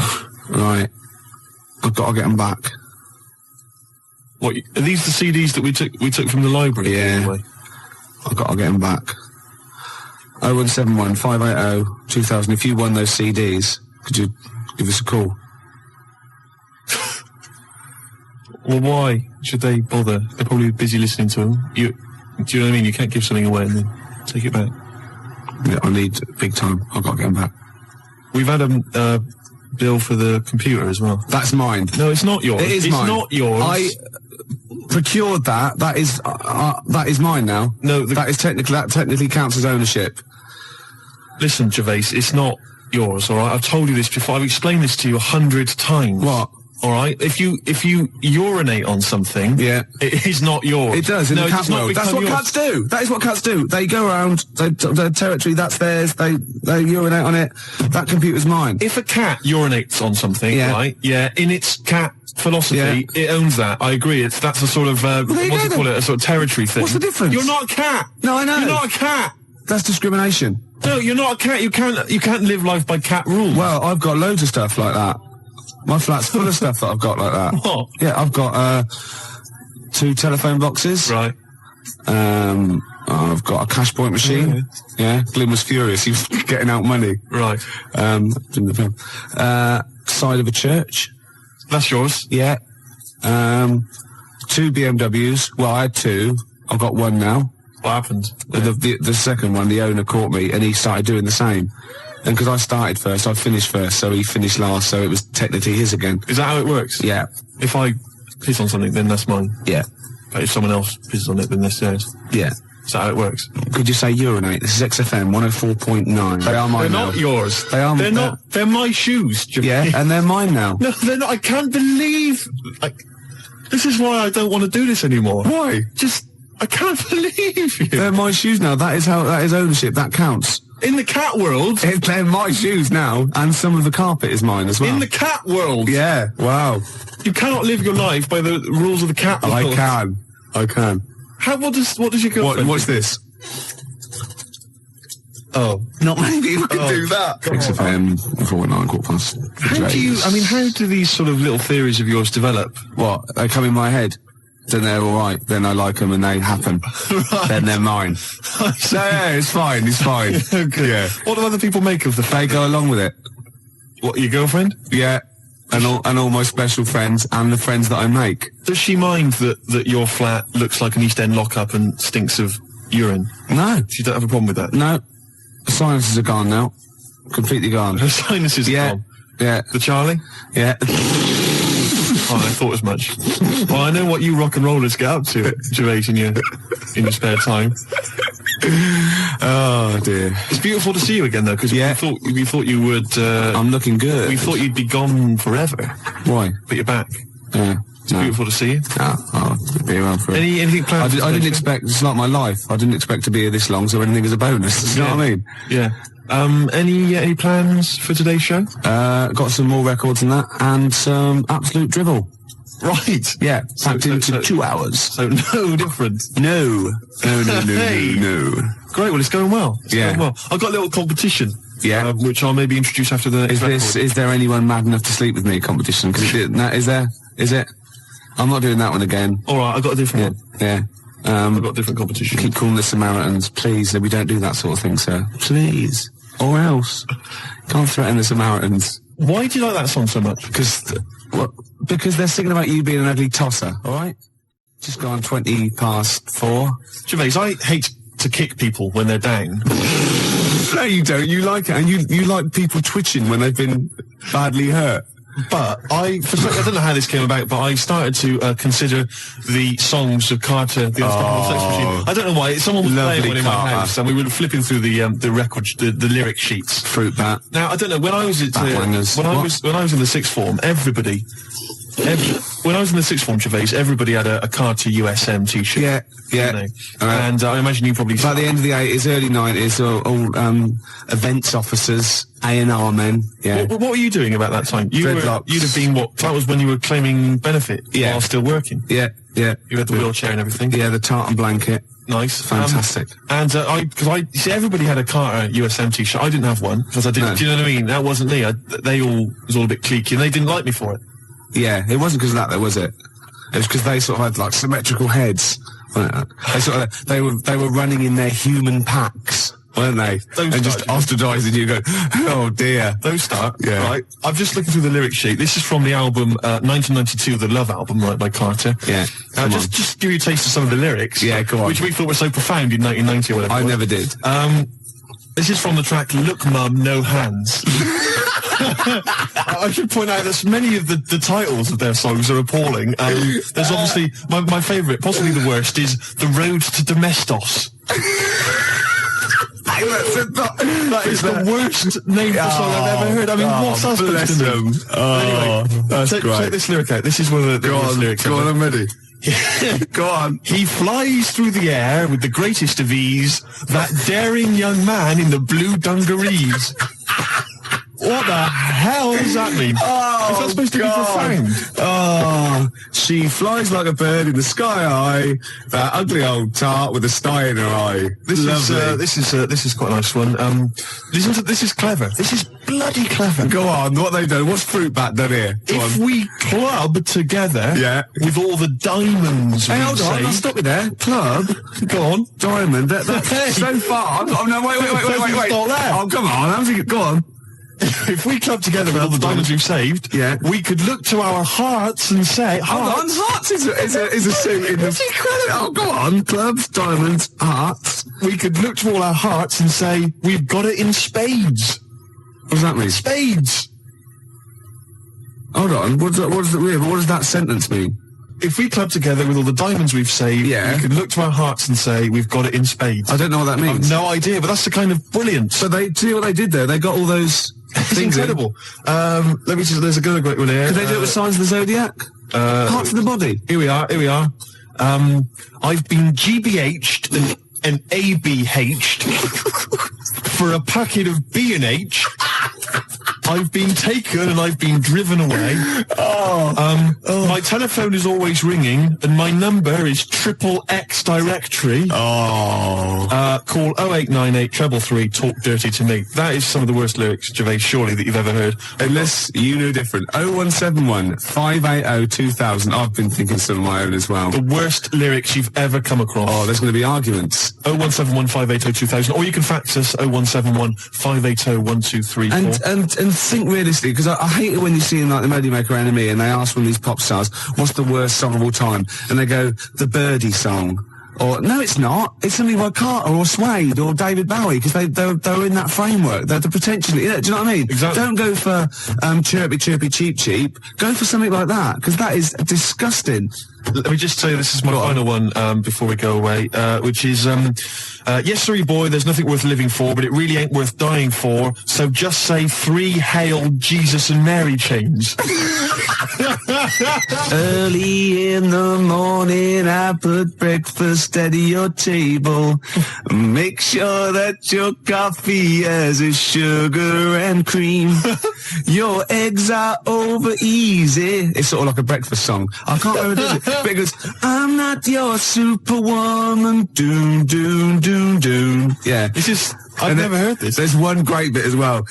Right. I've got to get them back. What, are these the CDs that we took from the library? Yeah. Anyway? I've got to get them back. 0171 580 2000. If you won those CDs, could you give us a call? Well, why should they bother? They're probably busy listening to them. Do you know what I mean? You can't give something away and then take it back. Yeah, I need big time. I've got to get them back. We've had a bill for the computer as well. That's mine. No, it's not yours. It is mine. It's not yours. I procured that. That is mine now. No, that technically counts as ownership. Listen, Gervais, it's not yours, all right? I've told you this before. I've explained this to you 100 times. What? All right, if you urinate on something, it is not yours. It does in the cat world. That's what cats do. That is what cats do. They go around their territory. That's theirs. They urinate on it. That computer's mine. If a cat urinates on something, right? Yeah, in its cat philosophy, it owns that. I agree. That's a sort of what's it called? A sort of territory thing. What's the difference? You're not a cat. No, I know. You're not a cat. That's discrimination. No, you're not a cat. You can't live life by cat rules. Well, I've got loads of stuff like that. My flat's full of stuff that I've got like that. What? Yeah, I've got 2 telephone boxes. Right. I've got a cash point machine. Yeah. Glyn was furious. He was getting out money. Right. Side of a church. That's yours. Yeah. 2 BMWs. Well, I had 2. I've got 1 now. What happened? The second one, the owner caught me and he started doing the same. And because I started first, I finished first, so he finished last, so it was technically his again. Is that how it works? Yeah. If I piss on something, then that's mine. Yeah. But if someone else pisses on it, then that's theirs. Yeah. Is that how it works? Could you say urinate? This is XFM 104.9. They are mine now. They're not yours. They are. They're not. They're my shoes, Jimmy. Yeah, and they're mine now. No, they're not. I can't believe. This is why I don't want to do this anymore. Why? I can't believe you. They're my shoes now. That is ownership. That counts. In the cat world... They're my shoes now, and some of the carpet is mine as well. In the cat world? Yeah, wow. You cannot live your life by the rules of the cat world. I can. What does your girlfriend... What's this? Oh. Not many people can do that. XFM, 4:09, 4:15. How do these sort of little theories of yours develop? What? They come in my head? Then they're all right. Then I like them and they happen. Right. Then they're mine. Yeah, it's fine. It's fine. Okay. Yeah. What do other people make of the fact? They go along with it. What, your girlfriend? Yeah. And all my special friends and the friends that I make. Does she mind that your flat looks like an East End lockup and stinks of urine? No. She don't have a problem with that? No. The sinuses are gone now. Completely gone. Her sinuses are gone? Yeah. The Charlie? Yeah. Oh, I thought as much. Well, I know what you rock and rollers get up to, Gervais, in your spare time. Oh dear. It's beautiful to see you again, though, because we thought you would. I'm looking good. We thought you'd be gone forever. Why? But you're back. Yeah. It's beautiful to see you. I'll be around for it. Anything planned? I didn't expect, it's like my life. I didn't expect to be here this long, so anything is a bonus. You know what I mean? Yeah. Any plans for today's show? Got some more records than that, and some absolute drivel. Right. Yeah, packed into 2 hours. So no different. No. Hey. No. Great, well, it's going well. Yeah. I've got a little competition. Yeah. Which I'll maybe introduce after the next Is there anyone mad enough to sleep with me competition? Is there? Is it? I'm not doing that one again. Alright, I've got a different one. Yeah. I've got a different competition. Keep calling the Samaritans, please. We don't do that sort of thing, sir. Please. Or else. Can't threaten the Samaritans. Why do you like that song so much? Because they're singing about you being an ugly tosser, alright? Just gone 4:20. Gervais, I hate to kick people when they're down. No, you don't. You like it. And you like people twitching when they've been badly hurt. But I don't know how this came about, but I started to consider the songs of Carter, the Unstoppable Sex Machine. I don't know why. Someone was playing one in my house, and we were flipping through the record, the lyric sheets. Fruit bat. Now I don't know when I was when I was in the sixth form, when I was in the sixth form, Gervais, everybody had a Carter USM T-shirt. Yeah. You know? And I imagine you probably... By the end of the 80s, early 90s, all events officers, A&R men, yeah. What were you doing about that time? You'd have been that was when you were claiming benefit while still working? Yeah. You had the wheelchair and everything? Yeah, the tartan blanket. Nice. Fantastic. Because you see, everybody had a Carter USM T-shirt. I didn't have one, because I didn't... No. Do you know what I mean? That wasn't me. It was all a bit cliquey, and they didn't like me for it. Yeah, it wasn't because of that, though, was it? It was because they sort of had, like, symmetrical heads. They were running in their human packs, weren't they? And just ostracising you, go, oh dear. Those start. Yeah. Right. I'm just looking through the lyric sheet. This is from the album 1992, the Love album, right, by Carter. Yeah. Just give you a taste of some of the lyrics. Yeah, go on. Which we thought were so profound in 1990 or whatever. I never did. This is from the track Look Mum, No Hands. I should point out that many of the titles of their songs are appalling. There's obviously, my favourite, possibly the worst, is The Road to Domestos. That is the worst name for a song I've ever heard. I mean, what's that supposed to mean? Anyway, that's great. Check this lyric out. This is one of the worst lyrics. Go on, I'm ready. Go on. He flies through the air with the greatest of ease, that daring young man in the blue dungarees. What the hell does that mean? Is that supposed to be profound? Oh, she flies like a bird in the sky high. That ugly old tart with a sty in her eye. This is quite a nice one. Listen to this. Is clever. This is bloody clever. Go on. What they've done? What's Fruit Bat done here? If we club together, with all the diamonds. Hey, hold on. I'll stop you there. Club. Go on. Diamond. That's so far. Oh no! Wait. Stop there. Oh come on. Go on. If we club together with all the diamonds we've saved, we could look to our hearts and say, hold on, hearts is a suit in the... Oh, go on, clubs, diamonds, hearts. We could look to all our hearts and say, we've got it in spades. What does that mean? Spades. Hold on, what does that sentence mean? If we club together with all the diamonds we've saved, we could look to our hearts and say, we've got it in spades. I don't know what that means. I've no idea, but that's the kind of brilliance. So they see what they did there? They got all those... It's incredible. Let me see, there's a great one here. Could they do it with signs of the zodiac? Parts of the body. Here we are. I've been GBH'd and ABH'd for a packet of B&H. I've been taken and I've been driven away. My telephone is always ringing and my number is XXX directory. Call 0898 333 talk dirty to me. That is some of the worst lyrics, Gervais, surely, that you've ever heard. Unless you know different. 0171 580 2000. I've been thinking some of my own as well. The worst lyrics you've ever come across. Oh, there's going to be arguments. 0171 580 2000. Or you can fax us 0171 580 1234. And think realistically, because I hate it when you see in like the Melody Maker Enemy and they ask one of these pop stars, what's the worst song of all time? And they go, the Birdie song. Or, no, it's not. It's something by Carter or Suede or David Bowie, because they're in that framework. They're potentially, do you know what I mean? Exactly. Don't go for chirpy, chirpy, cheap, cheap. Go for something like that, because that is disgusting. Let me just say this is my final one before we go away, which is, yes, sorry, boy, there's nothing worth living for, but it really ain't worth dying for, so just say 3 Hail Jesus and Mary chains. Early in the morning, I put breakfast at your table. Make sure that your coffee has a sugar and cream. Your eggs are over easy. It's sort of like a breakfast song. I can't remember it, because I'm not your superwoman. Doom, doom, doom, doom. Yeah. This is... I've never heard this. There's one great bit as well.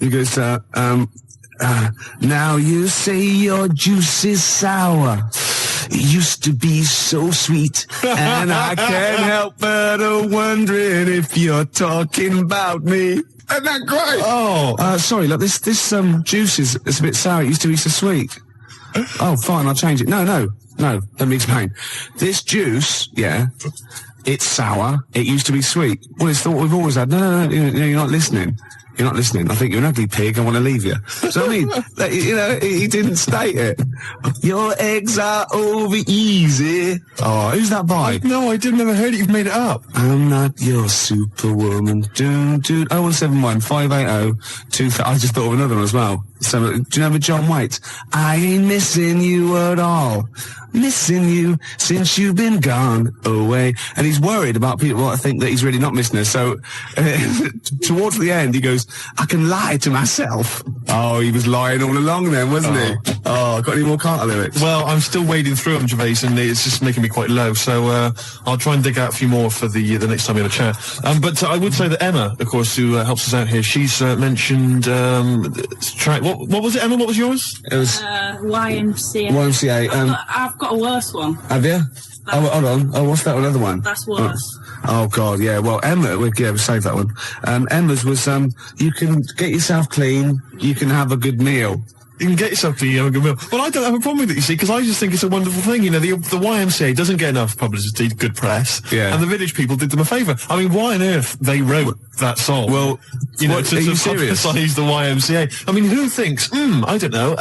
He goes, now you say your juice is sour. It used to be so sweet. And I can't help but wondering if you're talking about me. Isn't that great? Oh. Sorry, look, this juice is a bit sour. It used to be so sweet. Oh, fine, I'll change it. No, let me explain. This juice, yeah, it's sour. It used to be sweet. Well, it's thought we've always had. No, you're not listening. You're not listening. I think you're an ugly pig. I want to leave you. So I mean, he didn't state it. Your eggs are over easy. Oh, who's that by? No, I never heard it. You've made it up. I'm not your superwoman. 0171 580 2000. I just thought of another one as well. So, do you remember John Waite? I ain't missing you at all. Missing you since you've been gone away. And he's worried about people what I think that he's really not missing her. So, towards the end, he goes, I can lie to myself. Oh, he was lying all along then, wasn't he? Oh, got any more Carter lyrics? Well, I'm still wading through them, Gervais, and it's just making me quite low. So, I'll try and dig out a few more for the next time we have a chat. But I would say that Emma, of course, who helps us out here, she's mentioned track. What was it, Emma? What was yours? It was YMCA. YMCA. I've got a worse one. Have you? Oh, hold on. Oh, what's that other one? That's worse. Oh God, yeah. Well, Emma, we'll save that one. Emma's was you can get yourself clean, you can have a good meal. You can get yourself to a good meal. Well, I don't have a problem with it, you see, because I just think it's a wonderful thing. You know, the YMCA doesn't get enough publicity, good press. Yeah. And the Village People did them a favour. I mean, why on earth they wrote that song? Well, you know, to publicise the YMCA. I mean, who thinks, I don't know,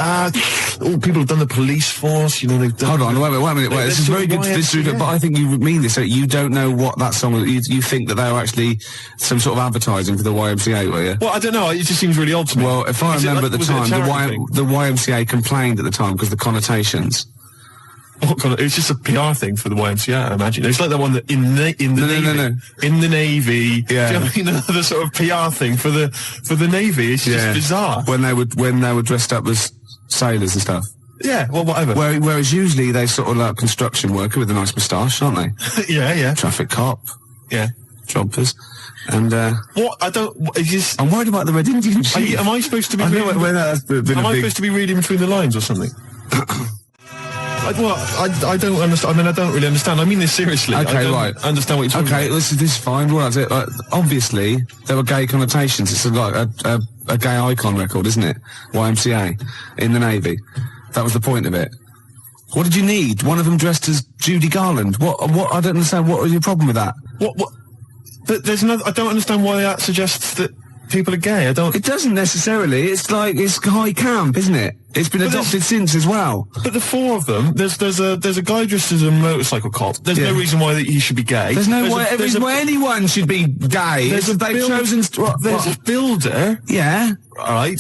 people have done the police force, you know, they've done... Hold on, wait a minute, this is very good to disagree, but I think you mean this, so you don't know what that song is, you think that they were actually some sort of advertising for the YMCA, were you? Well, I don't know, it just seems really odd to me. Well, if I remember at the time, the YMCA complained at the time because the connotations. It was just a PR thing for the YMCA, I imagine. It's like the one that in the Navy. Yeah. Do you know what I mean? The sort of PR thing for the Navy. It's just bizarre. When they were dressed up as sailors and stuff. Yeah, well, whatever. Whereas usually they sort of like construction worker with a nice moustache, aren't they? Yeah. Traffic cop. Yeah. Jumpers. And what? I don't. I'm worried about the Red Indian sheep. Am I supposed to be? Am I supposed to be reading between the lines or something? I don't understand. I mean, I don't really understand. I mean this seriously. Okay, I don't right. understand what you're talking about. Okay, this is fine. Well, that's it. Obviously, there were gay connotations. It's like a gay icon record, isn't it? YMCA in the Navy. That was the point of it. What did you need? One of them dressed as Judy Garland. What? I don't understand. What was your problem with that? What? But there's no. I don't understand why that suggests that people are gay. I don't. It doesn't necessarily. It's like it's high camp, isn't it? It's been adopted since as well. But the four of them, there's a guy dressed as a motorcycle cop. There's no reason why he should be gay. There's no way anyone should be gay. There's a builder. Yeah. All right.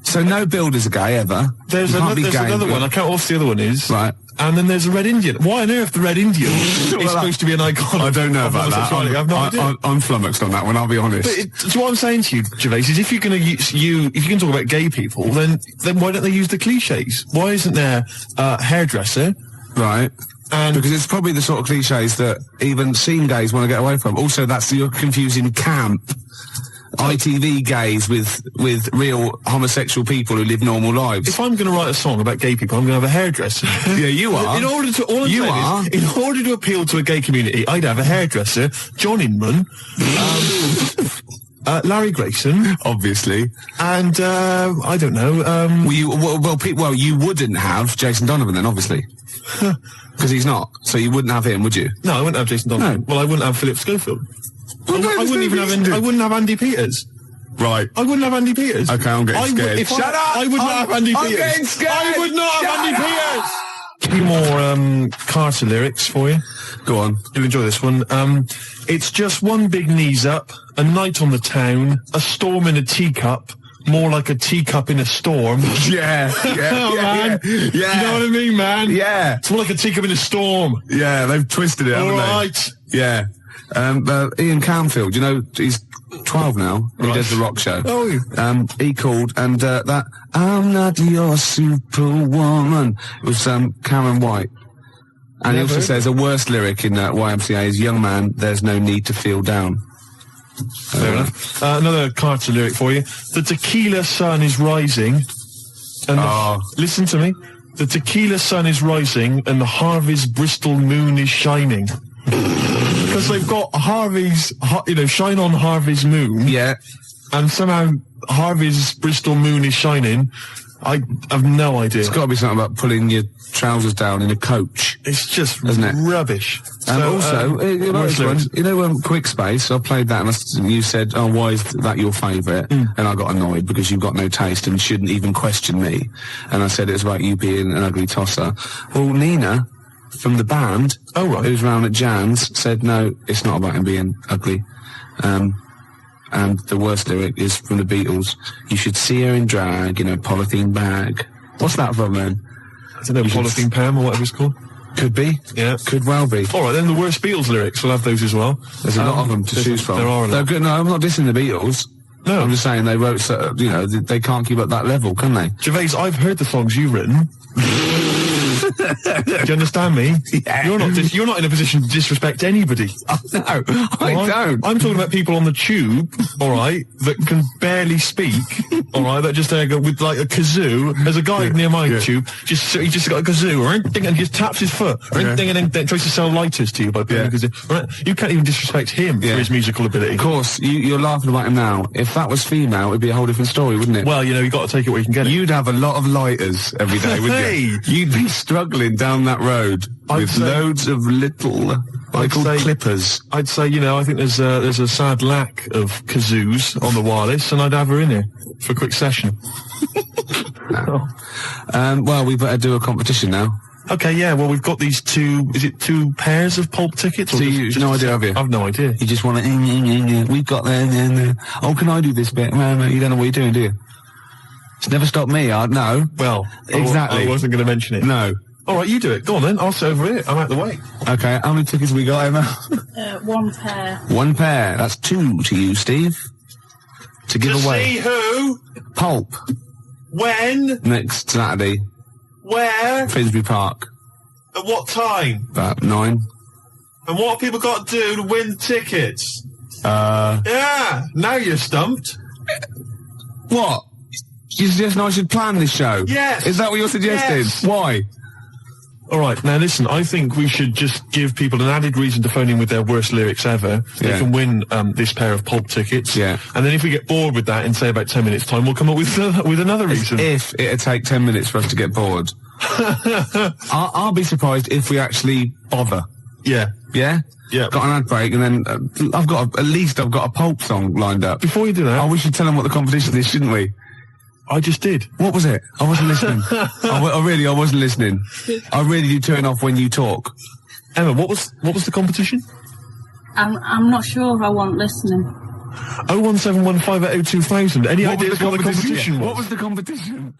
So no builders are gay ever. There's another one. I can't remember what the other one is. Right. And then there's a Red Indian. Why on earth the Red Indian is supposed to be an icon? I don't know about that. I have no idea. I'm flummoxed on that one, I'll be honest. But so what I'm saying to you, Gervais, is if you're going to if you can talk about gay people, then why don't they use the cliches? Why isn't there a hairdresser? Right. Because it's probably the sort of cliches that even scene gays want to get away from. Also, you're confusing camp. ITV gays with real homosexual people who live normal lives. If I'm going to write a song about gay people, I'm going to have a hairdresser. Yeah, you are. In order to appeal to a gay community, I'd have a hairdresser, John Inman, Larry Grayson, obviously, and I don't know. You wouldn't have Jason Donovan then, obviously. Because he's not. So you wouldn't have him, would you? No, I wouldn't have Jason Donovan. No. Well, I wouldn't have Philip Schofield. I wouldn't have Andy Peters. Right. I wouldn't have Andy Peters. Okay, I'm getting scared. Shut up! I would not have Andy Peters. I'm getting scared. I would not have Andy Peters. A few more Carter lyrics for you. Go on. Do enjoy this one. It's just one big knees up, a night on the town, a storm in a teacup, more like a teacup in a storm. Yeah, man. yeah. You know what I mean, man? Yeah. It's more like a teacup in a storm. Yeah, they've twisted it, haven't All they? right. Yeah. Ian Canfield, you know, he's 12 now. He Right. does the rock show. Oh, yeah. He called, and that I'm not your superwoman. It was Karen White. And he also says a worse lyric in YMCA is, young man, there's no need to feel down. Fair enough. Another Carter lyric for you. The tequila sun is rising. And listen to me. The tequila sun is rising and the Harvey's Bristol moon is shining. Because they've got Harvey's, shine on Harvey's moon. Yeah. And somehow Harvey's Bristol moon is shining. I have no idea. It's got to be something about pulling your trousers down in a coach. It's just isn't it? Rubbish. Also, you know this one? You know Quick Space? I played that and you said, oh, why is that your favourite? And I got annoyed because you've got no taste and shouldn't even question me. And I said it was about you being an ugly tosser. Well, Nina, from the band, who's round at Jan's, said, no, it's not about him being ugly. And the worst lyric is from the Beatles. You should see her in drag in a polythene bag. What's that from, then? I don't know, Polythene Pam or whatever it's called. Could be. Yeah. Could well be. All right, then the worst Beatles lyrics, we'll have those as well. There's a lot of them to choose from. There are a lot. Good. No, I'm not dissing the Beatles. No. I'm just saying they wrote, they can't keep up that level, can they? Gervais, I've heard the songs you've written. Do you understand me? Yeah. You're not in a position to disrespect anybody. No, I don't. I'm talking about people on the tube, all right, that can barely speak, all right, that just go with like a kazoo. There's a guy near my tube, he just got a kazoo, right, and he just taps his foot, right, and then tries to sell lighters to you by playing a kazoo. Right? You can't even disrespect him for his musical ability. Of course, you're laughing about him now. If that was female, it'd be a whole different story, wouldn't it? Well, you've got to take it where you can get it. You'd have a lot of lighters every day, wouldn't you? You'd be struggling down that road with loads of little, clippers. I'd say, I think there's a sad lack of kazoos on the wireless, and I'd have her in here for a quick session. Well, we better do a competition now. Okay, yeah, well, we've got these two pairs of pulp tickets? So you've no idea, have you? I've no idea. You just want to, we've got there. Oh, can I do this bit? No, you don't know what you're doing, do you? It's never stopped me, no. Well, exactly. I wasn't going to mention it. No. All right, you do it. Go on then. I'll sit over here. I'm out the way. Okay, how many tickets have we got, Emma? One pair. One pair. That's 2 to you, Steve. To give away. See who? Pulp. When? Next Saturday. Where? Finsbury Park. At what time? About 9. And what have people got to do to win tickets? Yeah, now you're stumped. What? You suggesting I should plan this show? Yes. Is that what you're suggesting? Yes. Why? All right, now listen, I think we should just give people an added reason to phone in with their worst lyrics ever. They can win this pair of Pulp tickets. Yeah. And then if we get bored with that in, say, about 10 minutes' time, we'll come up with another reason. If it'd take 10 minutes for us to get bored. I'll be surprised if we actually bother. Yeah. Yeah? Yeah. Got an ad break, and then I've got a Pulp song lined up. Before you do that... Oh, we should tell them what the competition is, shouldn't we? I just did. What was it? I wasn't listening. I wasn't listening. I really do turn off when you talk. Emma, what was the competition? I'm not sure. I wasn't listening. 01715 Any ideas what the competition was? What was the competition?